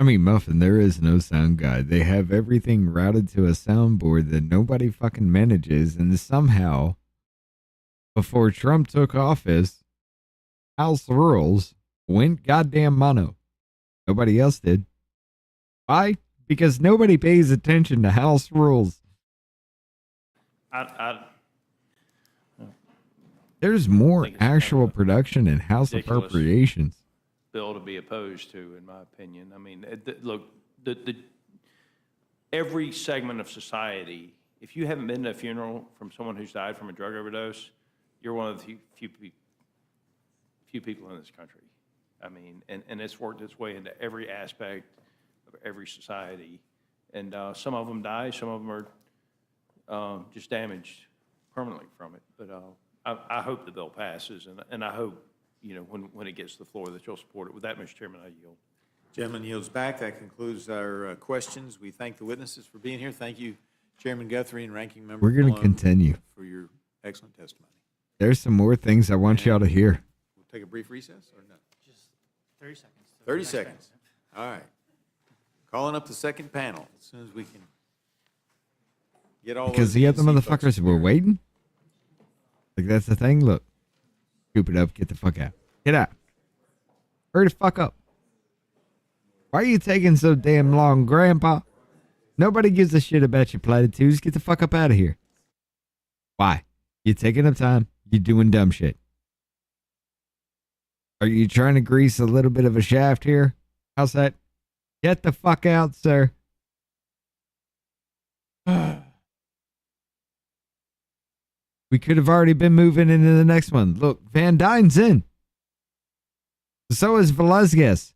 I mean, Muffin, there is no sound guy. They have everything routed to a soundboard that nobody fucking manages, and somehow, before Trump took office, House rules went goddamn mono. Nobody else did. Why? Because nobody pays attention to House rules. There's more actual production in House ridiculous appropriations. bill to be opposed to, in my opinion. I mean, look, every segment of society, if you haven't been to a funeral from someone who's died from a drug overdose, you're one of the few people in this country. I mean, and it's worked its way into every aspect every society. And some of them die, some of them are just damaged permanently from it. But I hope the bill passes, and I hope, when it gets to the floor that you'll support it. With that, Mr. Chairman, I yield. Gentleman yields back. That concludes our questions. We thank the witnesses for being here. Thank you, Chairman Guthrie and Ranking Member We're going to Malone, continue. for your excellent testimony. There's some more things I want y'all to hear. We'll take a brief recess or no? Just 30 seconds. 30 seconds. All right. Calling up the second panel as soon as we can get all Because those the other DNC folks motherfuckers were waiting. Like, that's the thing. Look, scoop it up. Get the fuck out. Get out. Hurry the fuck up. Why are you taking so damn long, Grandpa? Nobody gives a shit about your platitudes. Get the fuck up out of here. Why? You're taking up time. You're doing dumb shit. Are you trying to grease a little bit of a shaft here? How's that? Get the fuck out, sir. We could have already been moving into the next one. Look, Van Dyne's in. So is Velasquez.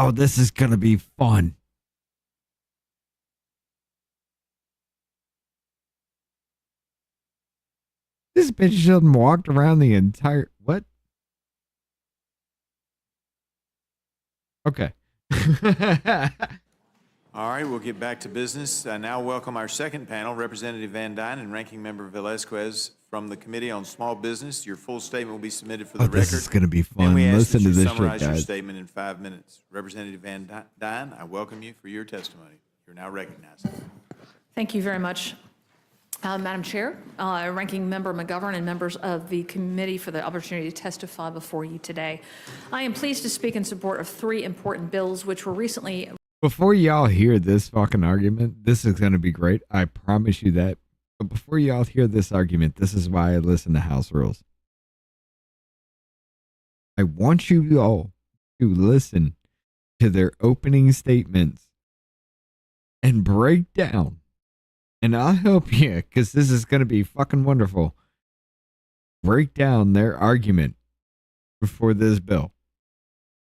Oh, this is going to be fun. This bitch done walked around the entire... What? Okay. All right, we'll get back to business. I now welcome our second panel, Representative Van Dyne and Ranking Member Velasquez from the Committee on Small Business. Your full statement will be submitted for the record. This is going to be fun. And we ask Listen that to you this shit, summarize your guys. statement in 5 minutes. Representative Van Dyne, I welcome you for your testimony. You're now recognized. Thank you very much, Madam Chair, Ranking Member McGovern, and members of the committee for the opportunity to testify before you today. I am pleased to speak in support of 3 important bills which were recently... Before y'all hear this fucking argument, this is going to be great. I promise you that. But before y'all hear this argument, this is why I listen to House Rules. I want you all to listen to their opening statements and break down. And I'll help you, because this is going to be fucking wonderful. Break down their argument before this bill.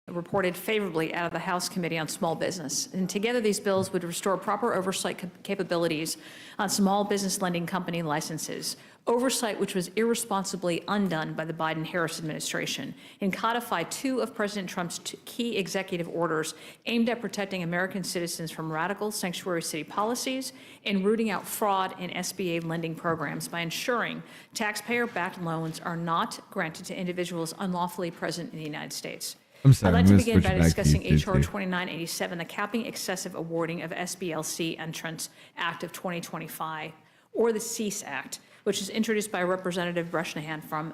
Reported favorably out of the House Committee on Small Business. And together these bills would restore proper oversight capabilities on small business lending company licenses, oversight which was irresponsibly undone by the Biden-Harris administration, and codify 2 of President Trump's key executive orders aimed at protecting American citizens from radical sanctuary city policies and rooting out fraud in SBA lending programs by ensuring taxpayer-backed loans are not granted to individuals unlawfully present in the United States. I'm sorry, I'd like I'm to gonna begin switch by back to discussing you, H.R. too. 2987, the Capping Excessive Awarding of SBLC Entrance Act of 2025, or the CEASE Act, which is introduced by Representative Bresnahan from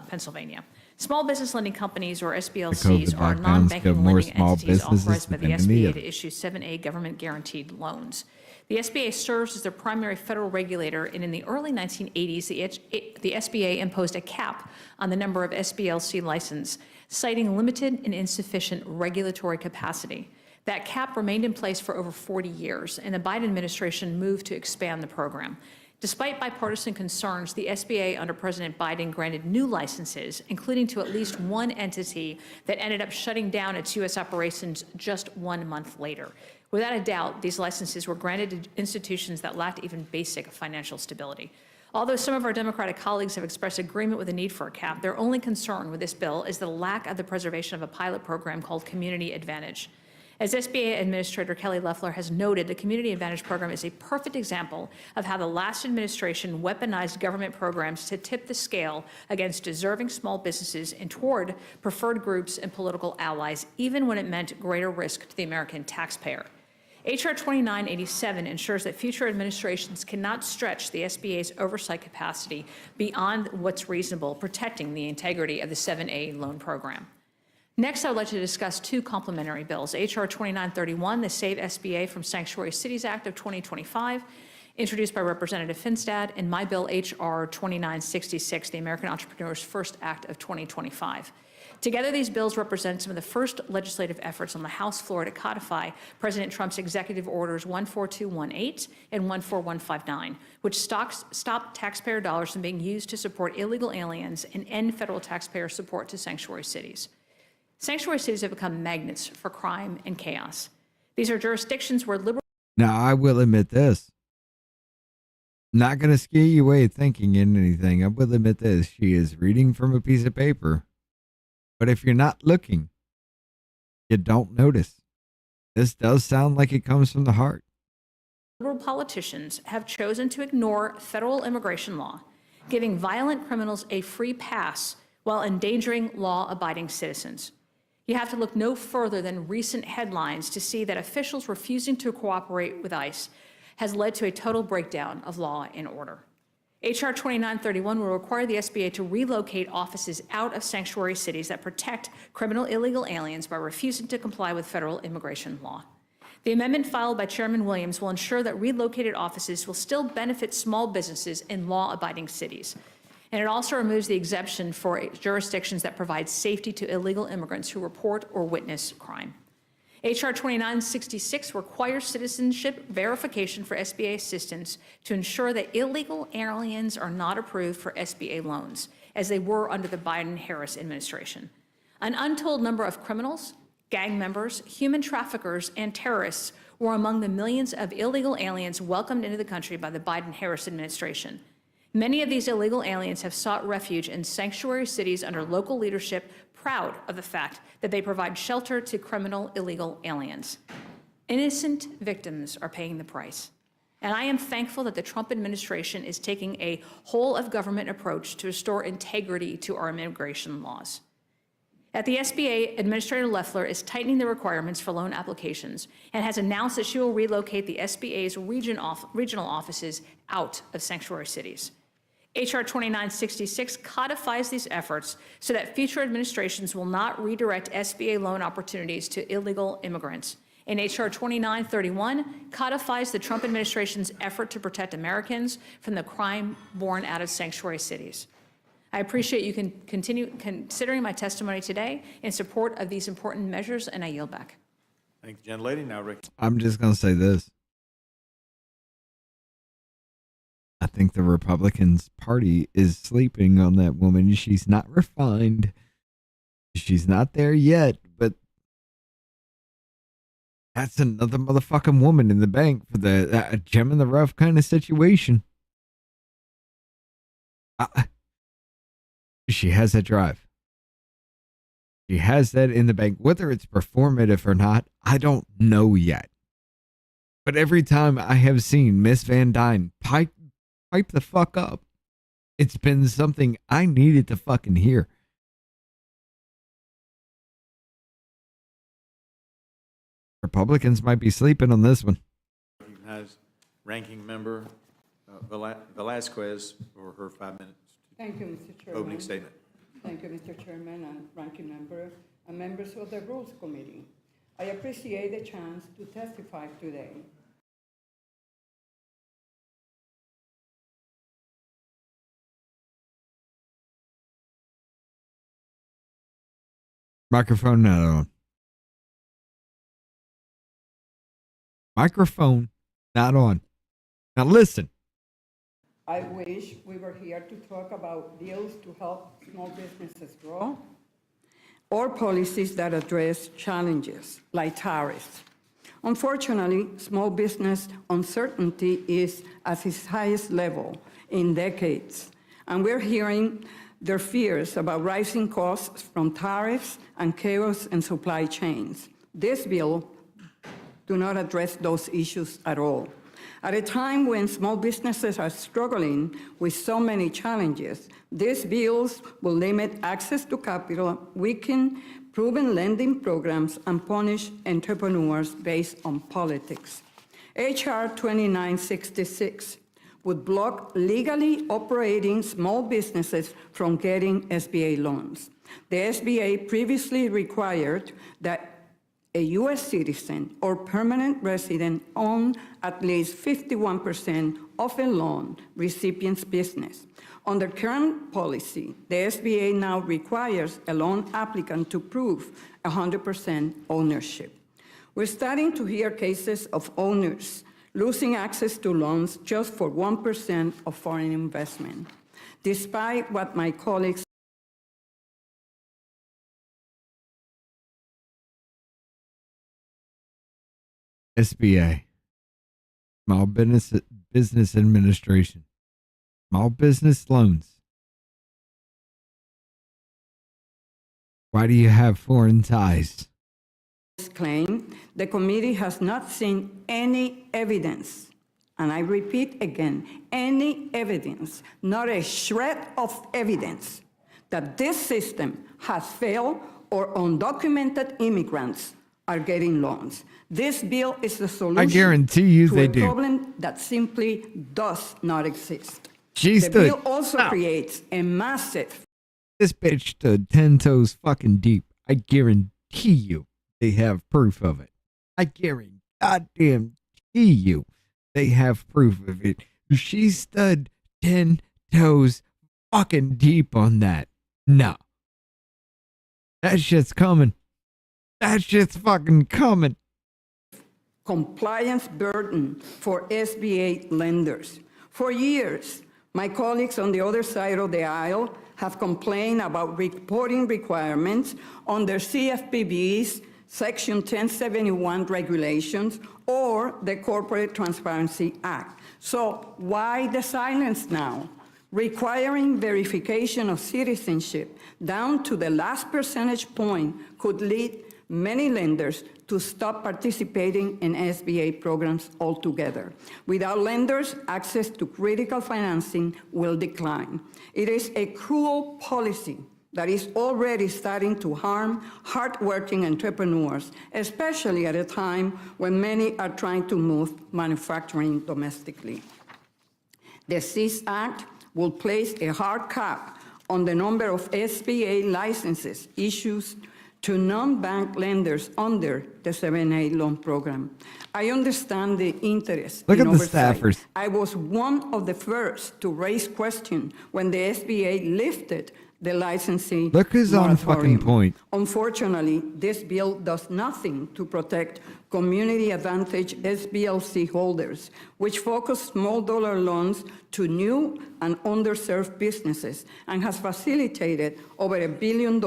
Pennsylvania. Small business lending companies, or SBLCs, are backgrounds non-banking kill more lending small entities businesses authorized by the than any SBA other. to issue 7A government-guaranteed loans. The SBA serves as their primary federal regulator, and in the early 1980s, the SBA imposed a cap on the number of SBLC licenses, citing limited and insufficient regulatory capacity. That cap remained in place for over 40 years, and the Biden administration moved to expand the program. Despite bipartisan concerns, the SBA under President Biden granted new licenses, including to at least one entity that ended up shutting down its U.S. operations just 1 month later. Without a doubt, these licenses were granted to institutions that lacked even basic financial stability. Although some of our Democratic colleagues have expressed agreement with the need for a cap, their only concern with this bill is the lack of the preservation of a pilot program called Community Advantage. As SBA Administrator Kelly Loeffler has noted, the Community Advantage Program is a perfect example of how the last administration weaponized government programs to tip the scale against deserving small businesses and toward preferred groups and political allies, even when it meant greater risk to the American taxpayer. H.R. 2987 ensures that future administrations cannot stretch the SBA's oversight capacity beyond what's reasonable, protecting the integrity of the 7A loan program. Next, I would like to discuss 2 complementary bills, H.R. 2931, the Save SBA from Sanctuary Cities Act of 2025, introduced by Representative Finstad, and my bill, H.R. 2966, the American Entrepreneur's First Act of 2025. Together, these bills represent some of the first legislative efforts on the House floor to codify President Trump's executive orders 14218 and 14159, which stop taxpayer dollars from being used to support illegal aliens and end federal taxpayer support to sanctuary cities. Sanctuary cities have become magnets for crime and chaos. These are jurisdictions where liberal. Now, I will admit this. Not going to scare you away thinking in anything. I will admit this. She is reading from a piece of paper. But if you're not looking, you don't notice. This does sound like it comes from the heart. Liberal politicians have chosen to ignore federal immigration law, giving violent criminals a free pass while endangering law-abiding citizens. You have to look no further than recent headlines to see that officials refusing to cooperate with ICE has led to a total breakdown of law and order. H.R. 2931 will require the SBA to relocate offices out of sanctuary cities that protect criminal illegal aliens by refusing to comply with federal immigration law. The amendment filed by Chairman Williams will ensure that relocated offices will still benefit small businesses in law-abiding cities. And it also removes the exemption for jurisdictions that provide safety to illegal immigrants who report or witness crime. H.R. 2966 requires citizenship verification for SBA assistance to ensure that illegal aliens are not approved for SBA loans, as they were under the Biden-Harris administration. An untold number of criminals, gang members, human traffickers, and terrorists were among the millions of illegal aliens welcomed into the country by the Biden-Harris administration. Many of these illegal aliens have sought refuge in sanctuary cities under local leadership, proud of the fact that they provide shelter to criminal illegal aliens. Innocent victims are paying the price. And I am thankful that the Trump administration is taking a whole-of-government approach to restore integrity to our immigration laws. At the SBA, Administrator Loeffler is tightening the requirements for loan applications and has announced that she will relocate the SBA's regional offices out of sanctuary cities. H.R. 2966 codifies these efforts so that future administrations will not redirect SBA loan opportunities to illegal immigrants. And H.R. 2931 codifies the Trump administration's effort to protect Americans from the crime born out of sanctuary cities. I appreciate you can continue considering my testimony today in support of these important measures, and I yield back. Thank you, gentlelady. Now, Rick. I'm just going to say this. I think the Republicans Party is sleeping on that woman. She's not refined. She's not there yet, but that's another motherfucking woman in the bank for the gem in the rough kind of situation. She has that drive. She has that in the bank. Whether it's performative or not, I don't know yet. But every time I have seen Miss Van Dyne pipe the fuck up, it's been something I needed to fucking hear. Republicans might be sleeping on this one. Recognize Ranking Member Velasquez for her 5 minutes. Thank you, Mr. Chairman. Opening statement. Thank you, Mr. Chairman and Ranking Member and members of the Rules Committee. I appreciate the chance to testify today. Microphone not on. Microphone not on. Now listen. I wish we were here to talk about deals to help small businesses grow or policies that address challenges like tariffs. Unfortunately, small business uncertainty is at its highest level in decades, and we're hearing their fears about rising costs from tariffs and chaos in supply chains. This bill does not address those issues at all. At a time when small businesses are struggling with so many challenges, these bills will limit access to capital, weaken proven lending programs, and punish entrepreneurs based on politics. H.R. 2966 would block legally operating small businesses from getting SBA loans. The SBA previously required that a U.S. citizen or permanent resident own at least 51% of a loan recipient's business. Under current policy, the SBA now requires a loan applicant to prove 100% ownership. We're starting to hear cases of owners losing access to loans just for 1% of foreign investment. Despite what my colleagues SBA, Small Business Administration, small business loans. Why do you have foreign ties? Claim the committee has not seen any evidence, and I repeat again, any evidence, not a shred of evidence, that this system has failed or undocumented immigrants are getting loans. This bill is the solution I guarantee you to they a do. problem that simply does not exist. She The stood. bill also No. creates a massive This bitch stood 10 toes fucking deep. I guarantee you they have proof of it. I goddamn you they have proof of it. She stood 10 toes fucking deep on that. No. That shit's coming. That shit's fucking coming. compliance burden for SBA lenders. For years, my colleagues on the other side of the aisle have complained about reporting requirements under CFPB's Section 1071 regulations or the Corporate Transparency Act. So why the silence now? Requiring verification of citizenship down to the last percentage point could lead many lenders to stop participating in SBA programs altogether. Without lenders, access to critical financing will decline. It is a cruel policy that is already starting to harm hardworking entrepreneurs, especially at a time when many are trying to move manufacturing domestically. The CIS Act will place a hard cap on the number of SBA licenses issued to non-bank lenders under the 7A loan program. I understand the interest Look in at the oversight. staffers. I was one of the first to raise question when the SBA lifted the licensing Look who's on fucking moratorium. point. Unfortunately, this bill does nothing to protect community advantage SBLC holders, which focus small dollar loans to new and underserved businesses and has facilitated over $1 billion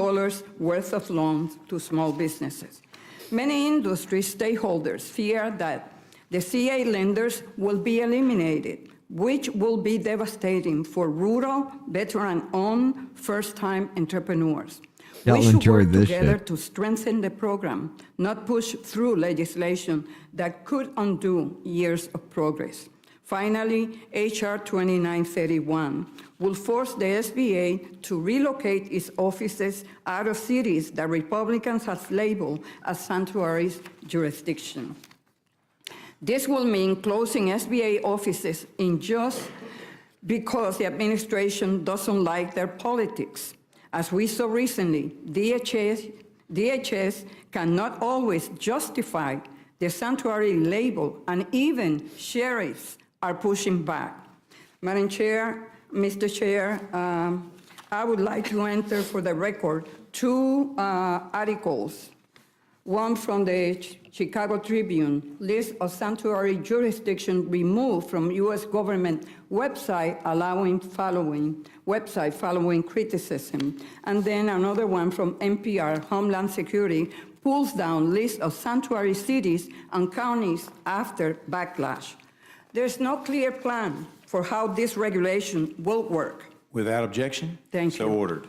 worth of loans to small businesses. Many industry stakeholders fear that the CA lenders will be eliminated, which will be devastating for rural, veteran-owned, first-time entrepreneurs. Y'all We should enjoy work this together shit. to strengthen the program, not push through legislation that could undo years of progress. Finally, H.R. 2931 will force the SBA to relocate its offices out of cities that Republicans have labeled as sanctuary jurisdiction. This will mean closing SBA offices in just because the administration doesn't like their politics. As we saw recently, DHS cannot always justify the sanctuary label, and even sheriffs are pushing back. Madam Chair, Mr. Chair, I would like to enter for the record two articles. One from the Chicago Tribune, list of sanctuary jurisdiction removed from U.S. government website following criticism. And then another one from NPR, Homeland Security, pulls down list of sanctuary cities and counties after backlash. There's no clear plan for how this regulation will work. Without objection? Thank So you. ordered.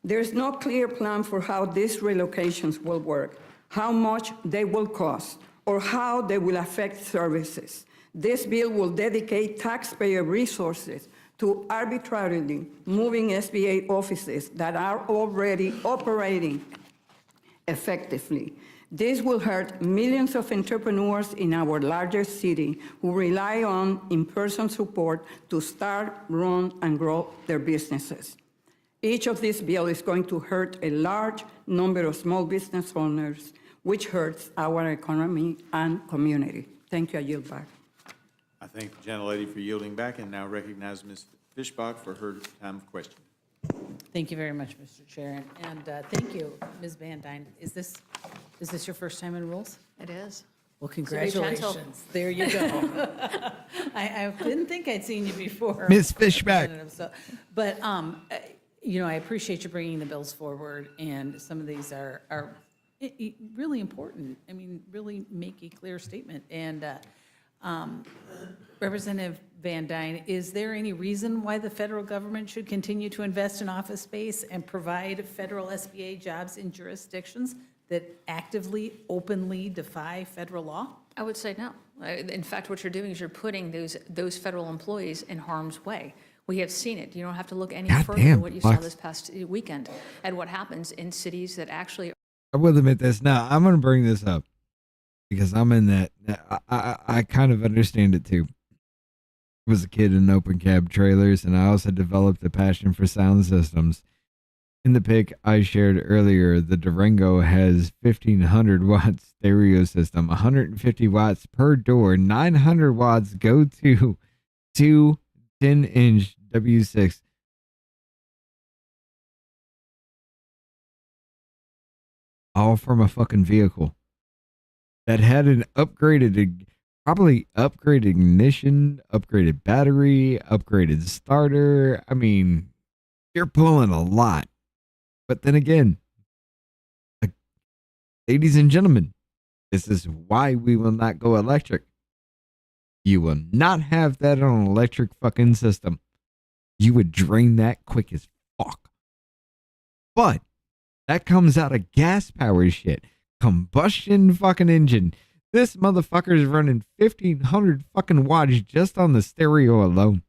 There's no clear plan for how these relocations will work, how much they will cost, or how they will affect services. This bill will dedicate taxpayer resources to arbitrarily moving SBA offices that are already operating effectively. This will hurt millions of entrepreneurs in our largest city who rely on in-person support to start, run, and grow their businesses. Each of these bills is going to hurt a large number of small business owners, which hurts our economy and community. Thank you. I yield back. I thank the gentlelady for yielding back and now recognize Ms. Fishbach for her time of question. Thank you very much, Mr. Chair, and thank you, Ms. Van Dyne. Is this your first time in rules? It is. Well, be gentle. congratulations. There you go. I didn't think I'd seen you before. Ms. Fishback. But, you know, I appreciate you bringing the bills forward, and some of these are Really important. I mean, really make a clear statement. And Representative Van Dyne, is there any reason why the federal government should continue to invest in office space and provide federal SBA jobs in jurisdictions that actively, openly defy federal law? I would say no. In fact, what you're doing is you're putting those federal employees in harm's way. We have seen it. You don't have to look any further than what you saw this past weekend at what happens in cities that actually. I will admit this. Now, I'm going to bring this up because I'm in that. I kind of understand it too. I was a kid in open cab trailers, and I also developed a passion for sound systems. In the pic I shared earlier, the Durango has 1,500 watt stereo system, 150 watts per door, 900 watts go to two 10-inch W6. All from a fucking vehicle that had an probably upgraded ignition, upgraded battery, upgraded starter. I mean, you're pulling a lot. But then again, ladies and gentlemen, this is why we will not go electric. You will not have that on an electric fucking system. You would drain that quick as fuck. But that comes out of gas power shit. Combustion fucking engine. This motherfucker is running 1,500 fucking watts just on the stereo alone.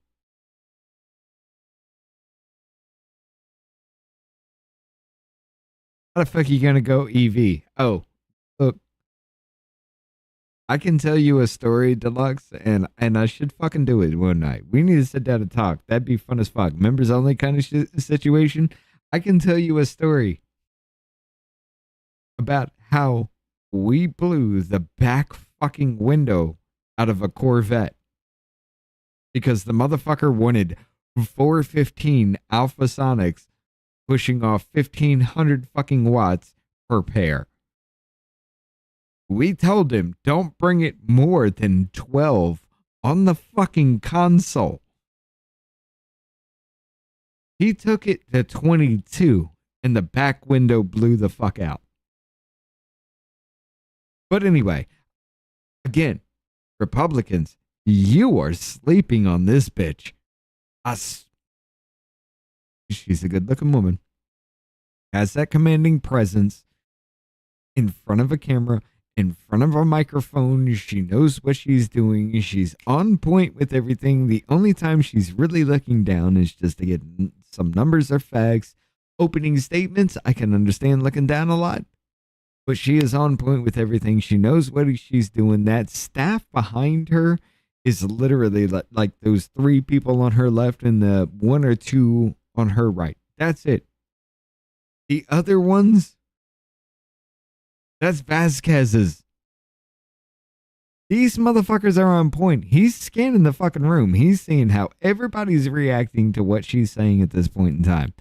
How the fuck are you gonna go EV? Oh, look. I can tell you a story, Deluxe, and I should fucking do it one night. We need to sit down and talk. That'd be fun as fuck. Members only kind of situation. I can tell you a story about how we blew the back fucking window out of a Corvette because the motherfucker wanted 415 Alpha Sonics pushing off 1,500 fucking watts per pair. We told him don't bring it more than 12 on the fucking console. He took it to 22 and the back window blew the fuck out. But anyway, again, Republicans, you are sleeping on this bitch. She's a good looking woman. Has that commanding presence in front of a camera, in front of a microphone. She knows what she's doing. She's on point with everything. The only time she's really looking down is just to get some numbers or facts. Opening statements, I can understand looking down a lot. But she is on point with everything. She knows what she's doing. That staff behind her is literally like those three people on her left and the one or two on her right. That's it. The other ones, that's Vasquez's. These motherfuckers are on point. He's scanning the fucking room. He's seeing how everybody's reacting to what she's saying at this point in time.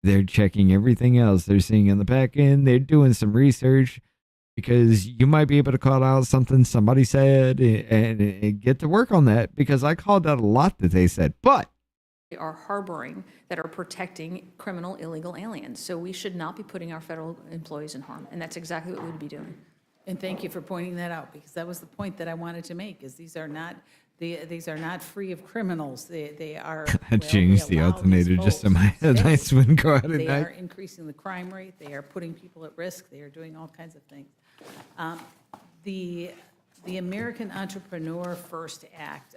They're checking everything else. They're seeing in the back end. They're doing some research because you might be able to call out something somebody said and get to work on that because I called out a lot that they said. But they are harboring, that are protecting criminal illegal aliens. So we should not be putting our federal employees in harm. And that's exactly what we would be doing. And thank you for pointing that out, because that was the point that I wanted to make, is these are not free of criminals. They are. I changed the alternator just in my head. Nice one, go out at They night. are increasing the crime rate. They are putting people at risk. They are doing all kinds of things. The American Entrepreneur First Act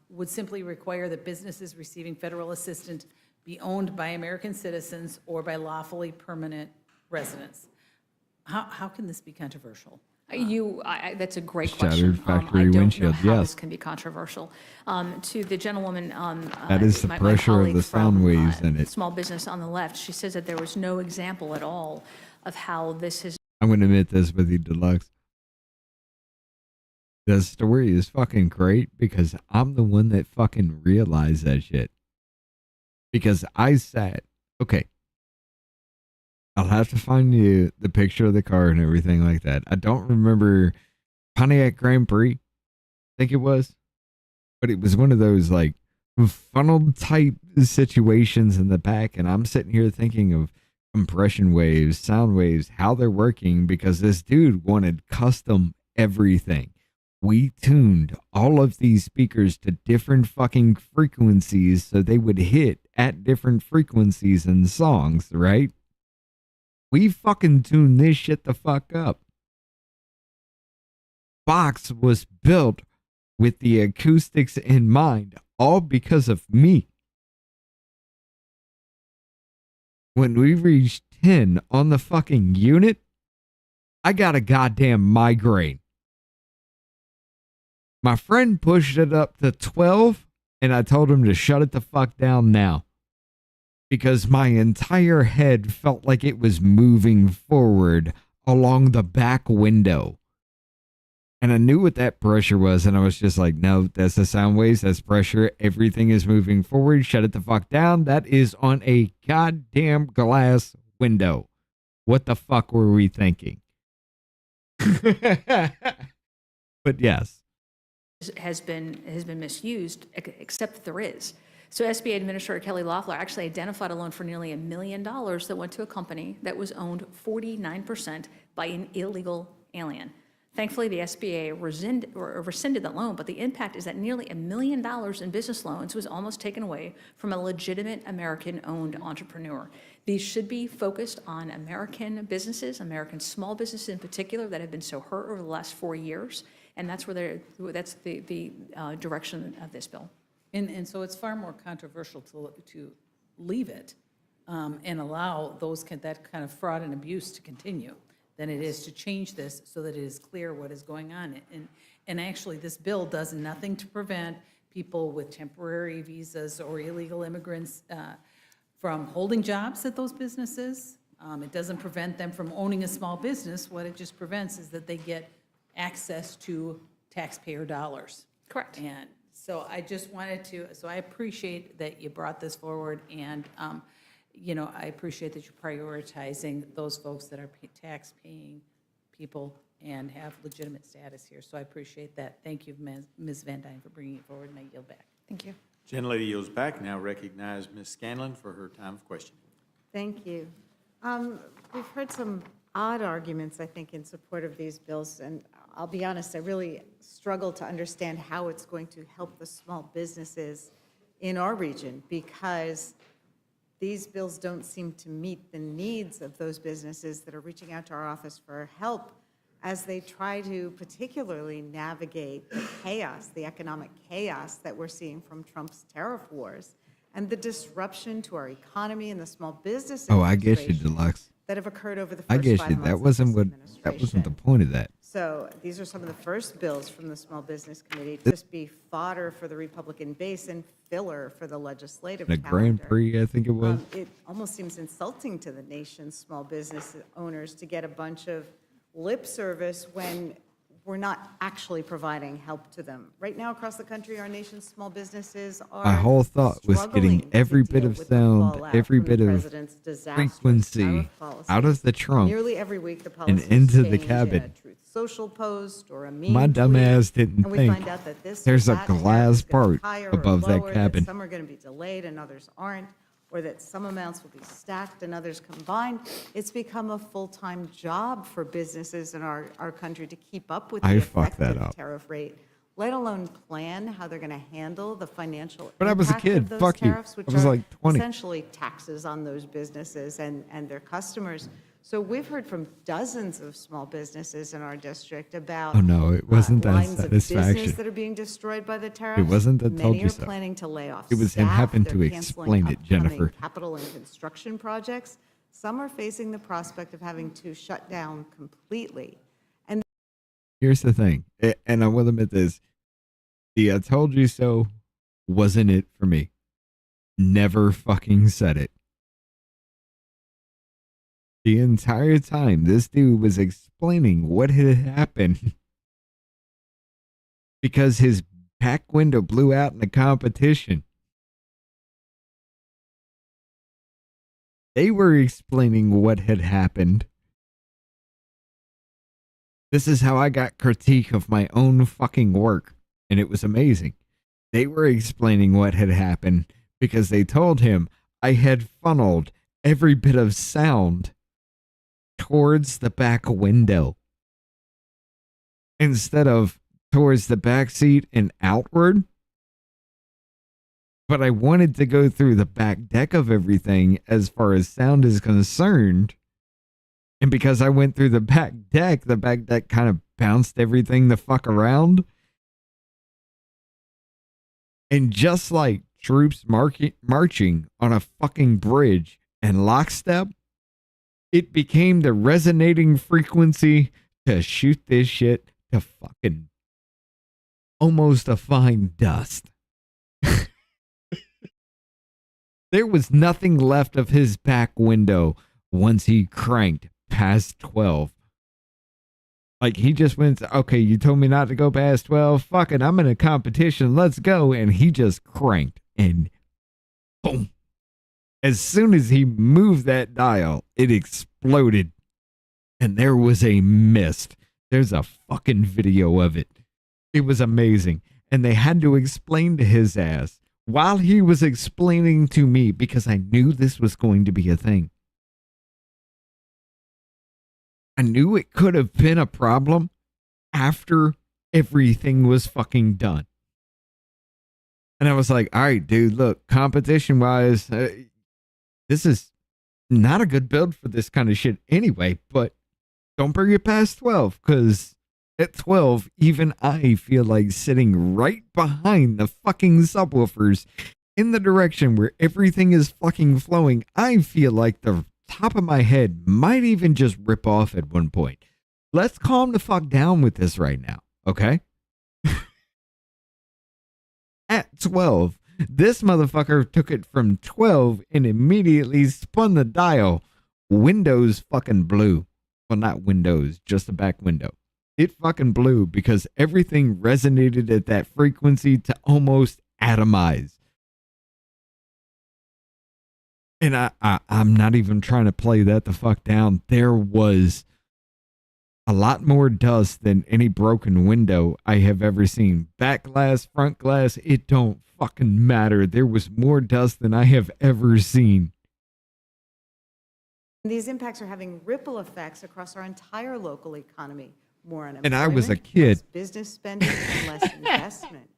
would simply require that businesses receiving federal assistance be owned by American citizens or by lawfully permanent residents. How can this be controversial? That's a great Shattered question. factory I don't windshield, know how yes. this can be controversial. To the gentlewoman, That is the my pressure of colleague the sound from, waves in it. Small business on the left, she says that there was no example at all of how this has. I'm going to admit this with you, Deluxe. The story is fucking great because I'm the one that fucking realized that shit. Because I sat, okay, I'll have to find you the picture of the car and everything like that. I don't remember Pontiac Grand Prix, I think it was. But it was one of those like funneled type situations in the back. And I'm sitting here thinking of compression waves, sound waves, how they're working, because this dude wanted custom everything. We tuned all of these speakers to different fucking frequencies so they would hit at different frequencies in songs, right? We fucking tuned this shit the fuck up. Box was built with the acoustics in mind, all because of me. When we reached 10 on the fucking unit, I got a goddamn migraine. My friend pushed it up to 12, and I told him to shut it the fuck down now. Because my entire head felt like it was moving forward along the back window. And I knew what that pressure was, and I was just like, no, that's the sound waves, that's pressure, everything is moving forward, shut it the fuck down. That is on a goddamn glass window. What the fuck were we thinking? But yes. Has been misused, except that there is. So SBA Administrator Kelly Loeffler actually identified a loan for nearly $1 million that went to a company that was owned 49% by an illegal alien. Thankfully, the SBA rescinded that loan, but the impact is that nearly $1 million in business loans was almost taken away from a legitimate American-owned entrepreneur. These should be focused on American businesses, American small businesses in particular, that have been so hurt over the last 4 years, and that's that's the direction of this bill. And so it's far more controversial to leave it and allow that kind of fraud and abuse to continue than it is to change this so that it is clear what is going on. And actually, this bill does nothing to prevent people with temporary visas or illegal immigrants from holding jobs at those businesses. It doesn't prevent them from owning a small business. What it just prevents is that they get access to taxpayer dollars. Correct. And so I just wanted to, so I appreciate that you brought this forward, and I appreciate that you're prioritizing those folks that are tax-paying people and have legitimate status here. So I appreciate that. Thank you, Ms. Van Dyne, for bringing it forward, and I yield back. Thank you. Gentlelady yields back. Now recognize Ms. Scanlon for her time of questioning. Thank you. We've heard some odd arguments, I think, in support of these bills, and I'll be honest, I really struggle to understand how it's going to help the small businesses in our region, because these bills don't seem to meet the needs of those businesses that are reaching out to our office for help as they try to particularly navigate the chaos, the economic chaos that we're seeing from Trump's tariff wars and the disruption to our economy and the small business Oh, I get you, Deluxe. that have occurred over the first I get 5 you. months That of wasn't this what. That wasn't the point of that. So these are some of the first bills from the Small Business Committee to just be fodder for the Republican base and filler for the legislative The calendar. Grand Prix, I think it was. It almost seems insulting to the nation's small business owners to get a bunch of lip service when we're not actually providing help to them. Right now, across the country, our nation's small businesses are My whole thought was struggling getting every to bit deal of with the sound, fallout every from the bit of president's disastrous frequency tariff policies. out of the trunk Nearly every week, the and policies into the change in cabin. a Truth Social post or a meme My dumb tweet, ass didn't and we think find out that this or there's a that tariff glass is gonna be part higher or above that lower, cabin. some are going to be delayed and others aren't, or that some amounts will be stacked and others combined. It's become a full-time job for businesses in our country to keep up with the I fucked that effective up. tariff rate, let alone plan how they're going to handle the financial But I was a impact kid. of those Fuck you. tariffs, which I was are like 20. essentially taxes on those businesses and their customers. So we've heard from dozens of small businesses in our district about Oh, no, it wasn't that lines of business satisfaction. that are being destroyed by the tariffs. It wasn't that told Many you are so. planning to lay off It was him staff. having to They're canceling explain it, upcoming Jennifer. capital and construction projects. Some are facing the prospect of having to shut down completely. And Here's the thing, and I will admit this. The I told you so wasn't it for me. Never fucking said it. The entire time this dude was explaining what had happened because his back window blew out in the competition. They were explaining what had happened. This is how I got critique of my own fucking work, and it was amazing. They were explaining what had happened because they told him I had funneled every bit of sound towards the back window instead of towards the back seat and outward. But I wanted to go through the back deck of everything as far as sound is concerned. And because I went through the back deck kind of bounced everything the fuck around. And just like troops marching on a fucking bridge and lockstep, it became the resonating frequency to shoot this shit to fucking almost a fine dust. There was nothing left of his back window once he cranked past 12. Like, he just went, okay, you told me not to go past 12. Fuck it, I'm in a competition. Let's go. And he just cranked and boom. As soon as he moved that dial, it exploded. And there was a mist. There's a fucking video of it. It was amazing. And they had to explain to his ass while he was explaining to me, because I knew this was going to be a thing. I knew it could have been a problem after everything was fucking done. And I was like, all right, dude, look, competition wise, this is not a good build for this kind of shit anyway, but don't bring it past 12, because at 12, even I feel like sitting right behind the fucking subwoofers in the direction where everything is fucking flowing. I feel like the top of my head might even just rip off at one point. Let's calm the fuck down with this right now, okay? At 12, this motherfucker took it from 12 and immediately spun the dial. Windows fucking blew. Well, not windows, just the back window. It fucking blew because everything resonated at that frequency to almost atomize. And I'm not even trying to play that the fuck down. There was a lot more dust than any broken window I have ever seen. Back glass, front glass, it don't fucking matter. There was more dust than I have ever seen. These impacts are having ripple effects across our entire local economy. More unemployment, And I was a kid. less business spending, and less investment.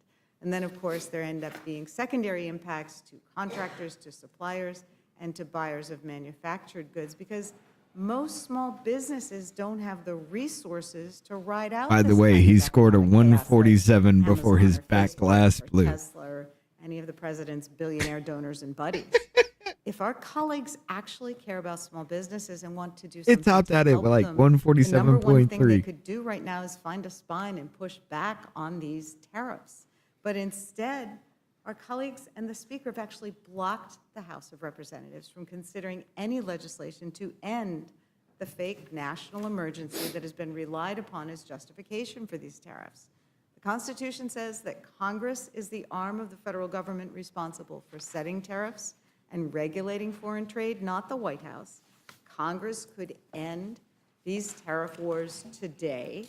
And then, of course, there end up being secondary impacts to contractors, to suppliers, and to buyers of manufactured goods, because most small businesses don't have the resources to ride out. By the this way, kind he of scored a economic chaos, like 147 before Amazon his or back Facebook glass or blew. Tesla or any of the president's billionaire donors and buddies. If our colleagues actually care about small businesses and want to do something It topped to out at help like them, the number one thing they 147.3. could do right now is find a spine and push back on these tariffs. But instead, our colleagues and the Speaker have actually blocked the House of Representatives from considering any legislation to end the fake national emergency that has been relied upon as justification for these tariffs. The Constitution says that Congress is the arm of the federal government responsible for setting tariffs and regulating foreign trade, not the White House. Congress could end these tariff wars today,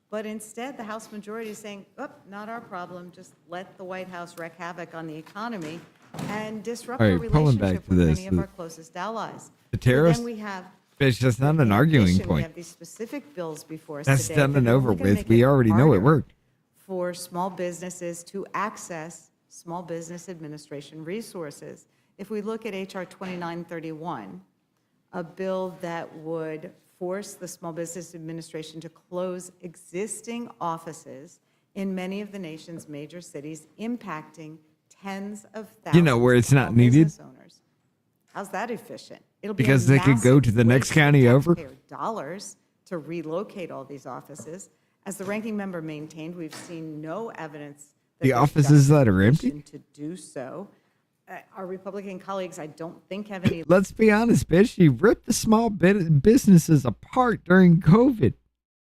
but instead the House majority is saying, oh, not our problem, just let the White House wreak havoc on the economy and disrupt All our right, pulling back relationship to with this, many of our closest allies. the So tariffs, then we have, it's just not an in arguing addition, we point. have these specific bills before us That's today done that and are over only gonna with. make We it already know it harder worked. for small businesses to access Small Business Administration resources. If we look at HR 2931, a bill that would force the Small Business Administration to close existing offices in many of the nation's major cities, impacting tens of thousands You know where it's of not small needed? business owners. How's that efficient? It'll be a Because they could go massive to the next waste of county over. taxpayer dollars to relocate all these offices. As the ranking member maintained, we've seen no evidence that The there's offices that are empty? justification to do so. Our Republican colleagues, I don't think have any. Let's be honest, bitch. You ripped the small businesses apart during COVID.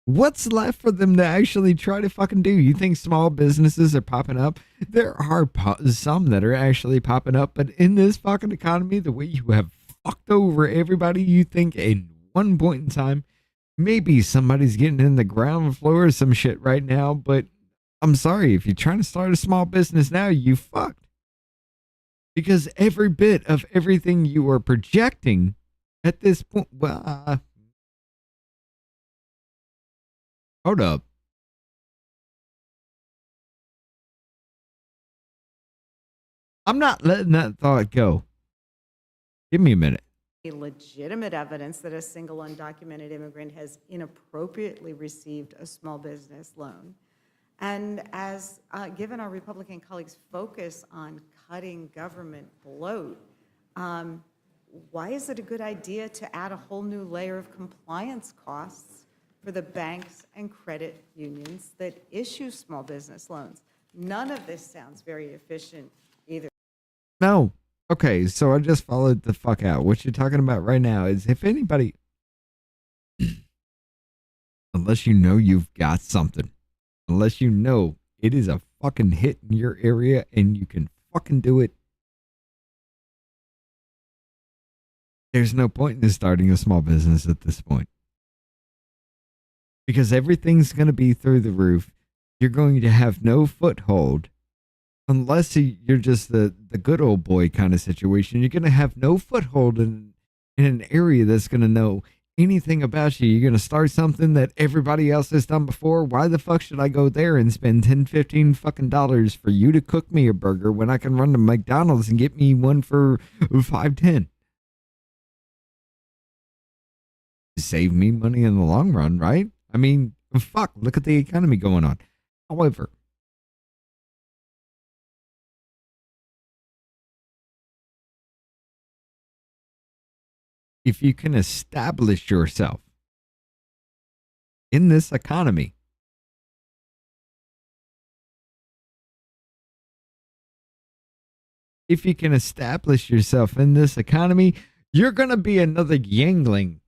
What's left for them to actually try to fucking do? You think small businesses are popping up? There are some that are actually popping up, but in this fucking economy, the way you have fucked over everybody, you think in one point in time, maybe somebody's getting in the ground floor or some shit right now, but I'm sorry, if you're trying to start a small business now, you fucked. Because every bit of everything you are projecting At this point, well, hold up. I'm not letting that thought go. Give me a minute. Legitimate evidence that a single undocumented immigrant has inappropriately received a small business loan. And as given our Republican colleagues' focus on cutting government bloat, why is it a good idea to add a whole new layer of compliance costs for the banks and credit unions that issue small business loans? None of this sounds very efficient either. No. Okay, so I just followed the fuck out. What you're talking about right now is if anybody, unless you know you've got something, unless you know it is a fucking hit in your area and you can fucking do it, there's no point in starting a small business at this point. Because everything's going to be through the roof. You're going to have no foothold. Unless you're just the good old boy kind of situation, you're going to have no foothold in an area that's going to know anything about you. You're going to start something that everybody else has done before. Why the fuck should I go there and spend 10, 15 fucking dollars for you to cook me a burger when I can run to McDonald's and get me one for $5.10? Save me money in the long run, right? I mean, fuck, look at the economy going on. However, if you can establish yourself in this economy, you're going to be another Yangling.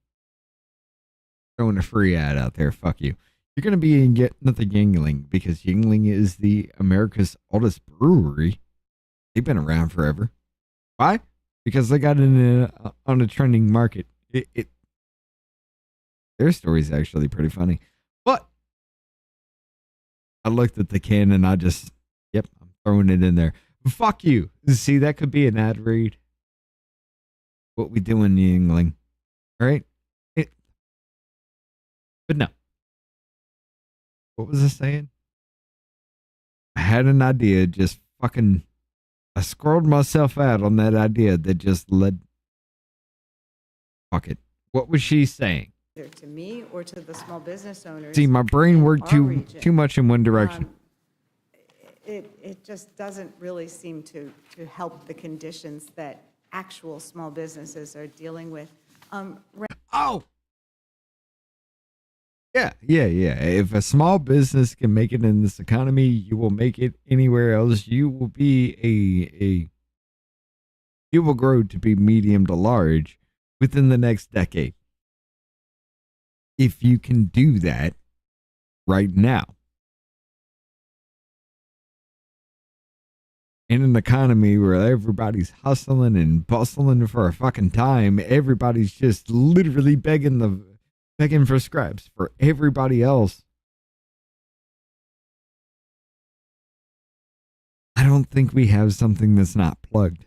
Throwing a free ad out there. Fuck you. You're going to be another Yangling because Yangling is the America's oldest brewery. They've been around forever. Why? Because they got on a trending market. Their story's actually pretty funny. But I looked at the can and I'm throwing it in there. Fuck you. See, that could be an ad read. What we do in Yangling. Right? But no. What was I saying? I had an idea, just fucking, I scrolled myself out on that idea that just led. Fuck it. What was she saying? Either to me or to the small business owners. See, my brain worked too much in one direction. It just doesn't really seem to help the conditions that actual small businesses are dealing with. Oh! Yeah. If a small business can make it in this economy, you will make it anywhere else. You will be you will grow to be medium to large within the next decade. If you can do that right now. In an economy where everybody's hustling and bustling for a fucking time, everybody's just literally begging for scraps for everybody else. I don't think we have something that's not plugged.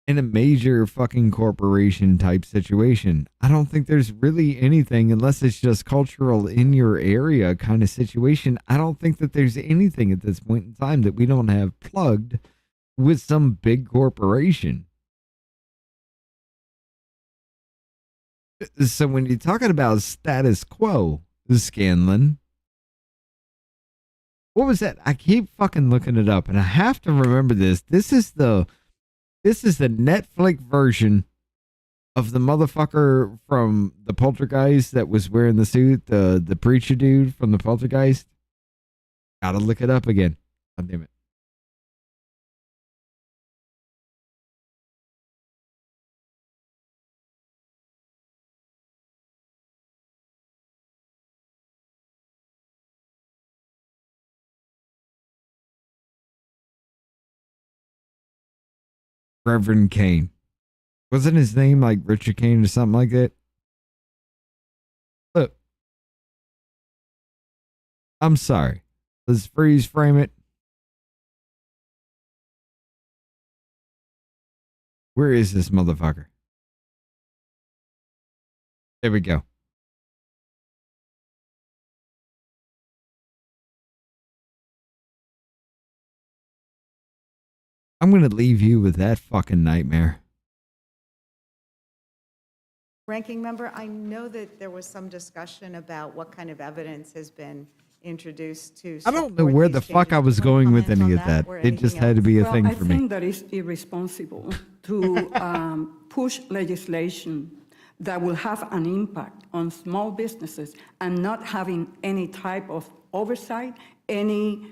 In a major fucking corporation type situation, I don't think there's really anything, unless it's just cultural in your area kind of situation. I don't think that there's anything at this point in time that we don't have plugged with some big corporation. So when you're talking about status quo, Scanlon, what was that? I keep fucking looking it up and I have to remember this. This is the Netflix version of the motherfucker from the Poltergeist that was wearing the suit, the preacher dude from the Poltergeist. Gotta look it up again. God damn it. Reverend Kane. Wasn't his name like Richard Kane or something like that? Look. I'm sorry. Let's freeze frame it. Where is this motherfucker? There we go. I'm going to leave you with that fucking nightmare. Ranking member, I know that there was some discussion about what kind of evidence has been introduced to I don't know support where these the fuck changes. I was Do you wanna going with comment any on of that. or It just anything had to else? be a Well, thing I for me. think that it's irresponsible to push legislation that will have an impact on small businesses and not having any type of oversight, any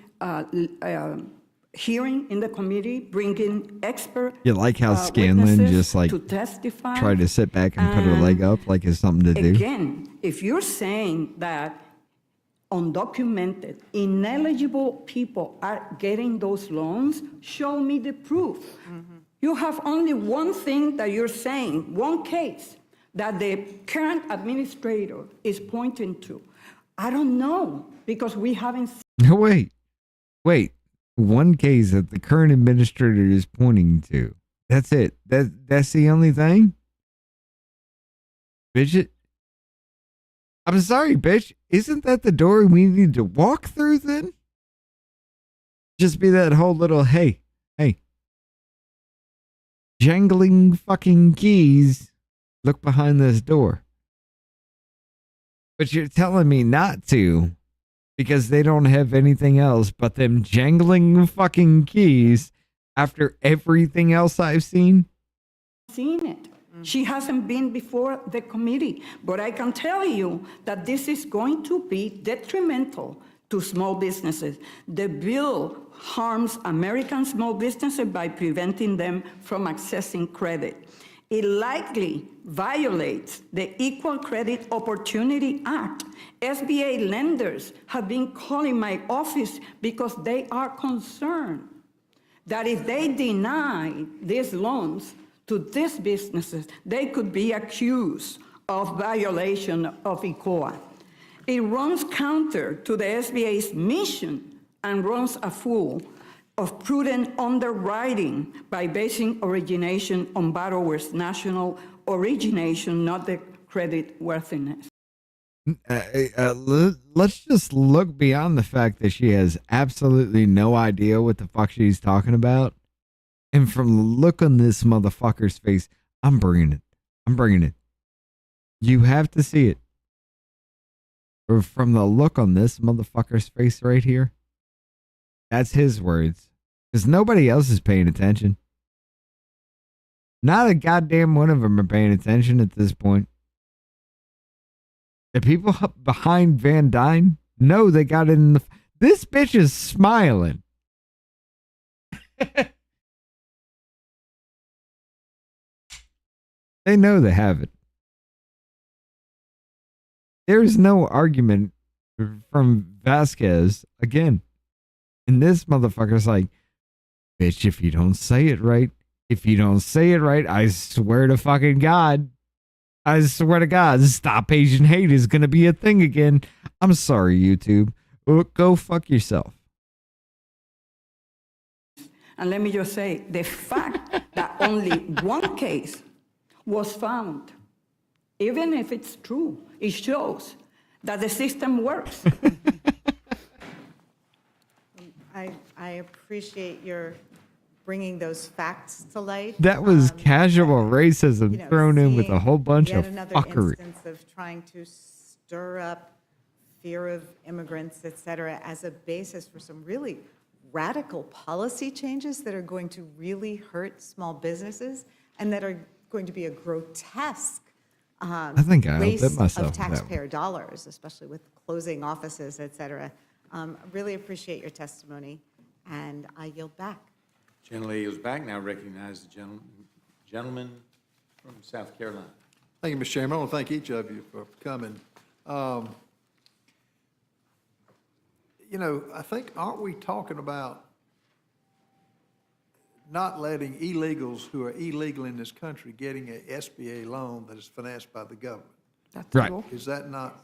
hearing in the committee, bringing expert You like how Scanlon witnesses just like to testify. tried to sit back and put her leg up like it's something to do? Again, if you're saying that undocumented, ineligible people are getting those loans, show me the proof. You have only one thing that you're saying, one case that the current administrator is pointing to. I don't know, because we haven't seen. No, wait. One case that the current administrator is pointing to. That's it. That's the only thing? Bitch, I'm sorry, bitch. Isn't that the door we need to walk through then? Just be that whole little, hey. Jangling fucking keys. Look behind this door. But you're telling me not to because they don't have anything else but them jangling fucking keys after everything else I've seen? Seen it. She hasn't been before the committee, but I can tell you that this is going to be detrimental to small businesses. The bill harms American small businesses by preventing them from accessing credit. It likely violates the Equal Credit Opportunity Act. SBA lenders have been calling my office because they are concerned that if they deny these loans to these businesses, they could be accused of violation of ECOA. It runs counter to the SBA's mission and runs afoul of prudent underwriting by basing origination on borrowers' national origination, not the credit worthiness. Let's just look beyond the fact that she has absolutely no idea what the fuck she's talking about. And from the look on this motherfucker's face, I'm bringing it. You have to see it. Or from the look on this motherfucker's face right here, that's his words. Because nobody else is paying attention. Not a goddamn one of them are paying attention at this point. The people behind Van Dyne know they got it in the... This bitch is smiling. They know they have it. There's no argument from Vasquez again. And this motherfucker's like, bitch, if you don't say it right, I swear to fucking God. I swear to God, Stop Asian Hate is going to be a thing again. I'm sorry, YouTube. Go fuck yourself. And let me just say, the fact that only one case was found, even if it's true, it shows that the system works. I appreciate your bringing those facts to light. That was casual racism thrown in with a whole bunch yet of another fuckery. instance of trying to stir up fear of immigrants, et cetera, as a basis for some really radical policy changes that are going to really hurt small businesses and that are going to be a grotesque I think I waste outbid myself of with that one. taxpayer dollars, especially with closing offices, et cetera. Really appreciate your testimony, and I yield back. Generally yields back. Now recognize the gentleman from South Carolina. Thank you, Mr. Chairman. I want to thank each of you for coming. I think, aren't we talking about not letting illegals who are illegal in this country getting an SBA loan that is financed by the government? Right. Is that not?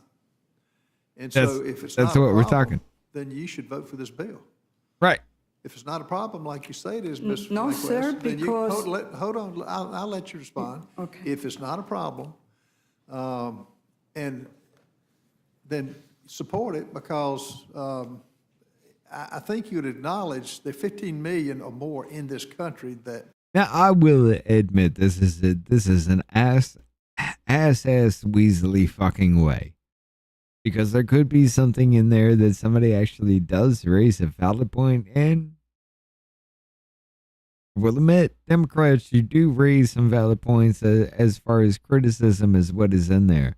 And That's- so if it's that's not a what we're problem, talking. then you should vote for this bill. Right. If it's not a problem, like you say it is, Ms. No, Nyquist, sir, then you- because- Hold on, I'll let you respond. Okay. If it's not a problem, and then support it, because I think you'd acknowledge there are 15 million or more in this country that. Now, I will admit this is an ass weaselly fucking way. Because there could be something in there that somebody actually does raise a valid point, and we'll admit, Democrats, you do raise some valid points as far as criticism is what is in there.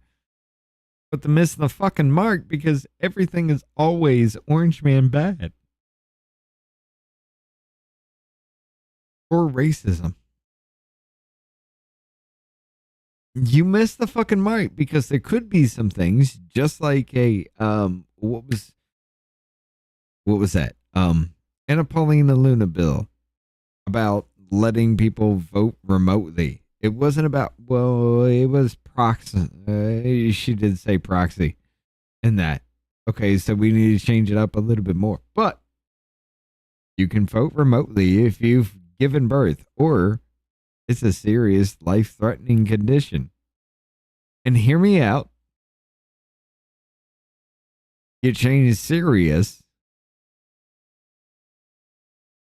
But they're missing the fucking mark because everything is always Orange Man bad. Or racism. You missed the fucking mark because there could be some things just like a what was that? Anna Paulina Luna bill about letting people vote remotely. It wasn't about, well, it was proxy. She did say proxy in that. Okay, so we need to change it up a little bit more. But you can vote remotely if you've given birth or it's a serious life-threatening condition. And hear me out. You change serious.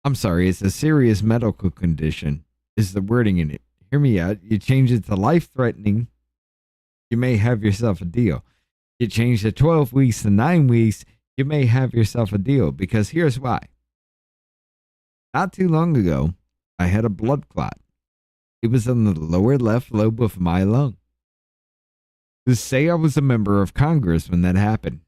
I'm sorry, it's a serious medical condition is the wording in it. Hear me out. You change it to life-threatening. You may have yourself a deal. You change the 12 weeks to 9 weeks. You may have yourself a deal because here's why. Not too long ago, I had a blood clot. It was in the lower left lobe of my lung. To say I was a member of Congress when that happened.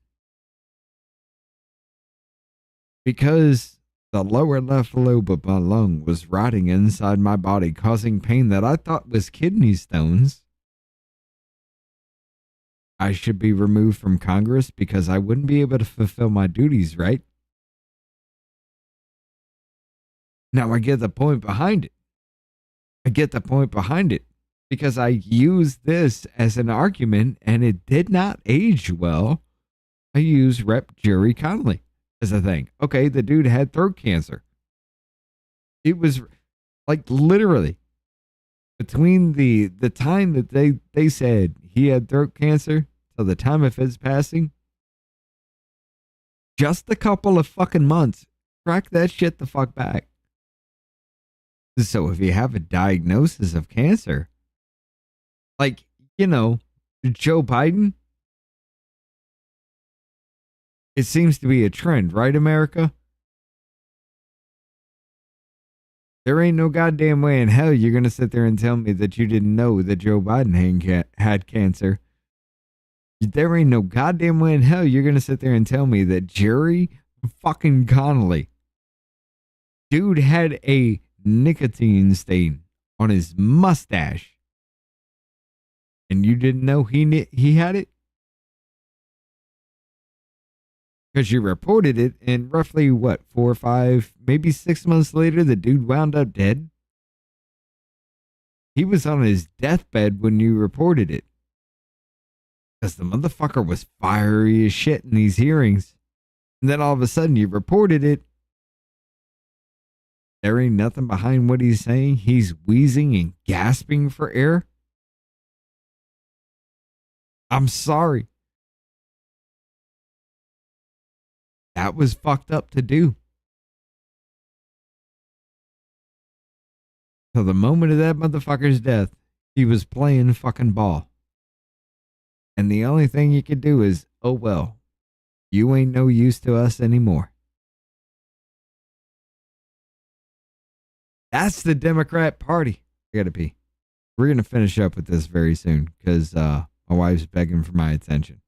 Because the lower left lobe of my lung was rotting inside my body, causing pain that I thought was kidney stones. I should be removed from Congress because I wouldn't be able to fulfill my duties, right? Now I get the point behind it. Because I used this as an argument and it did not age well. I used Rep. Jerry Connolly as a thing. Okay, the dude had throat cancer. It was like literally between the time that they said he had throat cancer till the time of his passing, just a couple of fucking months. Track that shit the fuck back. So if you have a diagnosis of cancer, like, you know, Joe Biden, it seems to be a trend, right, America? There ain't no goddamn way in hell you're going to sit there and tell me that you didn't know that Joe Biden had cancer. There ain't no goddamn way in hell you're going to sit there and tell me that Jerry fucking Connolly, dude, had a nicotine stain on his mustache and you didn't know he had it because you reported it, and roughly 4 or 5, maybe 6 months later the dude wound up dead. He was on his deathbed when you reported it because the motherfucker was fiery as shit in these hearings, and then all of a sudden you reported it. There ain't nothing behind what he's saying. He's wheezing and gasping for air. I'm sorry. That was fucked up to do. Till the moment of that motherfucker's death, he was playing fucking ball. And the only thing you could do is, oh well, you ain't no use to us anymore. That's the Democrat Party. I gotta pee. We're gonna finish up with this very soon because my wife's begging for my attention.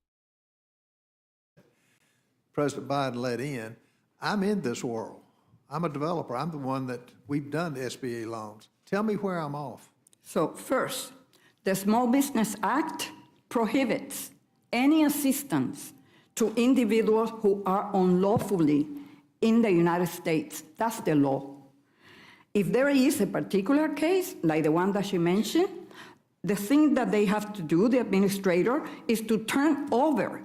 President Biden let in, I'm in this world. I'm a developer. I'm the one that we've done the SBA loans. Tell me where I'm off. So first, the Small Business Act prohibits any assistance to individuals who are unlawfully in the United States. That's the law. If there is a particular case, like the one that she mentioned, the thing that they have to do, the administrator, is to turn over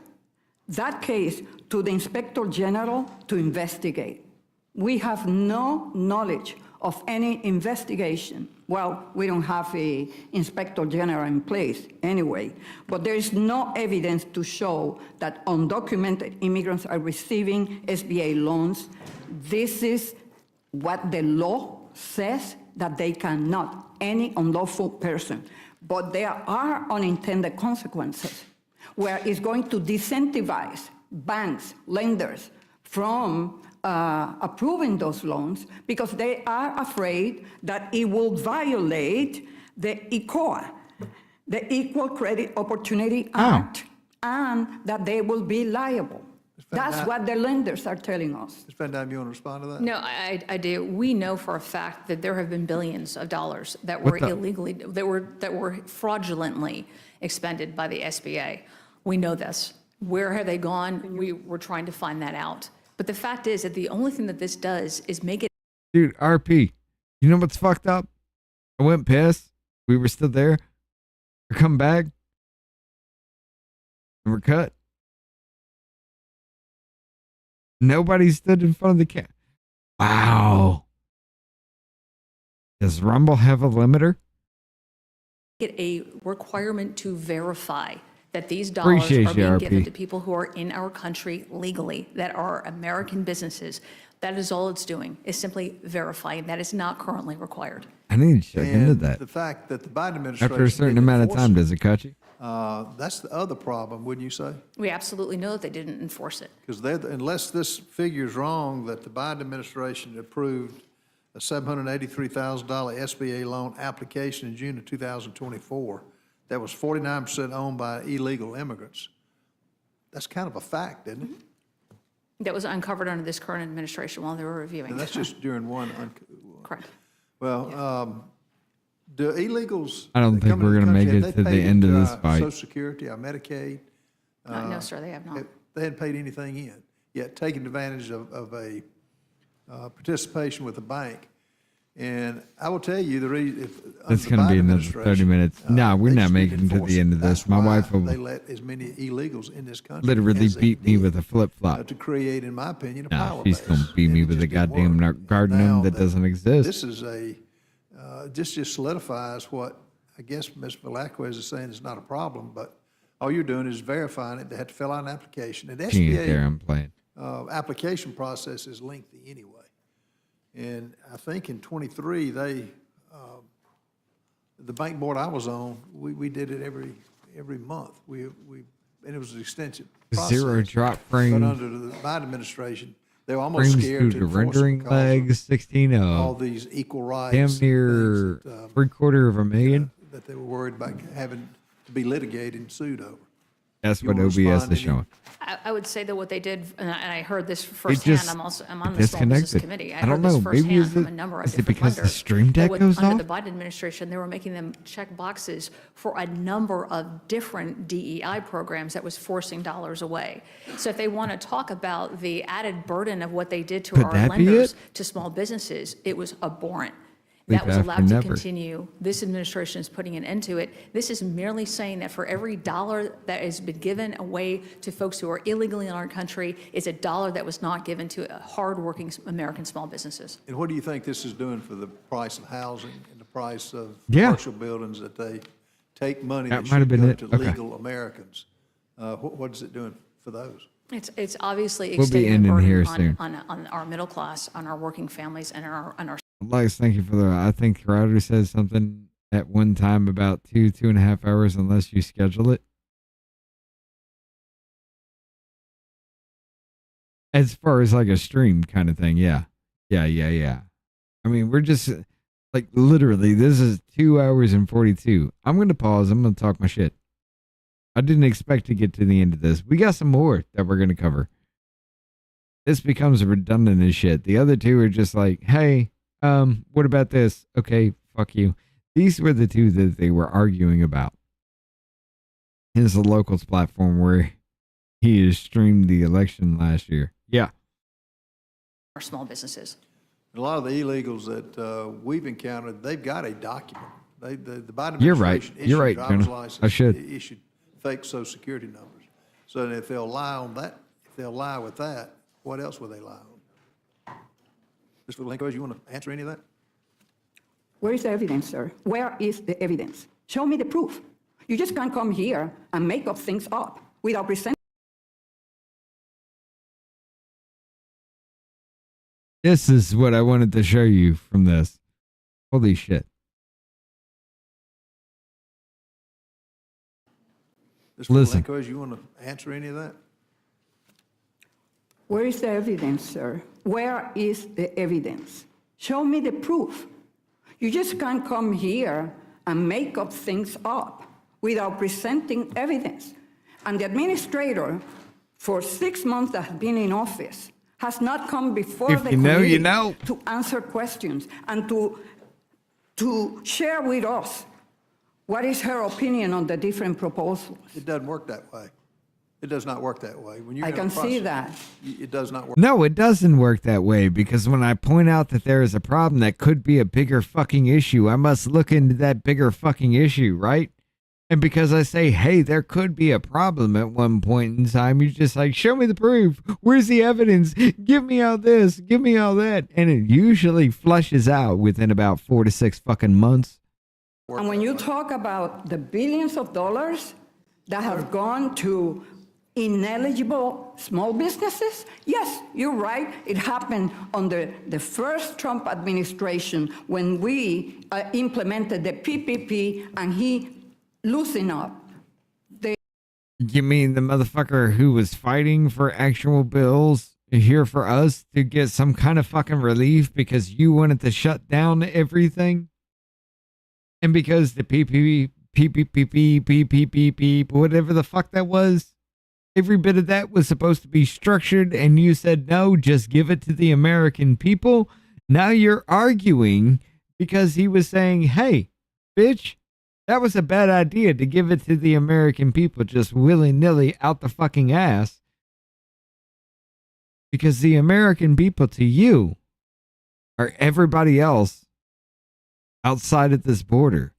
that case to the Inspector General to investigate. We have no knowledge of any investigation. Well, we don't have a inspector general in place anyway, but there is no evidence to show that undocumented immigrants are receiving SBA loans. This is what the law says that they cannot, any unlawful person. But there are unintended consequences where it's going to disincentivize banks, lenders from approving those loans because they are afraid that it will violate the ECOA, the Equal Credit Opportunity Act, and that they will be liable. That's what the lenders are telling us. Ms. Van Dam, you want to respond to that? No, I do. We know for a fact that there have been billions of dollars that were illegally, that were fraudulently expended by the SBA. We know this. Where have they gone? We're trying to find that out. But the fact is that the only thing that this does is make it. Dude, RP, you know what's fucked up? I went past. We were still there. I come back. And we're cut. Nobody stood in front of the camera. Wow. Does Rumble have a limiter? Get a requirement to verify that these dollars are being given to people who are in our country legally, that are American businesses. That is all it's doing, is simply verifying. That is not currently required. I need to check into And that. the fact that the Biden administration. After a certain didn't amount of enforce time, it, does it cut you? That's the other problem, wouldn't you say? We absolutely know that they didn't enforce it. Because unless this figure is wrong, that the Biden administration approved a $783,000 SBA loan application in June of 2024 that was 49% owned by illegal immigrants. That's kind of a fact, isn't it? That was uncovered under this current administration while they were reviewing. And that's just during one. Correct. Well, do illegals? I don't that think come we're into gonna the make country, it have to they the paid, end of this fight. Social Security or Medicaid? No, sir, they have not. They hadn't paid anything in, yet taken advantage of a participation with a bank. And I will tell you, the reason. It's going to be another 30 minutes. No, we're not making it to the end of this. My wife will They let as many illegals in this country. literally as they beat me did, with a flip-flop. to create, in my opinion, a Nah, power she's base. going to beat me And it with a just didn't goddamn work. garden Now that doesn't exist. This is just solidifies what I guess Ms. Velazquez is saying is not a problem, but all you're doing is verifying it. They have to fill out an application. And the She ain't there, SBA I'm playing. application process is lengthy anyway. And I think in '23, the bank board I was on, we did it every month. And it was an extensive process. Zero drop But frame, under the Biden administration, they were almost frames scared due to to enforce it rendering because legs, 16 all of these equal rights. damn and near things that, $750,000. that they were worried about having to be litigated and sued over. That's You what wanna OBS respond is to showing. I would say that what they did, and I heard this It firsthand, just I'm on the Small Business disconnected. Committee. I don't heard this know. Maybe firsthand is from it- a number of is it different because the lenders Stream Deck that goes under off? the Biden administration, they were making them check boxes for a number of different DEI programs that was forcing dollars away. So if they want to talk about the added burden of what they did to Could our that be lenders, it? to small businesses, it was abhorrent. Sleep That was after allowed to never. continue. This administration is putting an end to it. This is merely saying that for every dollar that has been given away to folks who are illegally in our country is a dollar that was not given to hardworking American small businesses. And what do you think this is doing for the price of housing and the price of Yeah. commercial buildings that they take money That that might have should been go it. to Okay. legal Americans? What is it doing for those? It's obviously We'll be extending the ending here burden soon. on our middle class, on our working families, and on our Lex, thank you for the. I think Crowder said something at one time about 2.5 hours unless you schedule it. As far as like a stream kind of thing, yeah. I mean, we're just like literally, this is 2 hours and 42. I'm going to pause. I'm going to talk my shit. I didn't expect to get to the end of this. We got some more that we're going to cover. This becomes redundant as shit. The other two are just like, hey, what about this? Okay, fuck you. These were the two that they were arguing about. Here's the locals platform where he has streamed the election last year. Yeah. small businesses. A lot of the illegals that we've encountered, they've got a document. The Biden You're right. administration You're issued right, driver's Jonah. license, I should. issued fake social security numbers. So if they'll lie on that, if they'll lie with that, what else will they lie on? Mr. Lenko, you want to answer any of that? Where is the evidence, sir? Where is the evidence? Show me the proof. You just can't come here and make up things up without presenting. This is what I wanted to show you from this. Holy shit. Mr. Listen. Lenko, you want to answer any of that? Where is the evidence, sir? Where is the evidence? Show me the proof. You just can't come here and make up things up without presenting evidence. And the administrator, for 6 months that has been in office, has not come before If the you know, committee you know. to answer questions and to share with us what is her opinion on the different proposals. It doesn't work that way. It does not work that way. When you're I in a can see that. process, it does not work. No, it doesn't work that way, because when I point out that there is a problem that could be a bigger fucking issue, I must look into that bigger fucking issue, right? And because I say, hey, there could be a problem at one point in time, you're just like, show me the proof. Where's the evidence? Give me all this. Give me all that. And it usually flushes out within about 4 to 6 fucking months. And when you talk about the billions of dollars that have gone to ineligible small businesses, yes, you're right. It happened under the first Trump administration when we implemented the PPP and he loosened up. You mean the motherfucker who was fighting for actual bills here for us to get some kind of fucking relief because you wanted to shut down everything? And because the PPP, whatever the fuck that was, every bit of that was supposed to be structured and you said, no, just give it to the American people. Now you're arguing because he was saying, hey, bitch, that was a bad idea to give it to the American people just willy-nilly out the fucking ass. Because the American people to you are everybody else outside of this border.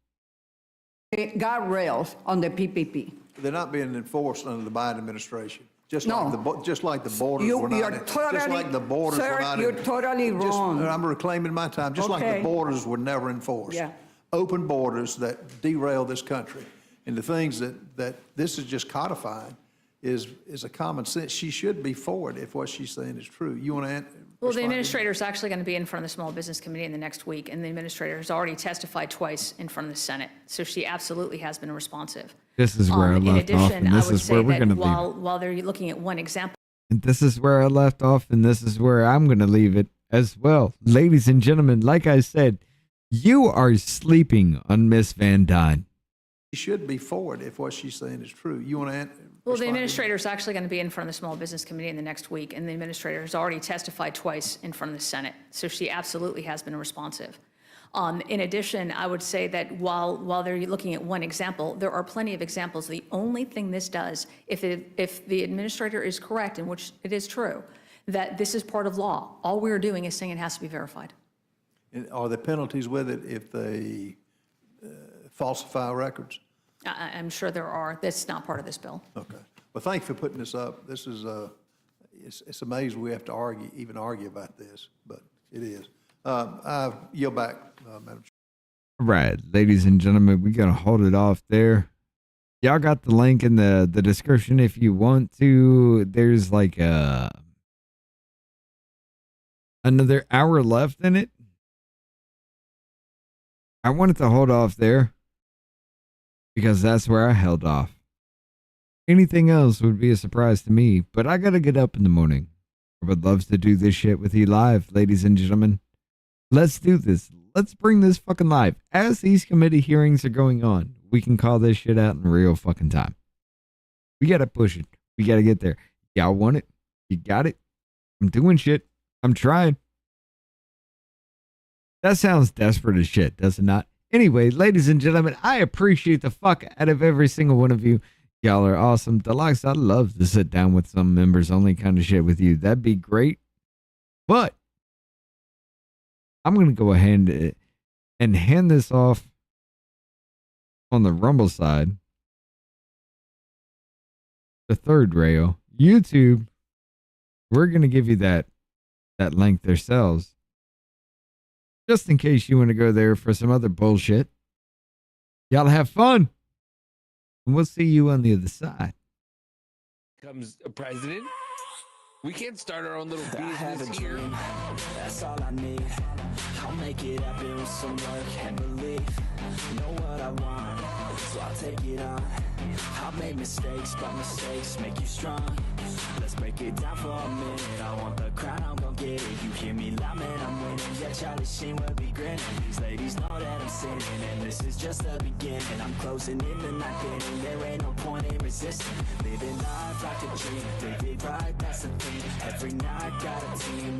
Guardrails on the PPP. They're not being enforced under the Biden administration. Just No. like the borders were not. You're Just like the borders were sir, not. you're totally wrong. I'm reclaiming my time. Just like the Okay. borders were never enforced. Yeah. Open borders that derail this country. And the things that this is just codifying is a common sense. She should be for it if what she's saying is true. You want to? Well, the administrator is actually going to be in front of the Small Business Committee in the next week, and the administrator has already testified twice in front of the Senate. So she absolutely has been responsive. This is where I In left off, addition, and I this would is where say we're going that to leave it. while they're looking at one example, And this is where I left off, and this is where I'm going to leave it as well. Ladies and gentlemen, like I said, you are sleeping on Miss Van Dyne. She should be for it if what she's saying is true. You want to? well, the administrator is actually going to be in front of the Small Business Committee in the next week, and the administrator has already testified twice in front of the Senate. So she absolutely has been responsive. In addition, I would say that while they're looking at one example, there are plenty of examples. The only thing this does, if the administrator is correct, in which it is true, that this is part of law, all we're doing is saying it has to be verified. And are there penalties with it if they falsify records? I'm sure there are. That's not part of this bill. Okay. Well, thank you for putting this up. This is, it's amazing we have to even argue about this, but it is. I yield back, Madam Chair. All right, ladies and gentlemen, we got to hold it off there. Y'all got the link in the description if you want to. There's like another hour left in it. I wanted to hold off there because that's where I held off. Anything else would be a surprise to me, but I got to get up in the morning. I would love to do this shit with you live, ladies and gentlemen. Let's do this. Let's bring this fucking live. As these committee hearings are going on, we can call this shit out in real fucking time. We got to push it. We got to get there. Y'all want it? You got it? I'm doing shit. I'm trying. That sounds desperate as shit, does it not? Anyway, ladies and gentlemen, I appreciate the fuck out of every single one of you. Y'all are awesome. Deluxe, I'd love to sit down with some members only kind of shit with you. That'd be great. But I'm going to go ahead and hand this off on the Rumble side. The third rail. YouTube, we're going to give you that link themselves. just in case you want to go there for some other bullshit. Y'all have fun. And we'll see you on the other side. Comes a president. We can't start our own little business here. That's all I need. I'll make it happen with some work and belief. Know what I want, so I'll take it on. I'll make mistakes, but mistakes make you strong. Let's break it down for a minute. I want the crown, I'm gonna get it. You hear me loud, man, I'm winning. Yeah, Charlie Sheen will be grinning. These ladies know that I'm sinning, and this is just the beginning. I'm closing in the night inning. There ain't no point in resisting. Living life like a dream. Live it right, that's the thing. Every night got a team.